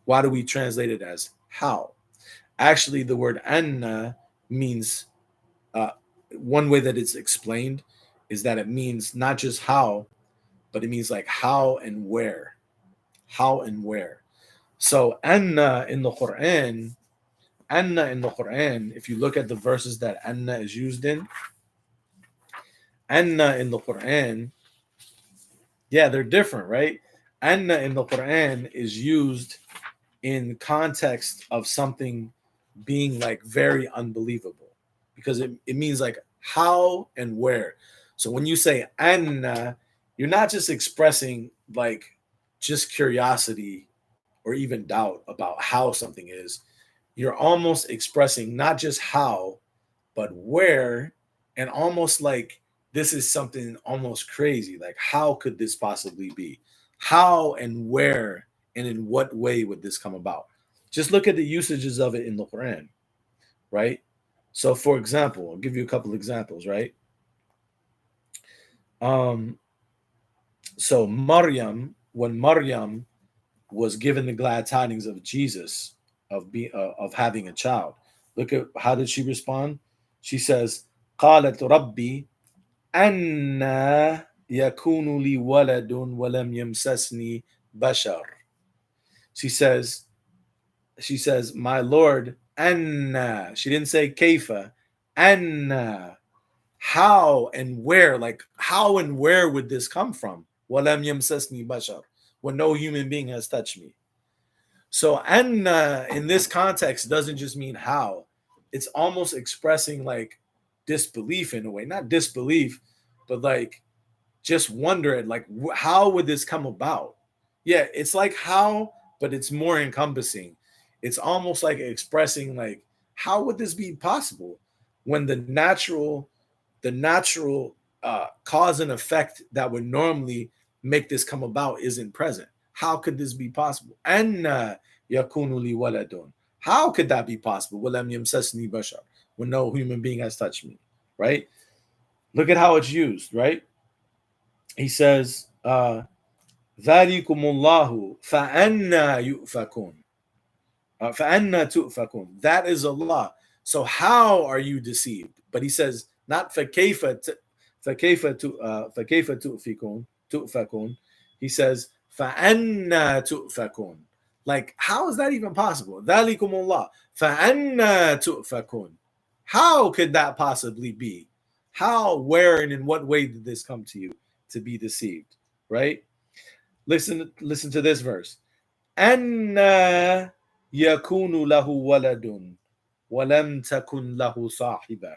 Why do we translate it as how? Actually, the word Anna means, one way that it's explained is that it means not just how, but it means like how and where. How and where. So Anna in the Quran, if you look at the verses that Anna is used in, Anna in the Quran, yeah, they're different, right? Anna in the Quran is used in context of something being like very unbelievable because it means like how and where. So when you say anna, you're not just expressing like just curiosity or even doubt about how something is. You're almost expressing not just how, but where, and almost like this is something almost crazy. Like, how could this possibly be? How and where and in what way would this come about? Just look at the usages of it in the Quran, right? So, for example, I'll give you a couple examples, right? Um, so when Maryam was given the glad tidings of Jesus of having a child, look at how did she respond? She says, "قالت ربي أن يكون لي ولد ولم يمسسني بشر." She says, my Lord, Anna. She didn't say Kaifa. Anna. How and where? Like, how and where would this come from? Walam yamsasni bashar. When no human being has touched me. So Anna in this context doesn't just mean how. It's almost expressing like disbelief in a way. Not disbelief, but like just wonder at like how would this come about. Yeah, it's like how, but it's more encompassing. It's almost like expressing like how would this be possible when the natural cause and effect that would normally make this come about isn't present. How could this be possible? Anna yakunu li waladun. How could that be possible? Walam yamsasni bashar, when no human being has touched me. Right? Look at how it's used. Right? He says, ذَلِكُمُ اللَّهُ فَأَنَّا يُؤْفَكُونَ. فَأَنَّا تُؤْفَكُونَ. That is Allah. So how are you deceived? But he says, not فَكَيْفَ تُؤْفَكُونَ. He says, فَأَنَّا تُؤْفَكُونَ. Like, how is that even possible? ذَلِكُمُ اللَّهُ فَأَنَّا تُؤْفَكُونَ. How could that possibly be? How, where, and in what way did this come to you to be deceived? Right? Listen to this verse. أَنَّا يَكُونُ لَهُ وَلَدٌ وَلَمْ تَكُنْ لَهُ صَاحِبَةٌ.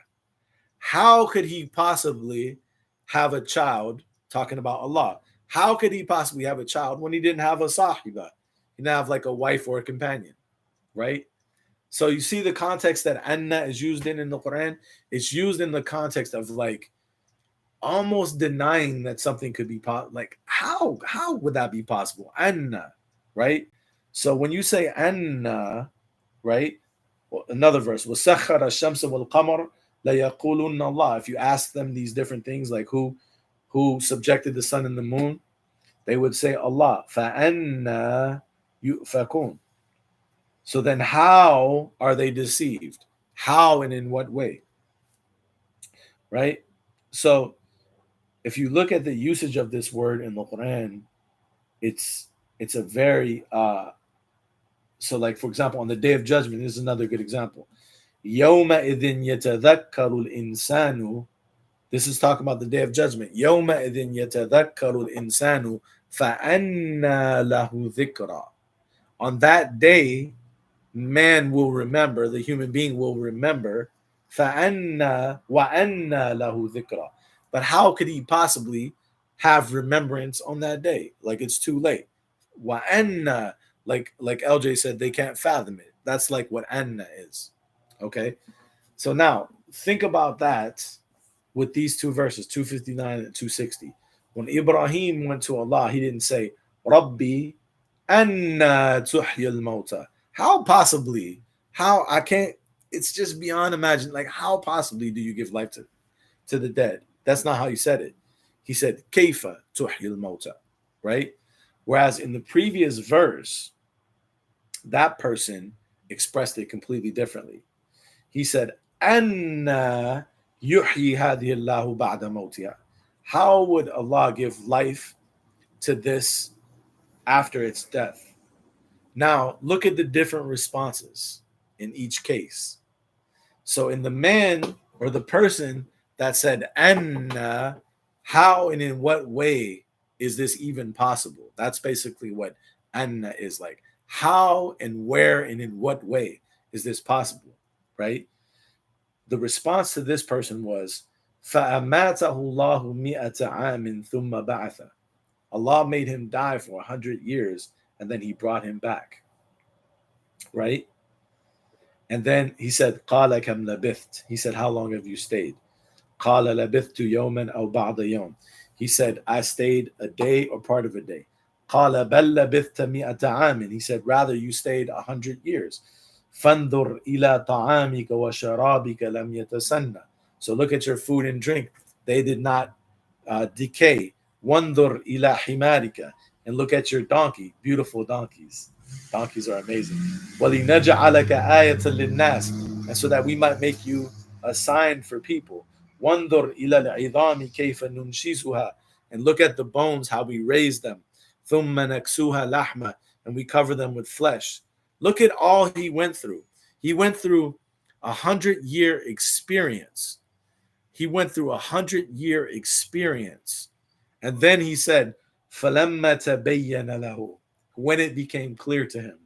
How could he possibly have a child? Talking about Allah. How could he possibly have a child when he didn't have a sahiba? He didn't have like a wife or a companion, right? So you see the context that anna is used in the Quran. It's used in the context of like almost denying that something could be like how would that be possible? Anna, right? So when you say anna, right? Well, another verse, وَسَخَّرَ الشَّمْسَ وَالْقَمَرَ لَيَقُولُنَّ اللَّهِ. If you ask them these different things, like who subjected the sun and the moon, they would say Allah. فَأَنَّا يُؤْفَكُونَ. So then how are they deceived? How and in what way? Right? So if you look at the usage of this word in the Quran, it's a very so like for example, on the day of judgment, this is another good example. يَوْمَئِذٍ يَتَذَكَّرُ الْإِنسَانُ. This is talking about the day of judgment. يَوْمَئِذٍ يَتَذَكَّرُ الْإِنسَانُ فَأَنَّى لَهُ ذِكْرًا. On that day, man will remember, the human being will remember. فَأَنَّى وَأَنَّى لَهُ ذِكْرًا. But how could he possibly have remembrance on that day? Like it's too late. وَأَنَّى, like LJ said, they can't fathom it. That's like what anna is. Okay? So now think about that with these two verses, 259 and 260. When Ibrahim went to Allah, he didn't say, Rabbi, anna tuhyil mauta. How possibly? How I can't, it's just beyond imagine. Like, how possibly do you give life to the dead? That's not how he said it. He said, Kaifa tuhyil mauta, right? Whereas in the previous verse, that person expressed it completely differently. He said, Anna yuhyi hadhihi Allahu ba'da mawtiha. How would Allah give life to this after its death? Now, look at the different responses in each case. So, in the man or the person that said, Anna, how and in what way is this even possible? That's basically what Anna is like. How and where and in what way is this possible? Right? The response to this person was, فَأَمَاتَهُ اللَّهُ مِئَةَ عَامٍ ثُمَّ بَعَثَ. Allah made him die for 100 years and then he brought him back. Right? And then he said, قَالَ كَمْ لَبِثْتَ. He said, how long have you stayed? قَالَ لَبِثْتُ يَوْمًا أَوْ بَعْضَ يَوْمٍ. He said, I stayed a day or part of a day. قَالَ بَلْ لَبِثْتَ مِئَةَ عَامٍ. He said, rather you stayed 100 years. فَانْظُرْ إِلَى طَعَامِكَ وَشَرَابِكَ لَمْ يَتَسَنَّ. So look at your food and drink. They did not decay. وَانْظُرْ إِلَى حِمَارِكَ. And look at your donkey. Beautiful donkeys. Donkeys are amazing. وَلِنَجْعَلَكَ آيَةً لِلنَّاسِ. And so that we might make you a sign for people. وَانْظُرْ إِلَى الْعِظَامِ كَيْفَ نُنْشِزُهَا. And look at the bones, how we raise them. ثُمَّ نَكْسُوهَا لَحْمًا. And we cover them with flesh. Look at all he went through. He went through 100-year experience. He went through 100-year experience. And then he said, فَلَمَّا تَبَيَّنَ لَهُ. When it became clear to him.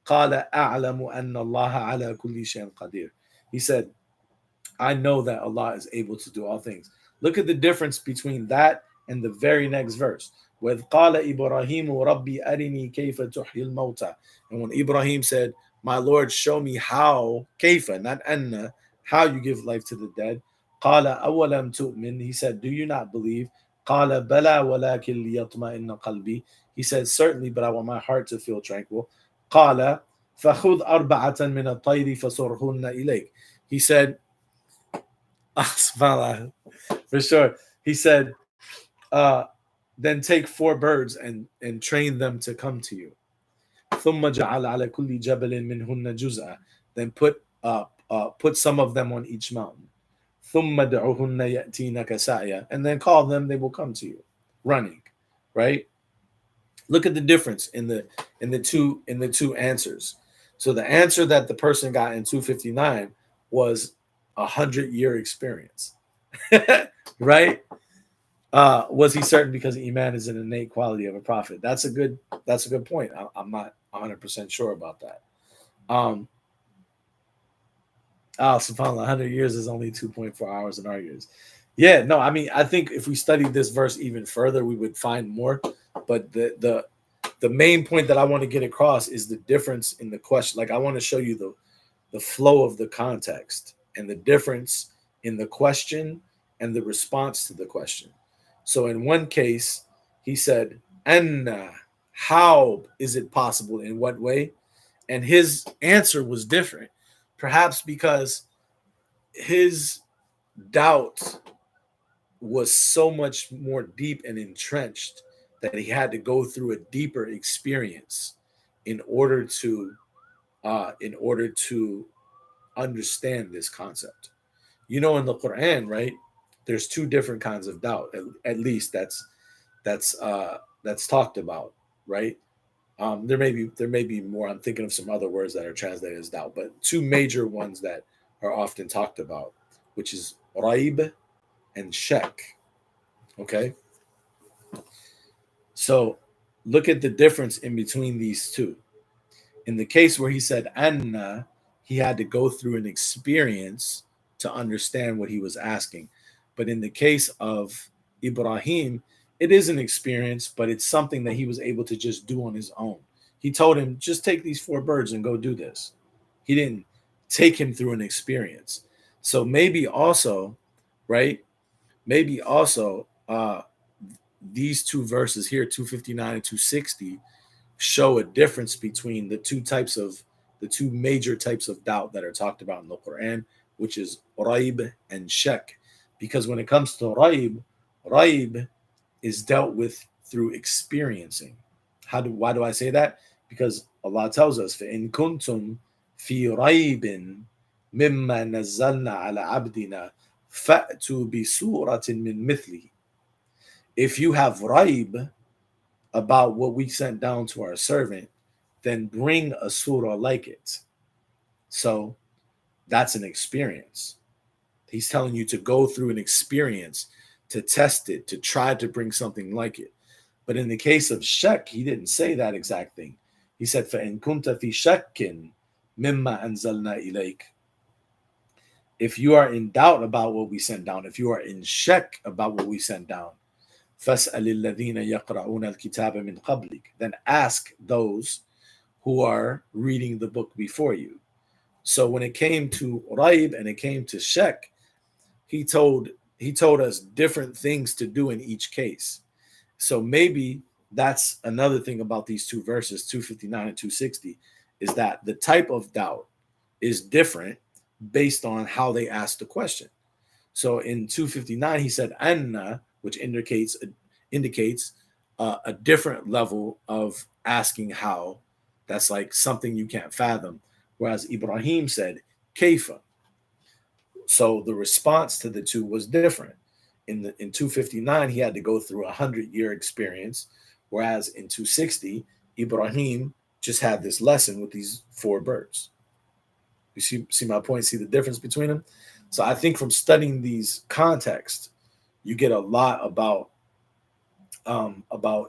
قَالَ أَعْلَمُ أَنَّ اللَّهَ عَلَى كُلِّ شَيْءٍ قَدِيرٌ. He said, I know that Allah is able to do all things. Look at the difference between that and the very next verse. وَإِذْ قَالَ إِبْرَاهِيمُ رَبِّي أَرِنِي كَيْفَ تُحْيِي الْمَوْتَى. And when Ibrahim said, my Lord, show me how, كَيْفَ, not أَنَّ, how you give life to the dead. قَالَ أَوَلَمْ تُؤْمِنْ. He said, do you not believe? قَالَ بَلَى وَلَكِنْ لِيَطْمَئِنَّ قَلْبِي. He said, certainly, but I want my heart to feel tranquil. قَالَ فَخُذْ أَرْبَعَةً مِنَ الطَّيْرِ فَصُرْهُنَّ إِلَيْكَ. He said, for sure. He said, then take 4 birds and train them to come to you. ثُمَّ جَعَلَ عَلَى كُلِّ جَبَلٍ مِنْهُنَّ جُزْءًا. Then put some of them on each mountain. ثُمَّ دَعُوهُنَّ يَأْتِينَكَ سَعْيًا. And then call them, they will come to you, running. Right? Look at the difference in the two answers. So the answer that the person got in 259 was 100-year experience. Right? Was he certain because Iman is an innate quality of a prophet? That's a good point. I'm not 100% sure about that. SubhanAllah, 100 years is only 2.4 hours in our years. Yeah, no, I mean, I think if we studied this verse even further, we would find more. But the main point that I want to get across is the difference in the question. Like, I want to show you the flow of the context and the difference in the question and the response to the question. So in one case, he said, Anna, how is it possible? In what way? And his answer was different, perhaps because his doubt was so much more deep and entrenched that he had to go through a deeper experience in order to understand this concept. You know, in the Qur'an, right? There's 2 different kinds of doubt. At least that's talked about, right? There may be more. I'm thinking of some other words that are translated as doubt, but 2 major ones that are often talked about, which is raib and shak. Okay, so look at the difference in between these 2. In the case where he said Anna, he had to go through an experience to understand what he was asking. But in the case of Ibrahim, it is an experience, but it's something that he was able to just do on his own. He told him, just take these 4 birds and go do this. He didn't take him through an experience. So maybe also, right? Maybe also these 2 verses here, 259 and 260, show a difference between the 2 major types of doubt that are talked about in the Quran, which is raib and shak. Because when it comes to raib is dealt with through experiencing. Why do I say that? Because Allah tells us, فَإِن كُنْتُمْ فِي رَيْبٍ مِمَّا نَزَّلْنَا عَلَى عَبْدِنَا فَأْتُوا بِسُورَةٍ مِّن مِثْلِهِ. If you have raib about what we sent down to our servant, then bring a surah like it. So that's an experience. He's telling you to go through an experience, to test it, to try to bring something like it. But in the case of shak, he didn't say that exact thing. He said, فَإِن كُنْتَ فِي شَكٍ مِمَّا أَنزَلْنَا إِلَيْكَ. If you are in doubt about what we sent down, if you are in shak about what we sent down, فَاسْأَلِ الَّذِينَ يَقْرَؤُونَ الْكِتَابَ مِنْ قَبْلِكَ. Then ask those who are reading the book before you. So when it came to Raib and it came to Shek, he told us different things to do in each case. So maybe that's another thing about these two verses, 259 and 260, is that the type of doubt is different based on how they ask the question. So in 259, he said anna, which indicates a different level of asking how. That's like something you can't fathom. Whereas Ibrahim said kaifa. So the response to the two was different. In 259, he had to go through a 100-year experience, whereas in 260, Ibrahim just had this lesson with these four birds. You see my point? See the difference between them? So I think from studying these contexts, you get a lot about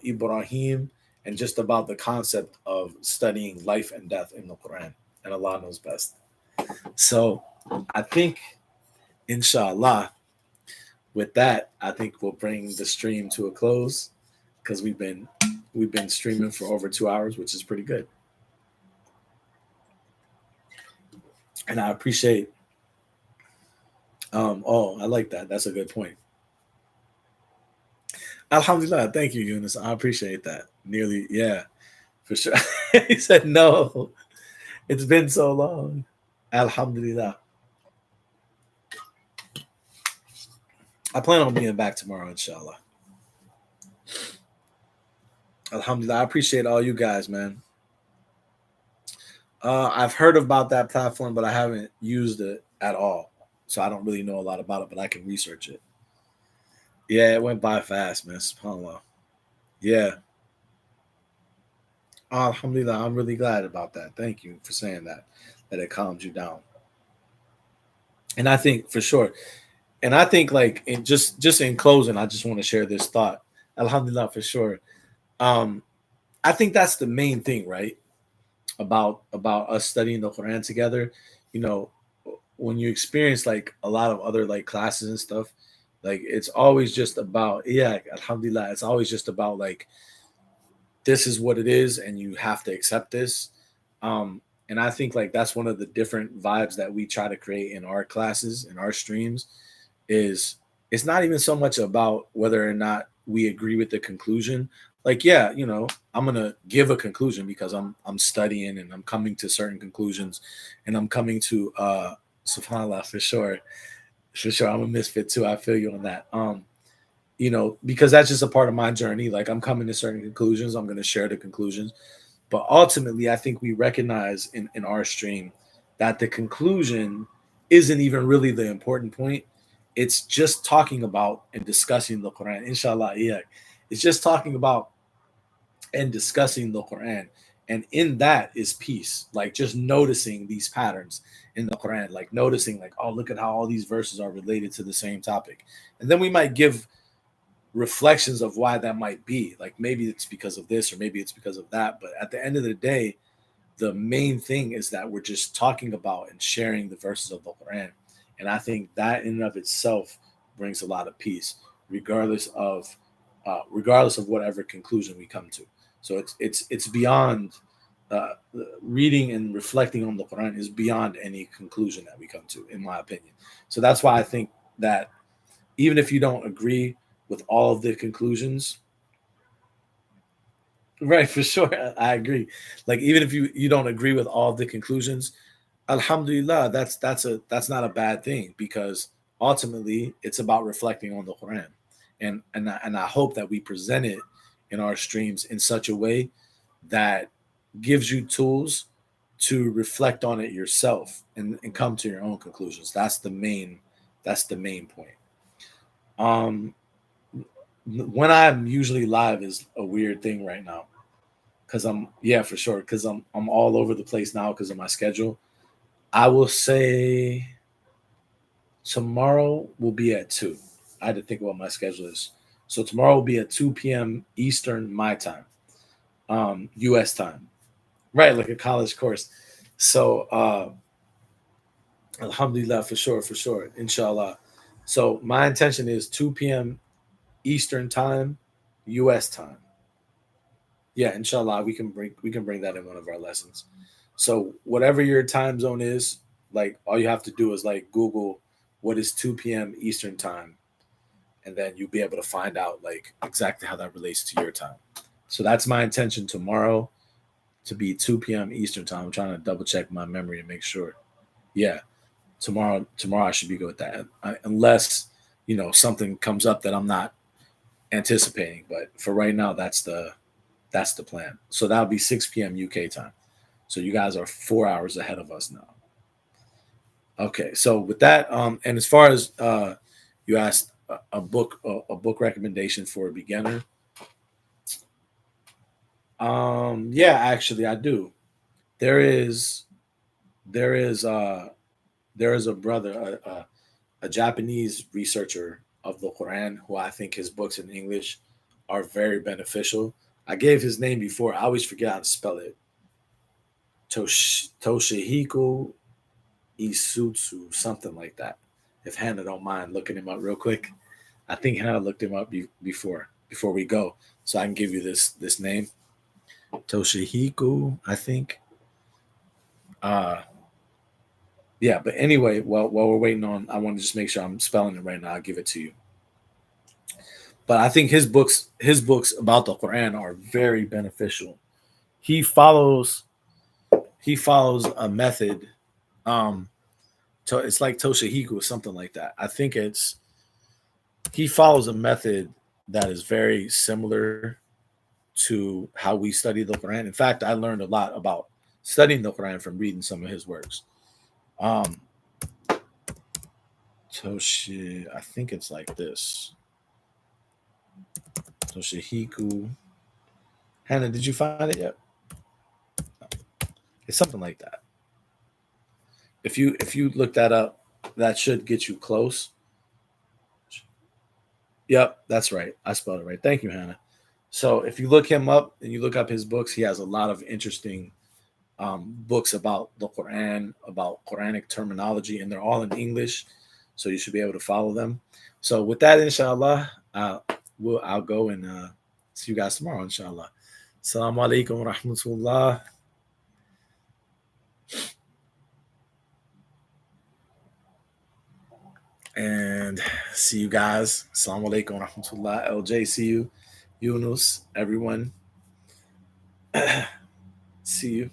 Ibrahim and just about the concept of studying life and death in the Quran. And Allah knows best. So I think, inshallah, with that, I think we'll bring the stream to a close because we've been streaming for over 2 hours, which is pretty good. And I appreciate. I like that. That's a good point. Alhamdulillah. Thank you, Yunus. I appreciate that. Nearly, yeah, for sure. He said no. It's been so long. Alhamdulillah. I plan on being back tomorrow, inshallah. Alhamdulillah. I appreciate all you guys, man. I've heard about that platform, but I haven't used it at all. So I don't really know a lot about it, but I can research it. Yeah, it went by fast, man. SubhanAllah. Yeah. Alhamdulillah. I'm really glad about that. Thank you for saying that it calms you down. And I think for sure, and I think like just in closing, I just want to share this thought. Alhamdulillah, for sure. I think that's the main thing, right? About us studying the Quran together. You know, when you experience like a lot of other like classes and stuff, like it's always just about, yeah, alhamdulillah, it's always just about like this is what it is and you have to accept this. And I think like that's one of the different vibes that we try to create in our classes, in our streams, is it's not even so much about whether or not we agree with the conclusion. Like, yeah, I'm gonna give a conclusion because I'm studying and I'm coming to certain conclusions, and I'm coming to subhanallah, for sure. For sure, I'm a misfit too. I feel you on that. Because that's just a part of my journey. Like I'm coming to certain conclusions. I'm gonna share the conclusions. But ultimately, I think we recognize in our stream that the conclusion isn't even really the important point. It's just talking about and discussing the Quran. Inshallah, yeah. It's just talking about and discussing the Quran. And in that is peace. Like just noticing these patterns in the Quran, like noticing, like, oh, look at how all these verses are related to the same topic. And then we might give reflections of why that might be. Like maybe it's because of this or maybe it's because of that. But at the end of the day, the main thing is that we're just talking about and sharing the verses of the Quran. And I think that in and of itself brings a lot of peace, regardless of whatever conclusion we come to. So it's beyond reading and reflecting on the Quran is beyond any conclusion that we come to, in my opinion. So that's why I think that even if you don't agree with all of the conclusions, right? For sure, I agree. Like even if you don't agree with all of the conclusions, alhamdulillah, that's not a bad thing, because ultimately it's about reflecting on the Quran, and I hope that we present it in our streams in such a way that gives you tools to reflect on it yourself and come to your own conclusions. That's the main point. When I'm usually live is a weird thing right now, because for sure, because I'm all over the place now because of my schedule. I will say Tomorrow will be at 2. I had to think what my schedule is. So tomorrow will be at 2 p.m. Eastern my time, US time. Right, like a college course. So alhamdulillah, for sure, for sure, inshallah. So my intention is 2 p.m. Eastern time, US time. Yeah, inshallah, we can bring that in one of our lessons. So whatever your time zone is, like all you have to do is like Google what is 2 p.m. Eastern time, and then you'll be able to find out like exactly how that relates to your time. So that's my intention tomorrow to be 2 p.m. Eastern time. I'm trying to double check my memory and make sure. Yeah, tomorrow I should be good with that, unless something comes up that I'm not anticipating. But for right now, that's the plan. So that'll be 6 p.m. UK time. So you guys are 4 hours ahead of us now. Okay, so with that, and as far as you asked a book recommendation for a beginner, yeah, actually I do. There is there is there is a brother, a Japanese researcher of the Quran, who I think his books in English are very beneficial. I gave his name before. I always forget how to spell it. Toshihiko Isutsu, something like that. If Hannah don't mind looking him up real quick, I think Hannah looked him up before we go, so I can give you this name, Toshihiko, I think. Uh, yeah, but anyway, while we're waiting on, I want to just make sure I'm spelling it right now. I'll give it to you. But I think his books about the Quran are very beneficial. He follows he follows a method. Um, it's like Toshihiku or something like that. I think he follows a method that is very similar to how we study the Quran. In fact, I learned a lot about studying the Quran from reading some of his works. Um, I think it's like this. Toshihiku. Hannah, did you find it yet? It's something like that. If you look that up, that should get you close. Yep, that's right. I spelled it right. Thank you, Hannah. So if you look him up and you look up his books, he has a lot of interesting books about the Quran, about Quranic terminology, and they're all in English. So you should be able to follow them. So with that, inshallah, I'll go and see you guys tomorrow, inshallah. Assalamu alaikum wa rahmatullah. And see you guys. Assalamu alaikum wa rahmatullah. LJ, see you. Yunus, everyone. See you.